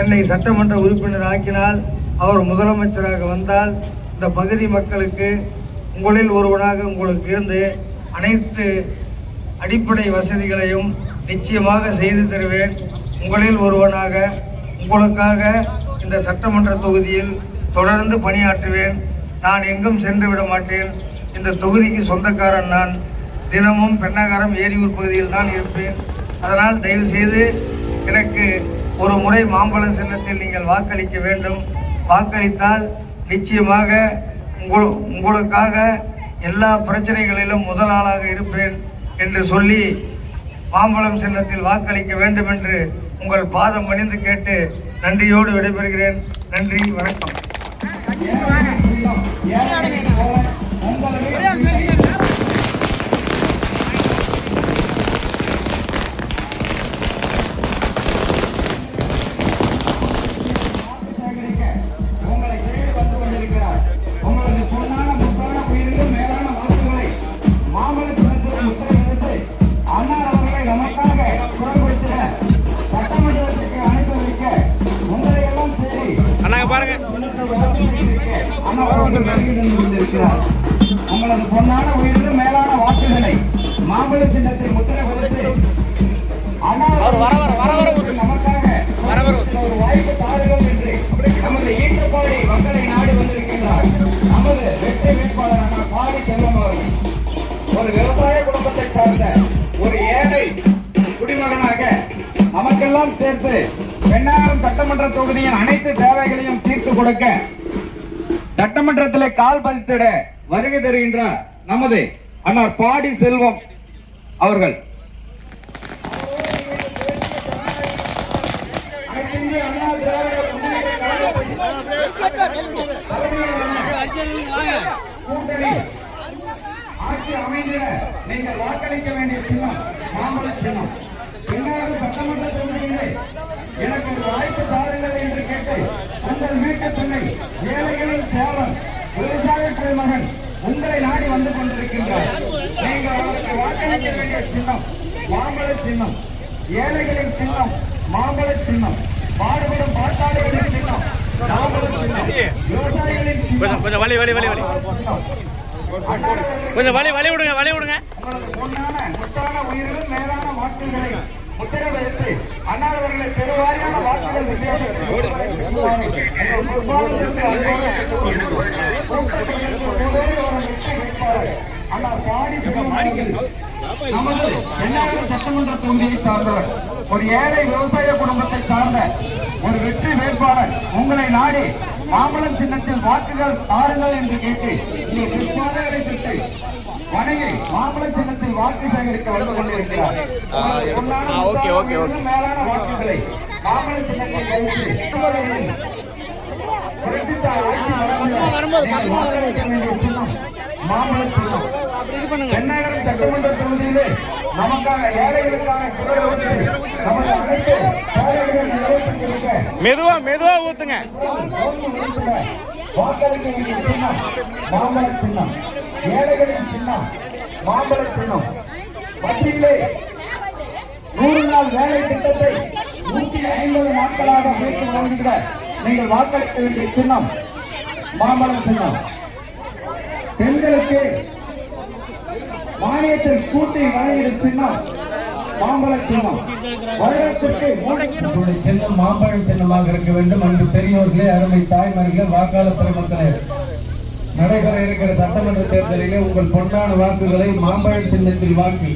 என்னை சட்டமன்ற உறுப்பினர் ஆக்கினால், அவர் முதலமைச்சராக வந்தால் இந்த பகுதி மக்களுக்கு உங்களில் ஒருவனாக உங்களுக்கு இருந்து அனைத்து அடிப்படை வசதிகளையும் நிச்சயமாக செய்து தருவேன். உங்களில் ஒருவனாக உங்களுக்காக இந்த சட்டமன்ற தொகுதியில் தொடர்ந்து பணியாற்றுவேன். நான் எங்கும் சென்று விட மாட்டேன். இந்த தொகுதிக்கு சொந்தக்காரன் நான். தினமும் பெண்ணாகரம் ஏரியூர் பகுதியில் தான் இருப்பேன். அதனால் தயவு செய்து எனக்கு ஒரு முறை மாம்பழம் சின்னத்தில் நீங்கள் வாக்களிக்க வேண்டும். வாக்களித்தால் நிச்சயமாக உங்களுக்காக எல்லா பிரச்சனைகளிலும் முதல் ஆளாக இருப்பேன் என்று சொல்லி மாம்பழம் சின்னத்தில் வாக்களிக்க வேண்டும் என்று உங்கள் பாதம் பணிந்து கேட்டு நன்றியோடு விடைபெறுகிறேன். நன்றி, வணக்கம். உங்களது பொன்னான உயிரிலும் மேலான வாக்குகளை மாம்பழ சின்னத்தை முத்திரை பதித்து நமக்காக ஒரு வாய்ப்பு தாருங்கள் என்று நமது ஈட்டப்பாடி மக்களை நாடி வந்திருக்கின்றார். எல்லாம் சேர்த்து பெண்ணாகரம் சட்டமன்ற தொகுதியின் அனைத்து தேவைகளையும் தீர்த்து கொடுக்க சட்டமன்றத்திலே கால் பதித்திட வருகை தருகின்றார் நமது அண்ணார் பாடி செல்வம் அவர்கள். ஆட்சி அமைந்திட நீங்கள் வாக்களிக்க வேண்டிய சின்னம் மாம்பழ சின்னம். பெண்ணாகரம் சட்டமன்ற தொகுதியிலே எனக்கு ஒரு வாய்ப்பு தாருங்கள் என்று கேட்டு உங்கள் வீட்டு துணை ஏழைகளின் சேவன் விவசாய குடிமகன் உங்களை நாடி வந்து கொண்டிருக்கின்றார். நீங்கள் அவருக்கு வாக்களிக்க வேண்டிய சின்னம் மாம்பழ சின்னம். ஏழைகளின் சின்னம் மாம்பழ சின்னம். பாடுபடும் பாட்டாளிகளின் சின்னம் மாம்பழ சின்னம். விவசாயிகளின் சின்னம் கொஞ்சம் வலி விடுங்க உங்களுக்கு பொன்னான முத்தான உயிரிலும் மேலான வாக்குகளை முத்திர வைத்து அண்ணாவர்களை பெருவாரியான வாக்குகள் அண்ணா பாடி நமது பெண்ணாகரம் சட்டமன்ற தொகுதியை சார்ந்தவர், ஒரு ஏழை விவசாய குடும்பத்தை சார்ந்த ஒரு வெற்றி வேட்பாளர் உங்களை நாடி மாம்பழம் சின்னத்தில் வாக்குகள் தாருங்கள் என்று கேட்டு இங்கே பிற்பாதைகளை பெற்று வணங்கி மாம்பழ சின்னத்தில் வாக்கு சேகரிக்க வந்து கொண்டிருக்கிறார். மேலான வாக்குகளை மாம்பழ சின்னத்தில் மாம்பழ சின்னம். பெண்ணாகரம் சட்டமன்ற தொகுதியிலே நமக்காக ஏழைகளுக்கான மெதுவா ஊத்துங்க. வாக்களிக்க வேண்டிய சின்னம் மாம்பழ சின்னம். ஏழைகளின் சின்னம் மாம்பழ சின்னம். மத்தியிலே 100 நாள் வேலை திட்டத்தை 150 நாட்களாக சேர்த்து வழங்குகிற நீங்கள் வாக்களிக்க வேண்டிய சின்னம் மாம்பழ சின்னம். பெண்களுக்கு மானியத்தை கூட்டி வழங்கிய சின்னம் மாம்பழ சின்னம். வருடத்திற்கு சின்னம் மாம்பழ சின்னமாக இருக்க வேண்டும். அன்று பெரியோர்களே, அருமை தாய்மார்களே, வாக்காளர் பெருமக்களே, நடைபெற இருக்கிற சட்டமன்ற தேர்தலிலே உங்கள் பொன்னான வாக்குகளை மாம்பழ சின்னத்தில் வாங்கி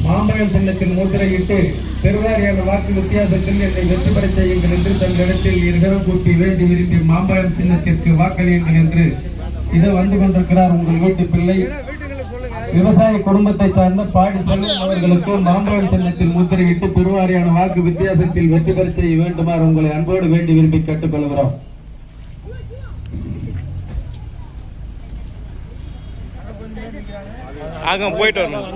மாம்பழ சின்னத்தில் முத்திரையிட்டு பெருவாரியான வாக்கு வித்தியாசத்தில் என்னை வெற்றி பெற செய்யுங்கள் என்று தங்களிடத்தில் இருகரம் கூட்டி வேண்டி விரும்பி மாம்பழம் சின்னத்திற்கு வாக்களியுங்கள் என்று இதை வந்து கொண்டிருக்கிறார் உங்கள் வீட்டு பிள்ளை விவசாய குடும்பத்தை சார்ந்த பாடி செல்வம் அவர்களுக்கு மாம்பழம் சின்னத்தில் முத்திரையிட்டு பெருவாரியான வாக்கு வித்தியாசத்தில் வெற்றி பெற செய்ய வேண்டுமாறு உங்களை அன்போடு வேண்டி விரும்பி கேட்டுக்கொள்கிறோம். போயிட்டு வரணும்.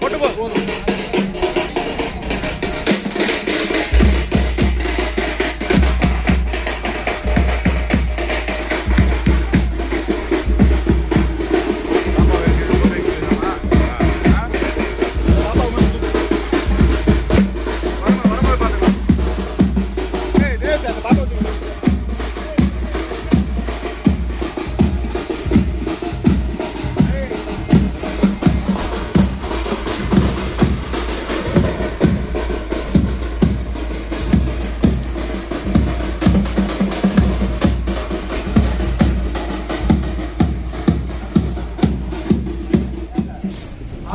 பொட்டு போதும்.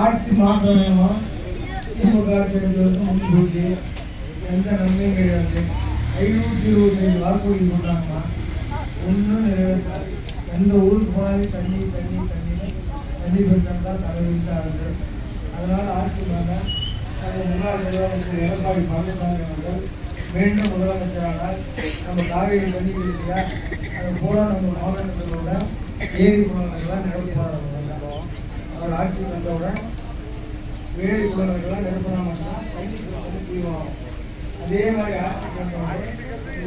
ஆட்சி மாற்றமா திமுக ஆட்சி 2 வருஷம் முன்கூட்டி எந்த நன்மையும் கிடையாது. 525 வாக்குறுதி போட்டாங்கன்னா ஒன்றும் நிறைவேற்றாது. எந்த ஊருக்கு போனாலும் தண்ணி பிரச்சனை தான் தலைவிட்டு ஆகுது. அதனால் ஆட்சி மாற்ற முன்னாள் முதலமைச்சர் எடப்பாடி பழனிசாமி அவர்கள் மீண்டும் முதலமைச்சரானால் நம்ம காவேரி தண்ணி இல்லையா, அது போல நம்ம மாவட்டத்தில் உள்ள ஏரி குளங்கள்லாம் நிரப்புவாங்க. அவர் ஆட்சி வந்தவுடன் ஏரி குளங்கள்லாம் நிரப்பினா தண்ணி பிரச்சனை தீர்வாகும். அதே மாதிரி ஆட்சி வந்தவுடனே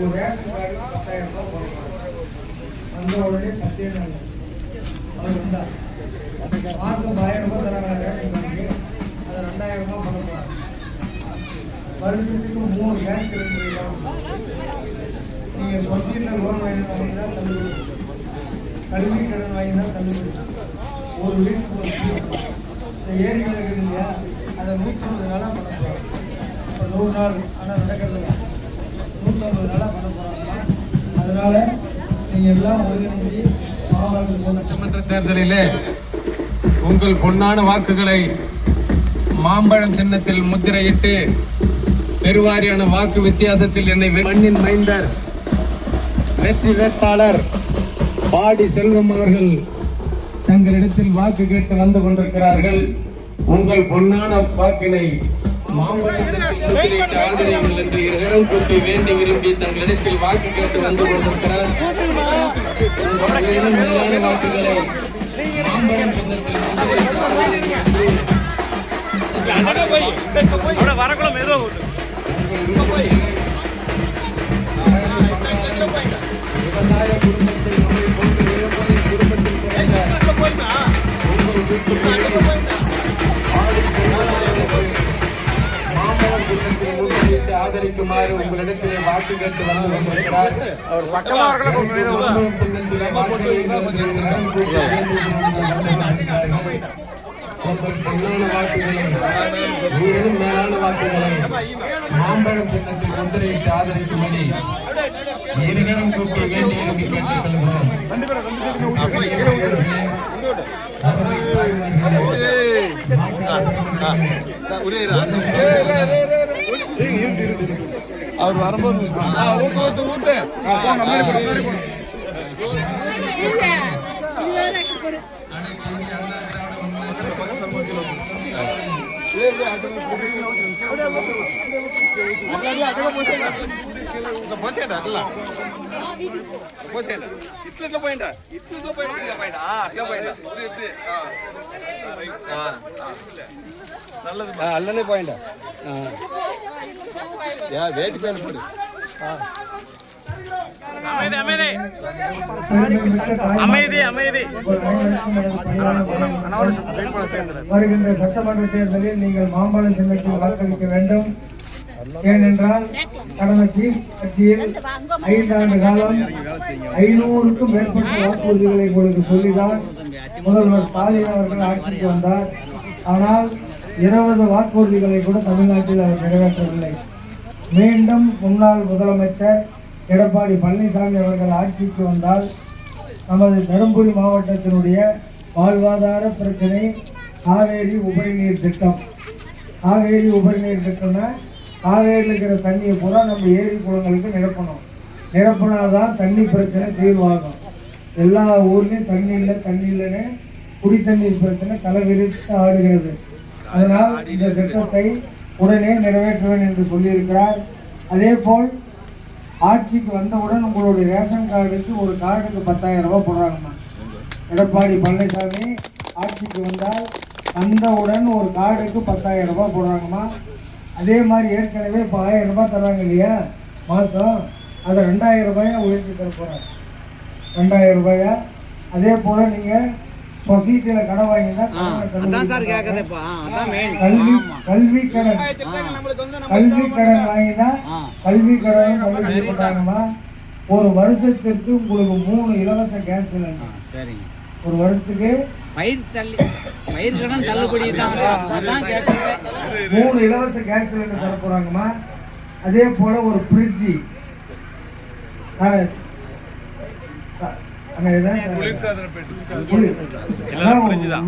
ஒரு ரேஷன் கார்டு 10,000 ரூபாய் போடுறாங்க. வந்த உடனே 10 நாள் அவர் வந்தார். மாதம் 1000 ரூபாய் தராங்க ரேஷன் கார்டுக்கு. அதை 2000 ரூபாய் பண்ண போகிறாங்க. வருஷத்துக்கு 3 கேஸ் சிலிண்டர் இலவசம். நீங்கள் சொசைட்டியில் லோன் வாங்கினா தள்ளுபடி, கல்வி கடன் வாங்கினா தள்ளுபடி, ஒரு வீட்டுக்கு ஒரு இந்த ஏரிகள் இருக்குது இல்லையா, அதை 150 நாளாக பண்ண போகிறோம். இப்போ 100 நாள் ஆனால் நடக்கிறது 150 நாளாக பண்ண போகிறாங்க. அதனால நீங்கள் எல்லாம் ஒருங்கிணைஞ்சு சட்டமன்ற தேர்தலிலே உங்கள் பொன்னான வாக்குகளை மாம்பழம் சின்னத்தில் முத்திரையிட்டு பெருவாரியான வாக்கு வித்தியாசத்தில் என்னை மண்ணின் மைந்தர் வெற்றி வேட்பாளர் பாடி செல்வம் அவர்கள் தங்களிடத்தில் வாக்கு கேட்டு வந்து கொண்டிருக்கிறார்கள். உங்கள் பொன்னான வாக்கினை மாம்பழம் சின்னத்தில் முத்திரையிட்டு ஆதரியுங்கள் என்று இருகரம் கூட்டி வேண்டி விரும்பி தங்களிடத்தில் வாக்கு கேட்டு வந்து கொண்டிருக்கிறார். மேலான வாக்குகளை மாம்பழம் சின்னத்தில் முத்திரையிட்டு ஆதரியுங்கள் என்று வரக்குள்ள மெதுவா போட்டு விவசாய குடும்பத்தில் மாம்பழம் குடும்பத்தில் முன்னிட்டு ஆதரிக்குமாறு உங்களிடத்திலே வாக்கு கேட்டு வந்து கொண்டிருக்கிறார். பொன்னான வாக்குகளை மேலும் மேலான வாக்குகளை மாம்பழம் சின்னத்தில் முத்திரையிட்டு ஆதரிக்கும்படி இருகரம் கூட்டி வேண்டி விரும்பி கேட்டுக்கொள்கிறோம். அவர் வரும்போது అల్లనే పోయిందా వేటి పైన పడి வருகின்ற சட்டமன்ற தேர்தலில் நீங்கள் மாம்பழம் சின்னத்தில் வாக்களிக்க வேண்டும். ஏனென்றால் கடந்த கட்சியில் 5 ஆண்டு காலம் 500க்கும் மேற்பட்ட வாக்குறுதிகளை உங்களுக்கு சொல்லிதான் முதல்வர் ஸ்டாலின் அவர்கள் ஆட்சிக்கு வந்தார். ஆனால் 20 வாக்குறுதிகளை கூட தமிழ்நாட்டில் அவர் நிறைவேற்றவில்லை. மீண்டும் முன்னாள் முதலமைச்சர் எடப்பாடி பழனிசாமி அவர்கள் ஆட்சிக்கு வந்தால் நமது தருமபுரி மாவட்டத்தினுடைய வாழ்வாதார பிரச்சனை காவேரி உபரிநீர் திட்டம். காவேரி உபரிநீர் திட்டம்னா காவேரியில் இருக்கிற தண்ணியை பூரா நம்ம ஏரி குளங்களுக்கு நிரப்பினால்தான் தண்ணி பிரச்சனை தீர்வாகும். எல்லா ஊர்லேயும் தண்ணி இல்லைன்னு குடி தண்ணீர் பிரச்சனை தலைவிரித்து ஆடுகிறது. அதனால் இந்த திட்டத்தை உடனே நிறைவேற்றுவேன் என்று சொல்லியிருக்கிறார். அதே போல் ஆட்சிக்கு வந்தவுடன் உங்களுடைய ரேஷன் கார்டுக்கு ஒரு கார்டுக்கு 10,000 ரூபாய் போடுறாங்கம்மா. எடப்பாடி பழனிசாமி ஆட்சிக்கு வந்தவுடன் ஒரு கார்டுக்கு 10,000 ரூபாய் போடுறாங்கம்மா. அதே மாதிரி ஏற்கனவே இப்போ 1000 ரூபாய் தராங்க இல்லையா மாதம், அதை 2000 ரூபாயா உயர்த்தி தர போகிறாங்க. 2000 ரூபாயா. அதே போல் நீங்கள் சொசைட்டியில் கடை வாங்கினா கல்வி கடன் வாங்கினா கல்வி கடன் போட்டாங்கம்மா. ஒரு வருஷத்திற்கு உங்களுக்கு 3 இலவச கேஸ் சிலிண்டர். ஒரு வருஷத்துக்கு 3 இலவச கேஸ் சிலிண்டர் தர போறாங்கம்மா. அதே போல ஒரு ஃப்ரிட்ஜி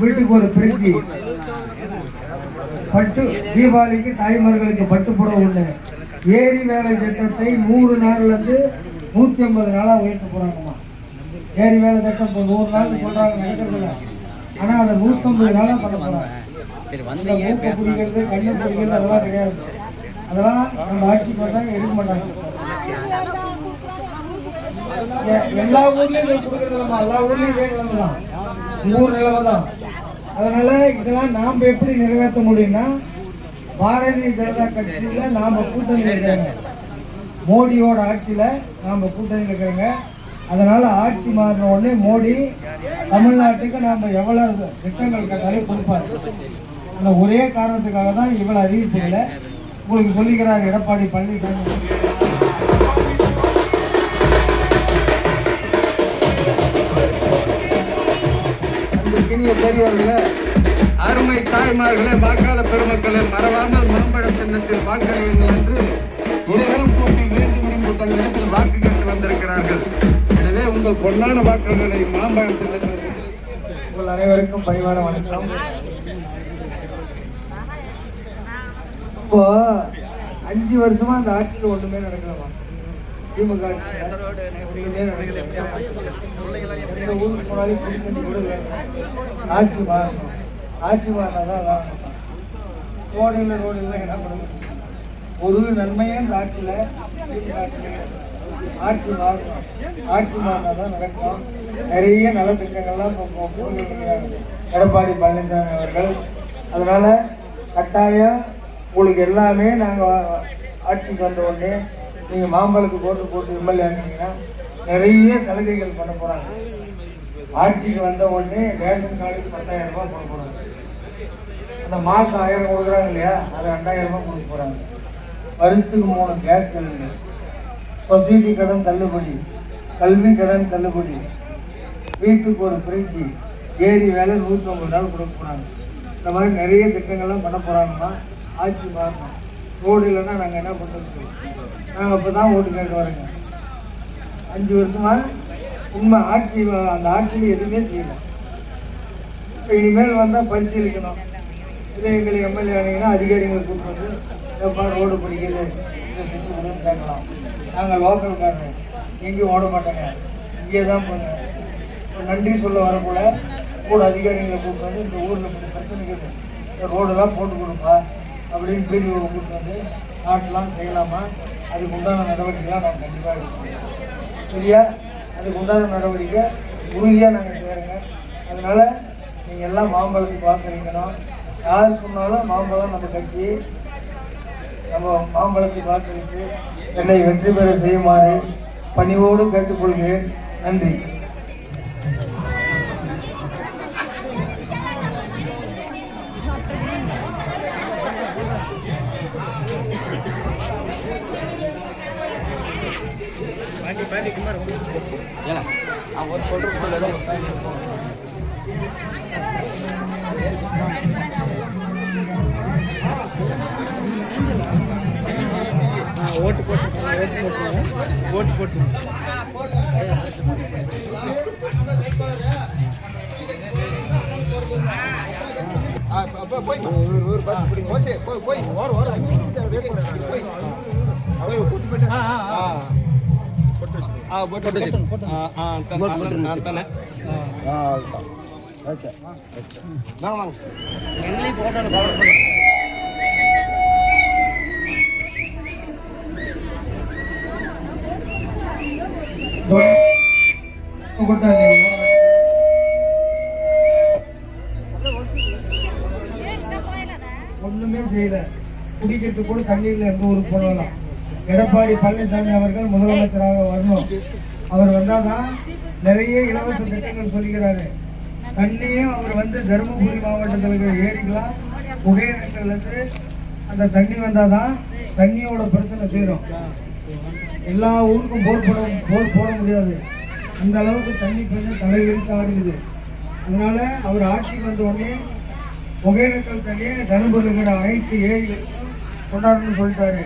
வீட்டுக்கு ஒரு ஃப்ரிட்ஜி, பட்டு தீபாவளிக்கு தாய்மார்களுக்கு பட்டுப்புடவை ஒண்ணு. ஏரி வேலை திட்டத்தை 100 நாள்ல இருந்து 150 நாளா உயர்த்த போறாங்கம்மா. ஏரி வேலை திட்டம் இப்போ 100 நாள் சொல்றாங்க நடக்கிறதுல, ஆனா அதை 150 நாளா பண்ண போறாங்க. மூக்க பிடிக்கிறது கண்ணை பிடிக்கிறது அதெல்லாம் கிடையாது. அதெல்லாம் நம்ம ஆட்சிக்கு வந்தாங்க எடுக்க மாட்டாங்க. எல்லா ஊர்லயும் கொடுக்கறதுமா, எல்லா ஊர்லயும் இதே நிலைமை தான், ஊர் நிலைமை தான். அதனால இதெல்லாம் நாம எப்படி நிறைவேற்ற முடியும்னா பாரதிய ஜனதா கட்சியில நாம கூட்டணி இருக்கிறாங்க, மோடியோட ஆட்சியில நாம கூட்டணி இருக்கிறாங்க. அதனால ஆட்சி மாறின உடனே மோடி தமிழ்நாட்டுக்கு நாம எவ்வளவு திட்டங்கள் கேட்டாலும் கொடுப்பாரு. அந்த ஒரே காரணத்துக்காக தான் இவ்வளவு அறிவிப்புல உங்களுக்கு சொல்லிக்கிறார் எடப்பாடி பழனிசாமி. கண்ணிய பெரியவர்களே, அருமை தாய்மார்களே, வாக்காளர் பெருமக்களே, மறவாமல் மாம்பழ சின்னத்தில் வாக்களியுங்கள் என்று இருவரும் கூட்டி மீண்டும் மீண்டும் தங்களிடத்தில் வாக்கு கேட்டு வந்திருக்கிறார்கள். எனவே உங்கள் பொன்னான வாக்குகளை மாம்பழ சின்னத்தில் உங்கள் அனைவருக்கும் பணிவான வணக்கம். இப்போ 5 வருஷமா அந்த ஆட்சியில் ஒண்ணுமே நடக்கலாமா? திமுக எந்த ஊருக்கு போனாலும் குடித்தண்ணி கூட ஆட்சி மாறணும். ஆட்சி மாறினாதான் ரோடுல என்ன பண்ண முடியும்? ஒரு நன்மையே இந்த ஆட்சியில ஆட்சி மாறணும். ஆட்சி மாறினாதான் நடக்கும். நிறைய நலத்திட்டங்கள்லாம் எடப்பாடி பழனிசாமி அவர்கள். அதனால கட்டாயம் உங்களுக்கு எல்லாமே நாங்கள் ஆட்சிக்கு வந்த உடனே நீங்கள் மாம்பழத்துக்கு போட்டு எம்எல்ஏ ஆகினீங்கன்னா நிறைய சலுகைகள் பண்ண போகிறாங்க. ஆட்சிக்கு வந்த உடனே ரேஷன் கார்டுக்கு 10,000 ரூபாய் போட போகிறாங்க. அந்த மாதம் 1000 கொடுக்குறாங்க இல்லையா, அதை 2000 ரூபாய் கொடுக்க போகிறாங்க. வருஷத்துக்கு 3 கேஸ் சிலிண்டர், சொசைட்டி கடன் தள்ளுபடி, கல்வி கடன் தள்ளுபடி, வீட்டுக்கு ஒரு ஃப்ரிட்ஜு, ஏரி வேலை 150 நாள் கொடுக்க போகிறாங்க. இந்த மாதிரி நிறைய திட்டங்கள்லாம் பண்ண போகிறாங்கம்மா. ஆட்சி மாறணும். ரோடு இல்லைன்னா நாங்கள் என்ன பண்ணுறது? நாங்கள் இப்போ தான் ஓட்டு கேட்க வரோங்க. 5 வருஷமா உண்மை ஆட்சி, அந்த ஆட்சியில் எதுவுமே செய்யலை. இப்போ இனிமேல் வந்தால் பரிசீலிக்கணும். இதே எங்களுக்கு எம்எல்ஏ ஆனீங்கன்னா அதிகாரிகளை கூப்பிட்டு வந்து எப்பா ரோடு பிடிக்கிறது இதை செஞ்சு கொடுன்னு கேட்கலாம். நாங்கள் லோக்கல்காரங்க, எங்கேயும் ஓட மாட்டோங்க, இங்கே தான் போங்க. இப்போ நன்றி சொல்ல வரப்போல கூட அதிகாரிகளை கூப்பிட்டு வந்து இந்த ஊரில் இப்படி பிரச்சனை இருக்குது, இந்த ரோடெல்லாம் போட்டு கொடுப்பா அப்படின்னு பிடிஓ கூப்பிட்டு வந்து நாட்டெலாம் செய்யலாமா? அதுக்கு உண்டான நடவடிக்கைலாம் நாங்கள் கண்டிப்பாக எடுக்கணும். சரியா? அதுக்கு உண்டான நடவடிக்கை உறுதியாக நாங்கள் செய்கிறோங்க. அதனால் நீங்கள் எல்லாம் மாம்பழத்துக்கு வாக்களிக்கணும். யார் சொன்னாலும் மாம்பழம் நம்ம கட்சி, நம்ம மாம்பழத்துக்கு வாக்களித்து என்னை வெற்றி பெற செய்யுமாறு பணிவோடு கேட்டுக்கொள்கிறேன். நன்றி. ஓட்டு போட்டு ஒண்ணுமே செய்யல. குடிக்கிறதுக்கு கூட தண்ணீர்ல எந்த ஊருக்கு போகலாம். எடப்பாடி பழனிசாமி அவர்கள் முதலமைச்சராக வரணும். அவர் வந்தாதான் நிறைய இலவச திட்டங்கள் சொல்லிக்கிறாரு. தண்ணியும் அவர் வந்து தருமபுரி மாவட்டத்தில் இருக்கிற ஏரிக்கலாம் புகையிரங்கள்ல இருந்து அந்த தண்ணி வந்தாதான் தண்ணியோட பிரச்சனை தீரும். எல்லா ஊருக்கும் போர் போட முடியாது. அந்த அளவுக்கு தண்ணி கொஞ்சம் தலைவிரித்து ஆடுது. அதனால அவர் ஆட்சிக்கு வந்த உடனே புகையிரங்கள் தண்ணியை தருமபுரி இருக்கிற அனைத்து ஏரிகளுக்கும் கொண்டாடணும்னு சொல்லிட்டாரு.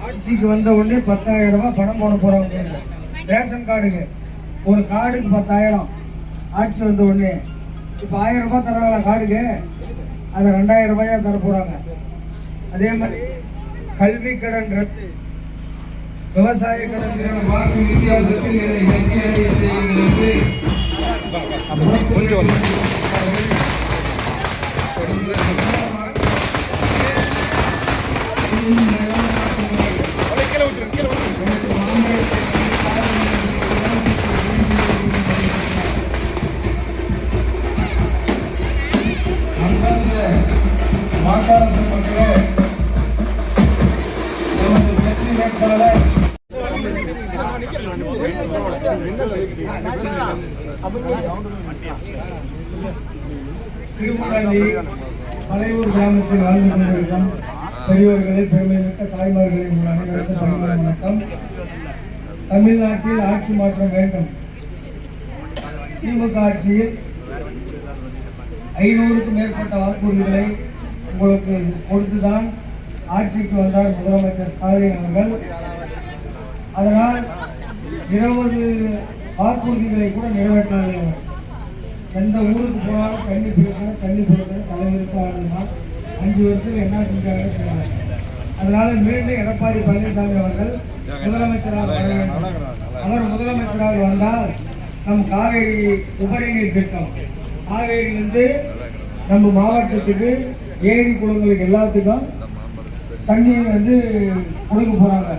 ஆட்சிக்கு வந்த உடனே 10,000 ரூபாய் பணம் போட போறாங்க. ரேஷன் கார்டுக்கு ஒரு கார்டுக்கு 10,000. ஆட்சி வந்த உடனே இப்போ 1000 ரூபாய் தராங்களா கார்டுக்கு, அதை 2000 ரூபாயா தர போறாங்க. அதே மாதிரி கல்வி கடன் ரத்து, விவசாய கடன் வாக்கு வித்தியாசத்தில் கொஞ்சம் மலையூர் கிராமத்தில் வாழ்ந்து கொண்டிருக்கும் பெரியோர்களே, பெருமைமிக்க தாய்மார்களே, உங்கள் அனைவருக்கும் பணிவான வணக்கம். தமிழ்நாட்டில் ஆட்சி மாற்றம் வேண்டும். திமுக ஆட்சியில் 500க்கும் மேற்பட்ட வாக்குறுதிகளை உங்களுக்கு கொடுத்துதான் ஆட்சிக்கு வந்தார் முதலமைச்சர் ஸ்டாலின் அவர்கள். அதனால் 20 வாக்குறுதிகளை கூட நிறைவேற்றார்கள். எந்த ஊருக்கு போனாலும் தண்ணி பிடிக்கணும் தலைவருக்கு ஆளுநர் 5 வருஷம் என்ன செஞ்சாங்க தெரியாது. அதனால மீண்டும் எடப்பாடி பழனிசாமி அவர்கள் முதலமைச்சராக வர வேண்டும். அவர் முதலமைச்சராக வந்தால் நம் காவேரி உபரிநீர் திட்டம், காவேரியிலிருந்து நம்ம மாவட்டத்துக்கு ஏரி குளங்களுக்கு எல்லாத்துக்கும் தண்ணி வந்து கொடுக்க போறாங்க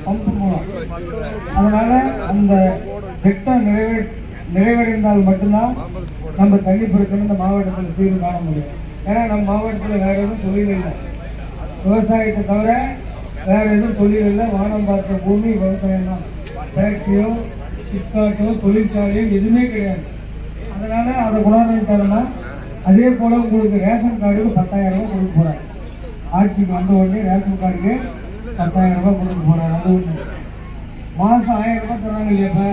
பம்பு மூலம். அதனால அந்த திட்டம் நிறைவடைந்தால் மட்டும்தான் நம்ம தண்ணி பிரச்சனை இந்த மாவட்டத்தில் தீர்வு காண முடியும். ஏன்னா நம்ம மாவட்டத்தில் வேற எதுவும் தொழில் இல்லை, விவசாயத்தை தவிர வேற எதுவும் தொழில் இல்லை. வானம் பார்த்த பூமி விவசாயம் தான். ஃபேக்டரியோ சிப்காட்டோ தொழிற்சாலையோ எதுவுமே கிடையாது. அதனால அதை குணாதித்தரமா அதே போல உங்களுக்கு ரேஷன் கார்டுக்கு 10,000 ரூபாய் கொடுக்க போறாங்க. ஆட்சிக்கு வந்த உடனே ரேஷன் கார்டுக்கு 10,000 ரூபாய் கொடுக்க போறாங்க. அது ஒன்று. மாதம் 1000 ரூபாய் தராங்க இல்லையா,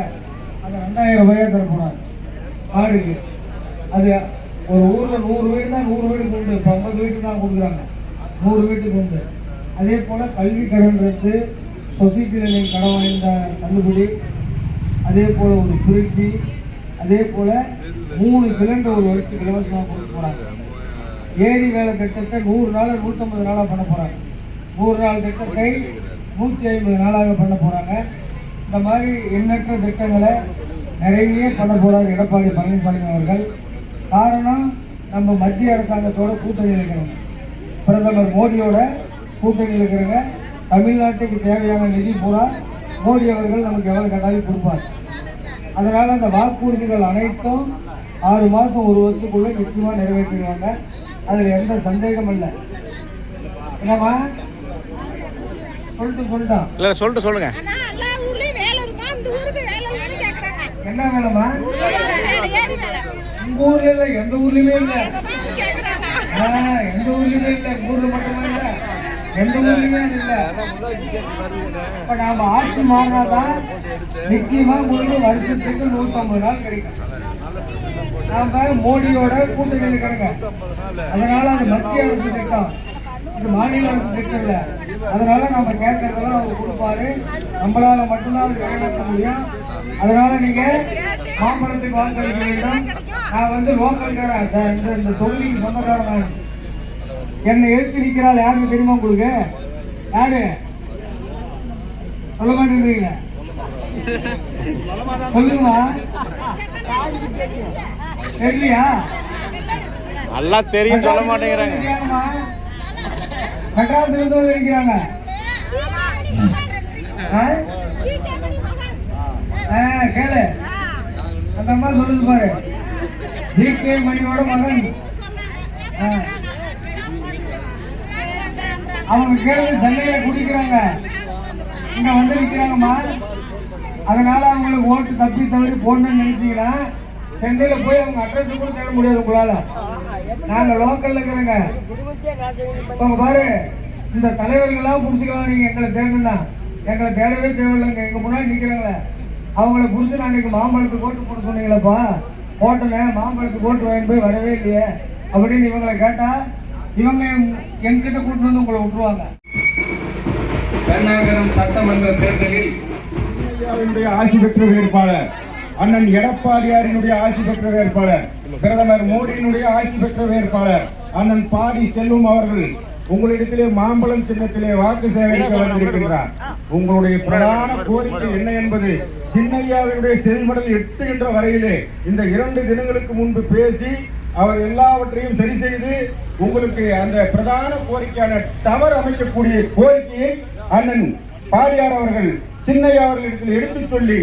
அது 2000 ரூபாயா தர போறாங்க கார்டுக்கு. அது ஒரு ஊரில் 100 வீடு தான், 100 வீடுக்கு உண்டு. இப்போ 50 வீட்டுக்கு தான் கொடுக்குறாங்க, 100 வீட்டுக்கு உண்டு. அதே போல் கல்வி கடன்றது சொசைட்டியில் நீங்கள் கடன் வாய்ந்த தள்ளுபடி, அதே போல் ஒரு திருச்சி, அதே போல் 3 சிலிண்டர் ஒரு வருஷத்துக்கு இலவசமாக கொடுக்க போகிறாங்க. ஏரி வேலை திட்டத்தை 100 நாள் 150 நாளாக பண்ண போகிறாங்க. 100 நாள் திட்டத்தை 150 நாளாக பண்ண போகிறாங்க. இந்த மாதிரி எண்ணற்ற திட்டங்களை நிறைய பண்ண போகிறார் எடப்பாடி பழனிசாமி அவர்கள். காரணம், நம்ம மத்திய அரசாங்கத்தோட கூட்டணி இருக்கிறோம், பிரதமர் மோடியோட கூட்டணி இருக்கிறவங்க. தமிழ்நாட்டுக்கு தேவையான நிதி பூரா மோடி அவர்கள் நமக்கு எவ்வளவு கட்டாயம் கொடுப்பார். அதனால அந்த வாக்குறுதிகள் அனைத்தும் 6 மாதம் 1 வருஷத்துக்குள்ள நிச்சயமா நிறைவேற்றிடுவாங்க. அதுல எந்த சந்தேகம் இல்லை. என்னம்மா சொல்லிட்டான் இல்ல சொல்லுங்க. என்ன வேலைமா? உங்க ஊர்ல இல்ல, எந்த ஊர்லயுமே இல்ல. எந்த ஊர்லயுமே இல்ல, ஊர்ல மட்டுமே இல்ல, எந்த ஊர்லயுமே இல்ல. இப்ப நாம ஆட்சி மாறினாதான் நிச்சயமா உங்களுக்கு வருஷத்துக்கு 150 நாள் கிடைக்கும். நாம மோடியோட கூட்டணி இருக்கிறோங்க. அதனால அது மத்திய அரசு திட்டம், இது மாநில அரசு திட்டம் இல்ல. அதனால நம்ம கேட்கறதெல்லாம் அவங்க கொடுப்பாரு. நம்மளால மட்டும்தான் அது நிறைவேற்ற முடியும். அதனால நீங்க மாம்பழத்துக்கு வாக்களிக்க வேண்டும். நான் வந்து லோக்கல்காரன், இந்த தொகுதிக்கு சொந்தக்காரன். நான் என்னை எதிர்த்து நிற்கிறாள் யாருக்கு தெரியுமா உங்களுக்கு? யாரு சொல்ல மாட்டேங்கிறீங்க? சொல்லுங்களா? தெரியலையா? நல்லா தெரியும், சொல்ல மாட்டேங்கிறாங்க. மெட்ராஸ்ல இருந்து இருக்கிறாங்க. கேளு, அந்த அம்மா சொல்லுது பாரு, ஜி.கே. மணியோட மகன். அவங்க கேளு, சென்னையில குடிக்கிறாங்க, இங்க வந்து நிற்கிறாங்கம்மா. அதனால அவங்களுக்கு ஓட்டு தப்பி தவறி போடணும்னு நினைச்சீங்கன்னா சென்னையில போய் அவங்க அட்ரஸ் கூட தேட முடியாது உங்களால. நாங்க லோக்கல்ல இருக்கிறோங்க. இப்ப பாரு, இந்த தலைவர்கள்லாம் புடிச்சுக்கலாம். நீங்க எங்களை தேடணும்னா எங்களை தேடவே தேவையில்லைங்க. எங்க முன்னாடி நிக்கிறாங்களே அவங்கள புடிச்சு அன்னைக்கு மாம்பழத்துக்கு ஓட்டு போட சொன்னீங்களப்பா, போட்டேன், மாம்பழத்துக்கு ஓட்டு வாங்கி போய் வரவே இல்லையே அப்படின்னு இவங்களை கேட்டா இவங்க எங்கிட்ட கூட்டு வந்து உங்களை விட்டுருவாங்க. பெண்ணாகரம் சட்டமன்ற தேர்தலில் ஆட்சி பெற்ற வேட்பாளர் அண்ணன் எடப்பாடியாரினுடைய ஆட்சி பெற்ற வேட்பாளர், பிரதமர் மோடியினுடைய ஆட்சி பெற்ற வேட்பாளர் அண்ணன் பாடி செல்வம் அவர்கள் உங்களிடத்திலே மாம்பழம் சின்னத்திலே வாக்கு சேகரிக்க வந்திருக்கின்றார். உங்களுடைய பிரதான கோரிக்கை என்ன என்பது சின்னையாவினுடைய செல்மடல் எட்டுகின்ற வரையிலே இந்த 2 தினங்களுக்கு முன்பு பேசி அவர் எல்லாவற்றையும் சரி செய்து உங்களுக்கு அந்த பிரதான கோரிக்கையான டவர் அமைக்கக்கூடிய கோரிக்கையை அண்ணன் பாடியார் அவர்கள் சின்னையா அவர்களிடத்தில் எடுத்துச் சொல்லி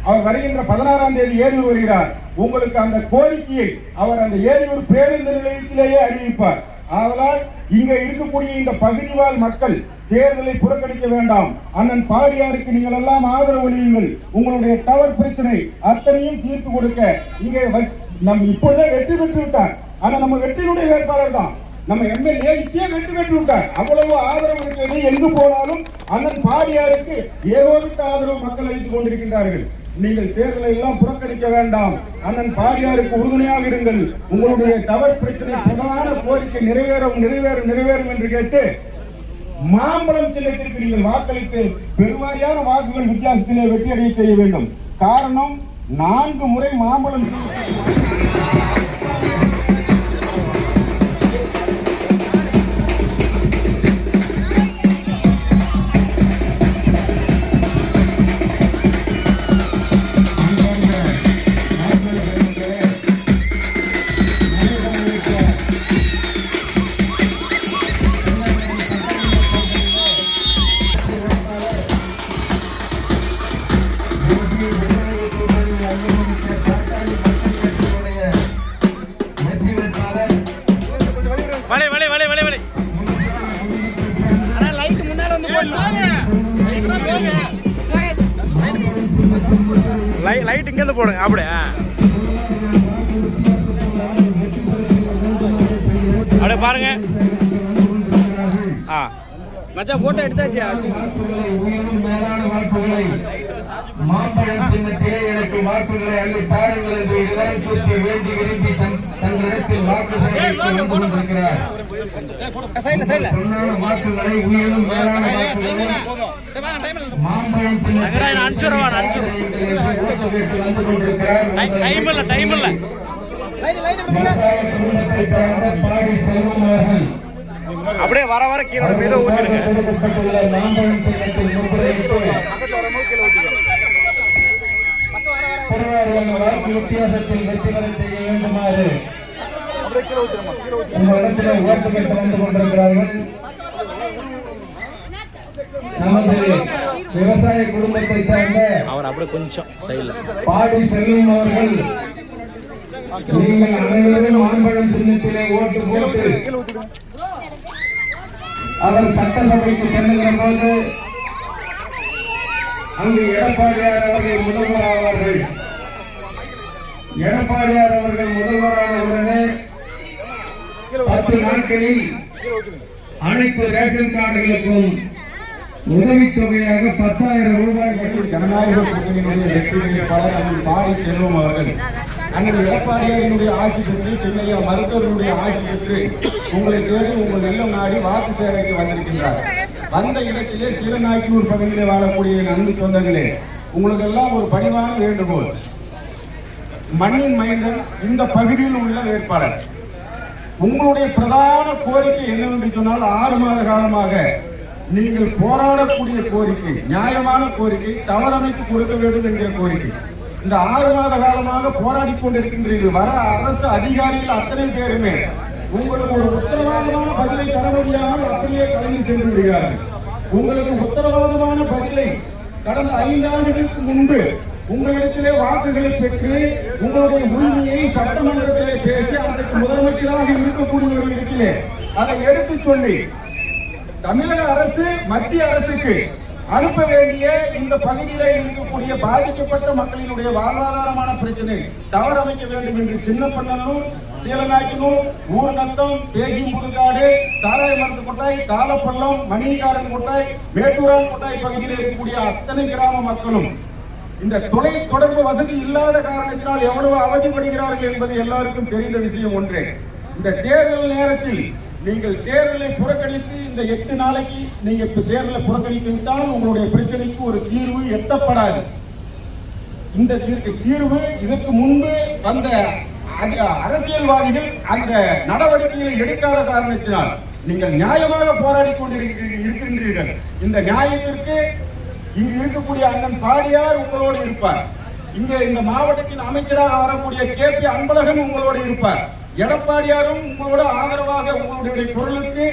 அவர் வருகின்ற 16ஆம் தேதி ஏரியூர் வருகிறார். உங்களுக்கு அந்த கோரிக்கையை அவர் அந்த ஏரியூர் பேருந்து நிலையத்திலேயே அறிவிப்பார். ஆதலால் இங்க இருக்கக்கூடிய இந்த பகுதிவாழ் மக்கள் தேர்தலை புறக்கணிக்க வேண்டாம். அண்ணன் பாடியாருக்கு நீங்கள் எல்லாம் ஆதரவு அளியுங்கள். உங்களுடைய டவர் பிரச்சனை அத்தனையும் தீர்த்து கொடுக்க இங்கே நம்ம இப்பொழுதே வெற்றி பெற்று விட்டார். ஆனா நம்ம வெற்றியுடைய வேட்பாளர் தான், நம்ம எம்எல்ஏ இப்பயே வெற்றி பெற்று விட்டார். அவ்வளவு ஆதரவு இருக்கிறது. எங்கு போனாலும் அண்ணன் பாடியாருக்கு ஏகோபித்த ஆதரவு மக்கள் அளித்துக் கொண்டிருக்கின்றார்கள். நீங்கள் தேர்தலை எல்லாம் புறக்கணிக்க வேண்டாம். அண்ணன் பாடியாருக்கு உறுதுணையாக இருங்கள். உங்களுடைய டவர் பிரச்சனை பிரதான கோரிக்கை நிறைவேறும் என்று கேட்டு மாம்பழம் சின்னத்திற்கு நீங்கள் வாக்களித்து பெருவாரியான வாக்குகள் வித்தியாசத்திலே வெற்றியடைய செய்ய வேண்டும். காரணம் 4 முறை மாம்பழம் லைட் இங்க இருந்து போடுங்க. அப்படியே அப்படியே பாருங்க. மச்சான் போட்டோ எடுத்தாச்சு. மாம்பழம் சின்னத்திலே எனக்கு வாக்குகளை அள்ளி தாருங்கள் என்று இதுவரை கூட்டி வேண்டி விரும்பி தங்களிடத்தில் வாக்கு சேகரித்து வந்து கொண்டிருக்கிறார். வாக்குகளை உயிரிலும் மாம்பழம் வந்து கொண்டிருக்கிறார். குடும்பத்தை சார்ந்த பாடி செல்வம் அவர்கள் அப்படியே வர வர கீழே மீது ஊத்திடுங்க. மாம்பழம் சின்னத்தில் வாக்கு வித்தியாசத்தில் வெற்றி பெற செய்ய வேண்டுமாறு இந்த இடத்திலே ஓட்டுகள் கலந்து கொண்டிருக்கிறார்கள். நமது விவசாய குடும்பத்தை சார்ந்த அவர் அப்படியே கொஞ்சம் சைடுல பாடி செல்வம் அவர்கள் நீங்கள் அனைவரும் மாம்பழம் சின்னத்திலே ஓட்டு போட்டு அவர் சட்டசபைக்கு செல்லுகிற போது அங்கு எடப்பாடியார் அவர்கள் முதல்வர் ஆவார்கள். எடப்பாடியார் அவர்கள் முதல்வரான உடனே 10 நாட்களில் அனைத்து ரேஷன் கார்டுகளுக்கும் உதவித்தொகையாக 10,000 ரூபாய் கட்டி ஜனநாயக கூட்டணியினுடைய வெற்றி வேட்பாளர் அண்ணன் பாடி செல்வம் அவர்கள் அண்ணன் எடப்பாடியாரினுடைய ஆட்சி பெற்று சென்னையா மருத்துவர்களுடைய ஆட்சி பெற்று உங்களை தேடி உங்கள் இல்லம் நாடி வாக்கு சேவைக்கு வந்திருக்கின்றார். வந்த இடத்திலே சீலநாயக்கனூர் பகுதியிலே வாழக்கூடிய அன்பு சொந்தங்களே, உங்களுக்கு எல்லாம் ஒரு பணிவான வேண்டுகோள். மண்ணின் மைந்தன் இந்த பகுதியில் உள்ள வேட்பாளர், உங்களுடைய பிரதான கோரிக்கை என்னவென்று சொன்னால் 6 மாத காலமாக நீங்கள் போராடக்கூடிய கோரிக்கை, நியாயமான கோரிக்கை, தவறமைத்து கொடுக்க வேண்டும் என்கிற கோரிக்கை. இந்த 6 மாத காலமாக போராடி கொண்டிருக்கின்றீர்கள். வர அரசு அதிகாரிகள் அத்தனை பேருமே உங்களுக்கு ஒரு உத்தரவாதமான பதிலை தர முடியாமல் அப்படியே கலந்து சென்று விடுகிறார்கள். உங்களுக்கு உத்தரவாதமான பதிலை கடந்த 5 ஆண்டுகளுக்கு முன்பு உங்களிடத்திலே வாக்குகளை பெற்று உங்களுடைய உரிமையை சட்டமன்றத்திலே பேசி அதற்கு முதலமைச்சராக இருக்கக்கூடியவர்களிடத்திலே அதை எடுத்துச் சொல்லி தமிழக அரசு மத்திய அரசுக்கு அனுப்ப வேண்டிய இந்த பகுதியில் இருக்கக்கூடிய பாதிக்கப்பட்ட மக்களினுடைய வாழ்வாதாரமான பிரச்சனை தவறமைக்க வேண்டும் என்று சின்னப்பண்ணூர், சீலநாயக்கனூர், ஊர்நத்தம், பேகிம்புதுக்காடு, சாராய மருந்து கொட்டாய், தாளப்பள்ளம், மணிகாரன் கொட்டாய், மேட்டூரான் கொட்டாய் பகுதியில் இருக்கக்கூடிய அத்தனை கிராம மக்களும் இந்த தொலை தொடர்பு வசதி இல்லாத காரணத்தினால் எவ்வளவு அவதிப்படுகிறார்கள் என்பது எல்லாருக்கும் தெரிந்த விஷயம் ஒன்றே. இந்த தேர்தல் நேரத்தில் நீங்கள் தேர்தலை புறக்கணித்து இந்த 8 நாளைக்கு நீங்க தேர்தலை புறக்கணித்து விட்டால் உங்களுடைய பிரச்சனைக்கு ஒரு தீர்வு எட்டப்படாது. இந்த தீர்வு இதற்கு முன்பு வந்த அரசியல்வாதிகள் அந்த நடவடிக்கைகளை எடுக்காத காரணத்தினால் நீங்கள் நியாயமாக போராடி கொண்டிருக்கின்றீர்கள். இந்த நியாயத்திற்கு இங்கு இருக்கக்கூடிய அண்ணன் பாடியார் உங்களோடு இருப்பார். இங்க இந்த மாவட்டத்தின் அமைச்சராக வரக்கூடிய KP அன்பழகன் உங்களோடு இருப்பார். எடப்பாடியாரும் உங்களோட ஆதரவாக உங்களுடைய குரலுக்கு,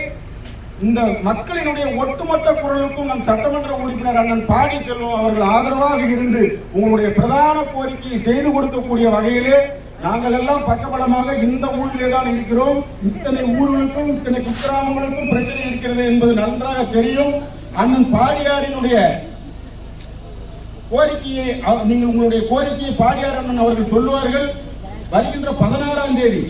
இந்த மக்களினுடைய ஒட்டுமொத்த குரலுக்கும் நம் சட்டமன்ற உறுப்பினர் அண்ணன் பாடி செல்வம் அவர்கள் ஆதரவாக இருந்து உங்களுடைய பிரதான கோரிக்கையை செய்து கொடுக்கக்கூடிய வகையிலே நாங்கள் எல்லாம் பக்கபலமாக இந்த ஊரிலே தான் இருக்கிறோம். இத்தனை ஊர்களுக்கும் இத்தனை குக்கிராமங்களுக்கும் பிரச்சனை இருக்கிறது என்பது நன்றாக தெரியும். அண்ணன் பாடியாரினுடைய கோரிக்கையை நீங்கள் உங்களுடைய கோரிக்கையை பாடியார் அண்ணன் அவர்கள் சொல்லுவார்கள். வருகின்ற 16ஆம் தேதி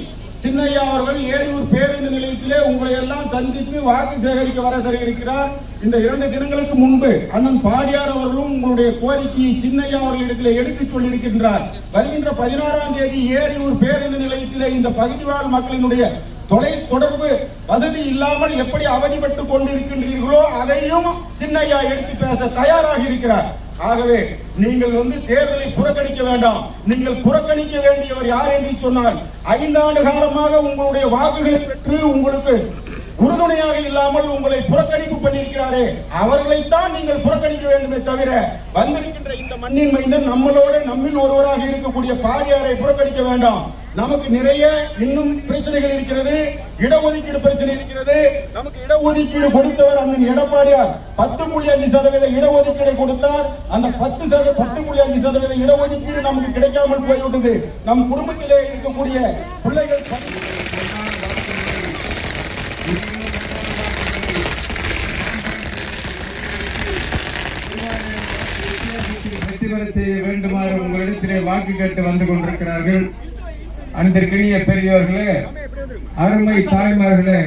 சின்னையா அவர்கள் ஏரியூர் பேருந்து நிலையத்தில் இடத்திலே உங்களை எல்லாம் சந்தித்து வாக்கு சேகரிக்க வர இருக்கிறார். இந்த 2 தினங்களுக்கு முன்பு அண்ணன் பாடியார் அவர்களும் உங்களுடைய கோரிக்கையை சின்னையா அவர்களிடத்திலே எடுத்துச் சொல்லியிருக்கின்றார். வருகின்ற 16ஆம் தேதி ஏரியூர் பேருந்து நிலையத்திலே இந்த பகுதி வாழ் மக்களினுடைய தொலை தொடர்பு வசதி இல்லாமல் எப்படி அவதிப்பட்டுக் கொண்டிருக்கின்றீர்களோ அதையும் சின்னையா எடுத்து பேச தயாராக இருக்கிறார். ஆகவே நீங்கள் தேர்தலை புறக்கணிக்க வேண்டாம். நீங்கள் புறக்கணிக்க வேண்டியவர் யார் என்று சொன்னால் 5 ஆண்டு காலமாக உங்களுடைய வாக்குகளை பெற்று உங்களுக்கு உறுதுணையாக இல்லாமல் உங்களை புறக்கணிப்பு பண்ணியிருக்கிறாரே அவர்களைத்தான் நீங்கள் புறக்கணிக்க வேண்டுமே தவிர வந்திருக்கின்ற இந்த மண்ணின் மைந்தன் நம்மில் ஒருவராக இருக்கக்கூடிய பாடியாரை புறக்கணிக்க வேண்டாம். நமக்கு நிறைய இன்னும் பிரச்சனைகள் இருக்கிறது. இடஒதுக்கீடு பிரச்சனை இருக்கிறது. நமக்கு இடஒதுக்கீடு கொடுத்தவர் அண்ணன் எடப்பாடியார் 10.5% இடஒதுக்கீடு கொடுத்தார். அந்த 10.5% இடஒதுக்கீடு நமக்கு கிடைக்காமல் போய்விட்டது. நம் குடும்பத்திலே இருக்கக்கூடிய பிள்ளைகள் வெற்றி பெற செய்ய வேண்டுமாறு உங்களிடத்திலே வாக்கு கேட்டு வந்து கொண்டிருக்கிறார்கள். அன்பிற்குரிய பெரியவர்களே, அருமை தாய்மார்களே,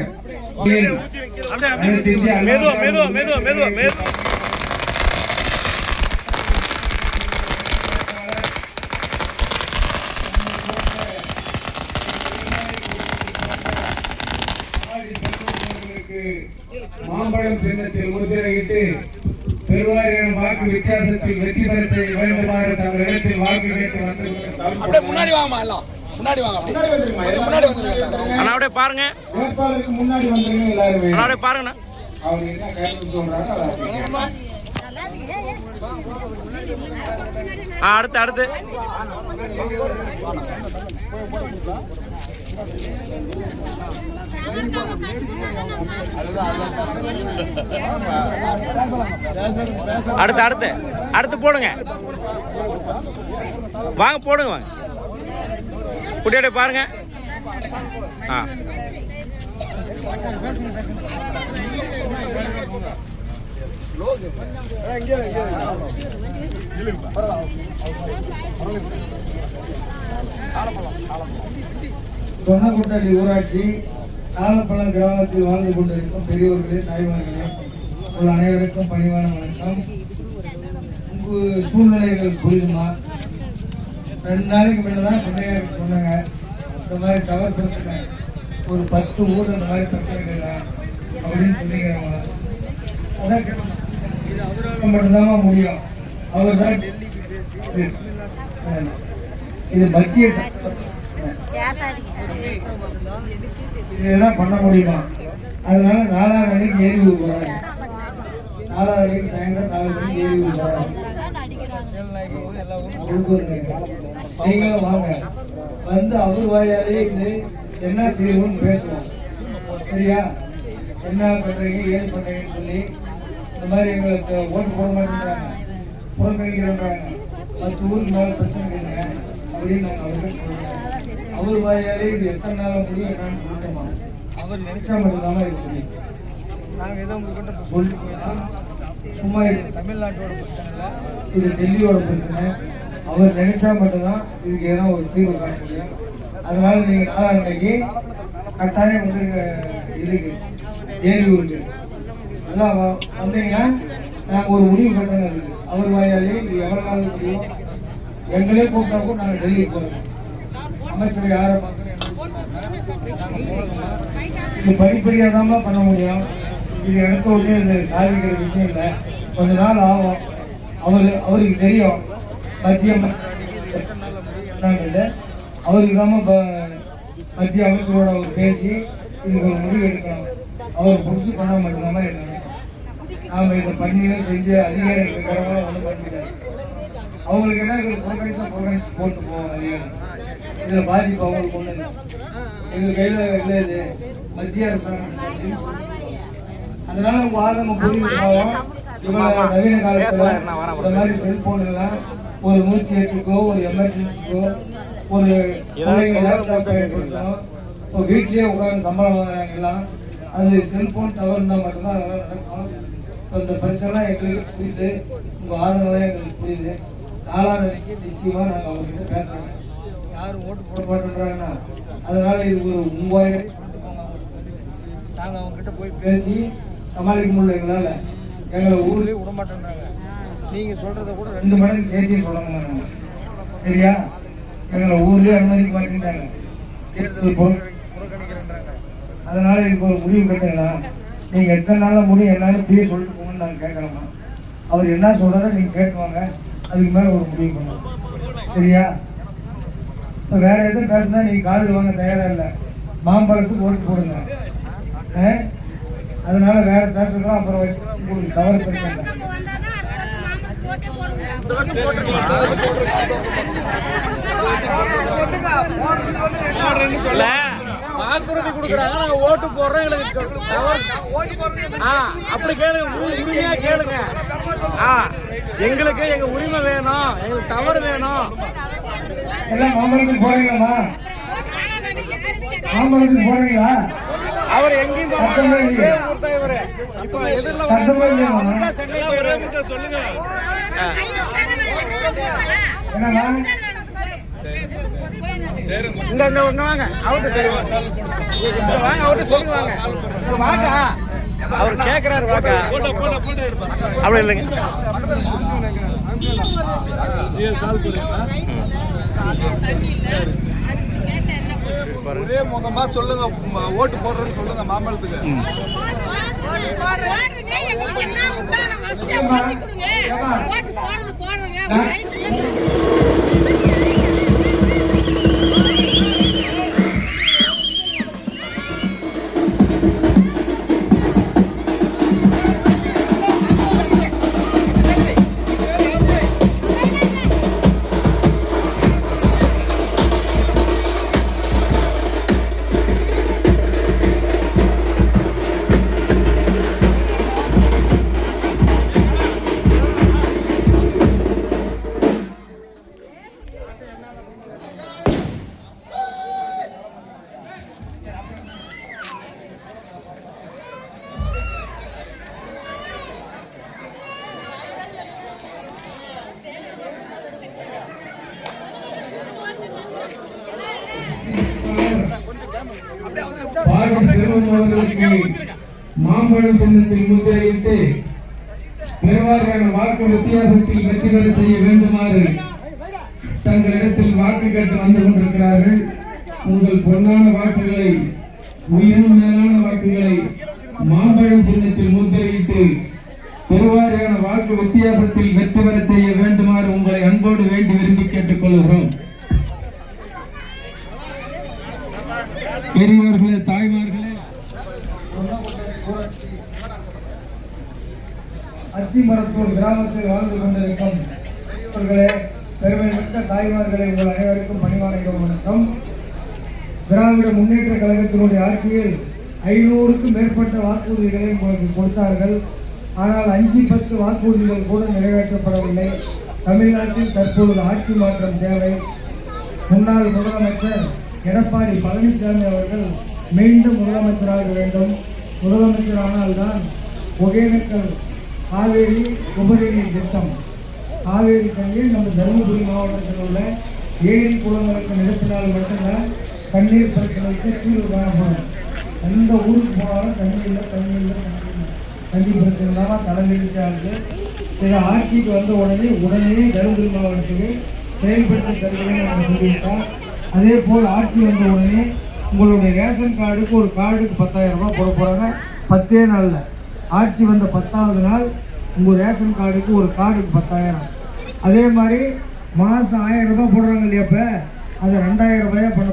மாம்பழம் சின்னத்தில் முத்திரையிட்டு பெருவாரியான வாக்கு வித்தியாசத்தில் வெற்றி பெற செய்ய வேண்டுமாறு தங்கள் இடத்தில் வாக்கு கேட்டு வந்து முன்னாடி வாங்க எல்லாம் முன்னாடி வாங்க முன்னாடி வந்துருங்க. அப்படியே பாருங்க. வேட்பாளருக்கு முன்னாடி வந்துருங்க எல்லாருமே. அப்படியே பாருங்க. அவங்க என்ன கேட்டு சொல்றாங்க. அடுத்து அடுத்து போடுங்க. வாங்க போடுங்க. வாங்க குட்டியோட பாருங்க. தொன்னக்கூட்டடி ஊராட்சி ஆலப்பழம் கிராமத்தில் வாழ்ந்து கொண்டிருக்கும் பெரியோர்களே, தாய்மார்களே, உங்கள் அனைவருக்கும் பணிவான வணக்கம். உங்கள் சூழ்நிலைகள் புரியுமா? 2 நாளைக்கு முன்னதான் சொன்னாங்க இந்த மாதிரி டவர் பிரச்சனை, ஒரு 10 ஊர் அந்த மாதிரி பிரச்சனை அப்படின்னு சொல்லிக்கிறாங்க. அவரால் மட்டும்தான் முடியும். அவர் தான் டெல்லிக்கு பேசி இது மத்திய இதெல்லாம் பண்ண முடியுமா? அதனால 4ஆம் நாளைக்கு ஏரியூர் போறாங்க. 4ஆம் நாளைக்கு சாயந்தரம் 4 மணிக்கு ஏரியூர் போறாங்க. நீங்களும் வாங்க, வந்து அவர் வாயாலே என்ன தீர்வுன்னு பேசுவோம். சரியா? என்ன பண்றீங்க ஏது பண்றீங்கன்னு சொல்லி இந்த மாதிரி எங்களுக்கு ஓட்டு போட மாட்டேங்கிறாங்க, புறக்கணிக்கிறாங்க, 10 ஊருக்கு மேல பிரச்சனை இல்லைங்க அப்படின்னு நாங்கள் அவர்கிட்ட சொல்லுவோம். அவர் வாயாலே இது எத்தனை நாள் முடியும் என்னன்னு சொல்லிட்டோமா? அவர் நினைச்சா மட்டும்தாம இருக்க முடியும். நாங்கள் ஏதோ உங்ககிட்ட சொல்லி போயிடலாம். சும்மா இது தமிழ்நாட்டோட பிரச்சனை இல்லை, இது டெல்லியோட பிரச்சனை. அவர் நினைச்சா மட்டும்தான் இதுக்கு ஏதோ ஒரு தீர்வு காண முடியும். அதனால நீங்கள் 4ஆம் நாளைக்கு கட்டாயம் இதுக்கு ஏரியூருக்கு அதான் வந்தீங்கன்னா நாங்கள் ஒரு முடிவு கட்டணம் இருக்குது. அவர் வாயாலே இது எவ்வளோ நாள் முடியும்? எங்களே கூப்பிட்டா கூட நாங்கள் டெல்லிக்கு போகிறோம். அமைச்சர் யாரை இது படிப்படியாக தான் பண்ண முடியும். இது எடுத்த உடனே இது சாதிக்கிற விஷயம் இல்லை, கொஞ்ச நாள் ஆகும். அவருக்கு தெரியும் மத்திய அவருக்கு தான் மத்திய அமைச்சரோட அவர் பேசி இதுக்கு ஒரு முடிவு எடுக்கணும். அவர் புதுசு பண்ண மட்டும்தான் இருக்கணும். நாம் இதை பண்ணியே செஞ்சு அதிகாரிகளுக்கு ஒன்றும் பண்ண முடியாது. அவங்களுக்கு என்ன இது புறக்கணிச்சு போட்டு போவோம். அதிகாரி இதில் பாதிப்பு அவங்களுக்கு ஒன்று இல்லை. எங்கள் கையில் இல்லை, இது மத்திய அரசாங்கம். அதனால உங்கள் ஆதரவு புரிஞ்சுக்காவும் இவ்வளோ நவீன காலத்தில் இந்த மாதிரி செல்போன்லாம் ஒரு 108க்கோ ஒரு எமர்ஜென்சிக்கோ ஒரு லேப்டாப் பயன்படுத்தணும். இப்போ வீட்லேயே உட்காந்து சம்பளம் வாங்குறாங்கலாம், அது செல்போன் டவர் இருந்தால் மட்டும்தான் அதெல்லாம் நடக்கும். இப்போ இந்த பிரச்சனைலாம் எங்களுக்கு புரியுது, உங்கள் ஆதரவு எங்களுக்கு புரியுது. 4ஆம் நாளைக்கு நிச்சயமாக நாங்கள் அவர்கிட்ட பேசுகிறோம். யாரும் ஓட்டு போட மாட்டேன்றாங்கன்னா அதனால இது ஒரு 3000 சொல்லிட்டு போங்க. நாங்கள் அவங்ககிட்ட போய் பேசி சமாளிக்க முடியல எங்களால். எங்களை ஊர்லேயே விட மாட்டேன்றாங்க. நீங்கள் சொல்கிறத கூட 2 மடங்கு சேர்த்து சொல்லணும். சரியா? எங்களை ஊர்லேயே அனுமதிக்க மாட்டேன்ட்டாங்க. தேர்தல் புறக்கணிக்கிறேன்றாங்க. அதனால் இதுக்கு ஒரு முடிவு கட்டுங்களா? நீங்கள் எத்தனை நாளில் முடியும் என்னால் இப்படியே சொல்லிட்டு போகணும்னு நாங்கள் கேட்குறோமா? அவர் என்ன சொல்கிறாரோ நீங்கள் கேட்டுவாங்க. அதுக்கு மேலே ஒரு முடிவு பண்ணுவோம். சரியா? இப்போ வேறு எதுவும் பேசுனா நீங்கள் காலில் வாங்க தயாராக இல்லை. மாம்பழத்துக்கு ஓட்டு போடுங்க. அதனால வேற பேசுறதுலாம் அப்புறம் வச்சு உங்களுக்கு தவறு பண்ணிட்டாங்க. வாக்குறுதி கொடுக்குறாங்க, நாங்க ஓட்டு போடுறோம், எங்களுக்கு அப்படி கேளுங்க, உரிமையா கேளுங்க. எங்களுக்கு எங்க உரிமை வேணும், எங்களுக்கு தவறு வேணும். எல்லாம் மாம்பழத்துக்கு போறீங்களாமா? மாம்பழத்துக்கு போறீங்களா? அவர் எங்கேயும் சொல்லுங்க. வாங்க அவர்கிட்ட சரி வாங்க, அவர்கிட்ட சொல்லுங்க வாங்க வாக்கா. அவர் கேட்கிறாரு வாக்கா. அப்படி இல்லைங்க. ஒரே முகமா சொல்லுங்க, ஓட்டு போடுறேன்னு சொல்லுங்க மாம்பழத்துக்கு. மாம்பழம் சின்னத்தில் முத்திரையிட்டு பெருவாரியான வாக்கு வித்தியாசத்தில் வெற்றி பெற செய்ய வேண்டுமாறு தங்களிடத்தில் வாக்கு கேட்டு வந்து கொண்டிருக்கிறார்கள். உங்கள் பொன்னான வாக்குகளை, உயிரும் மேலான வாக்குகளை மாம்பழம் சின்னத்தில் முத்திரையிட்டு பெருவாரியான வாக்கு வித்தியாசத்தில் வெற்றி பெற செய்ய வேண்டுமாறு உங்களை அன்போடு வேண்டி விரும்பி கேட்டுக் கொள்கிறோம். பெரியவர்களே, தாய்மார்களே, அத்திமரத்தூர் கிராமத்தில் வாழ்ந்து கொண்டிருக்கும் பெரியவர்களே, பெருமை மிக்க தாய்மார்களே, உங்கள் அனைவருக்கும் பணிவான வணக்கம். திராவிட முன்னேற்ற கழகத்தினுடைய ஆட்சியில் 500க்கும் மேற்பட்ட வாக்குறுதிகளை உங்களுக்கு கொடுத்தார்கள். ஆனால் 5-10 வாக்குறுதிகள் கூட நிறைவேற்றப்படவில்லை. தமிழ்நாட்டில் தற்பொழுது ஆட்சி மாற்றம் தேவை. முன்னாள் முதலமைச்சர் எடப்பாடி பழனிசாமி அவர்கள் மீண்டும் முதலமைச்சராக வேண்டும். முதலமைச்சரானால்தான் ஒகேனக்கல் காவேரி உபரிநீர் திட்டம், காவேரி தண்ணீர் நம்ம தருமபுரி மாவட்டத்தில் உள்ள ஏரி குளங்களுக்கு நிறுத்தினால் மட்டும்தான் தண்ணீர் பிரச்சனைக்கு தீர்வு காணப்படும். எந்த ஊருக்கு போனாலும் தண்ணி இல்லை, தண்ணி பிரச்சனை தான் தலைமையிட்டாங்க. இதை ஆட்சிக்கு வந்த உடனே தருமபுரி மாவட்டத்துக்கு செயல்படுத்தி தருகிறேன்னு சொல்லியிருக்கார். அதே போல் ஆட்சி வந்த உடனே உங்களுடைய ரேஷன் கார்டுக்கு ஒரு கார்டுக்கு 10,000 ரூபாய் போட போகிறாங்க. 10 நாளில் ஆட்சி வந்த 10வது நாள் உங்கள் ரேஷன் கார்டுக்கு ஒரு கார்டுக்கு 10,000. அதே மாதிரி மாதம் 1000 ரூபாய் போடுறாங்க இல்லையா? இப்போ அதை 2000 ரூபாயாக பண்ண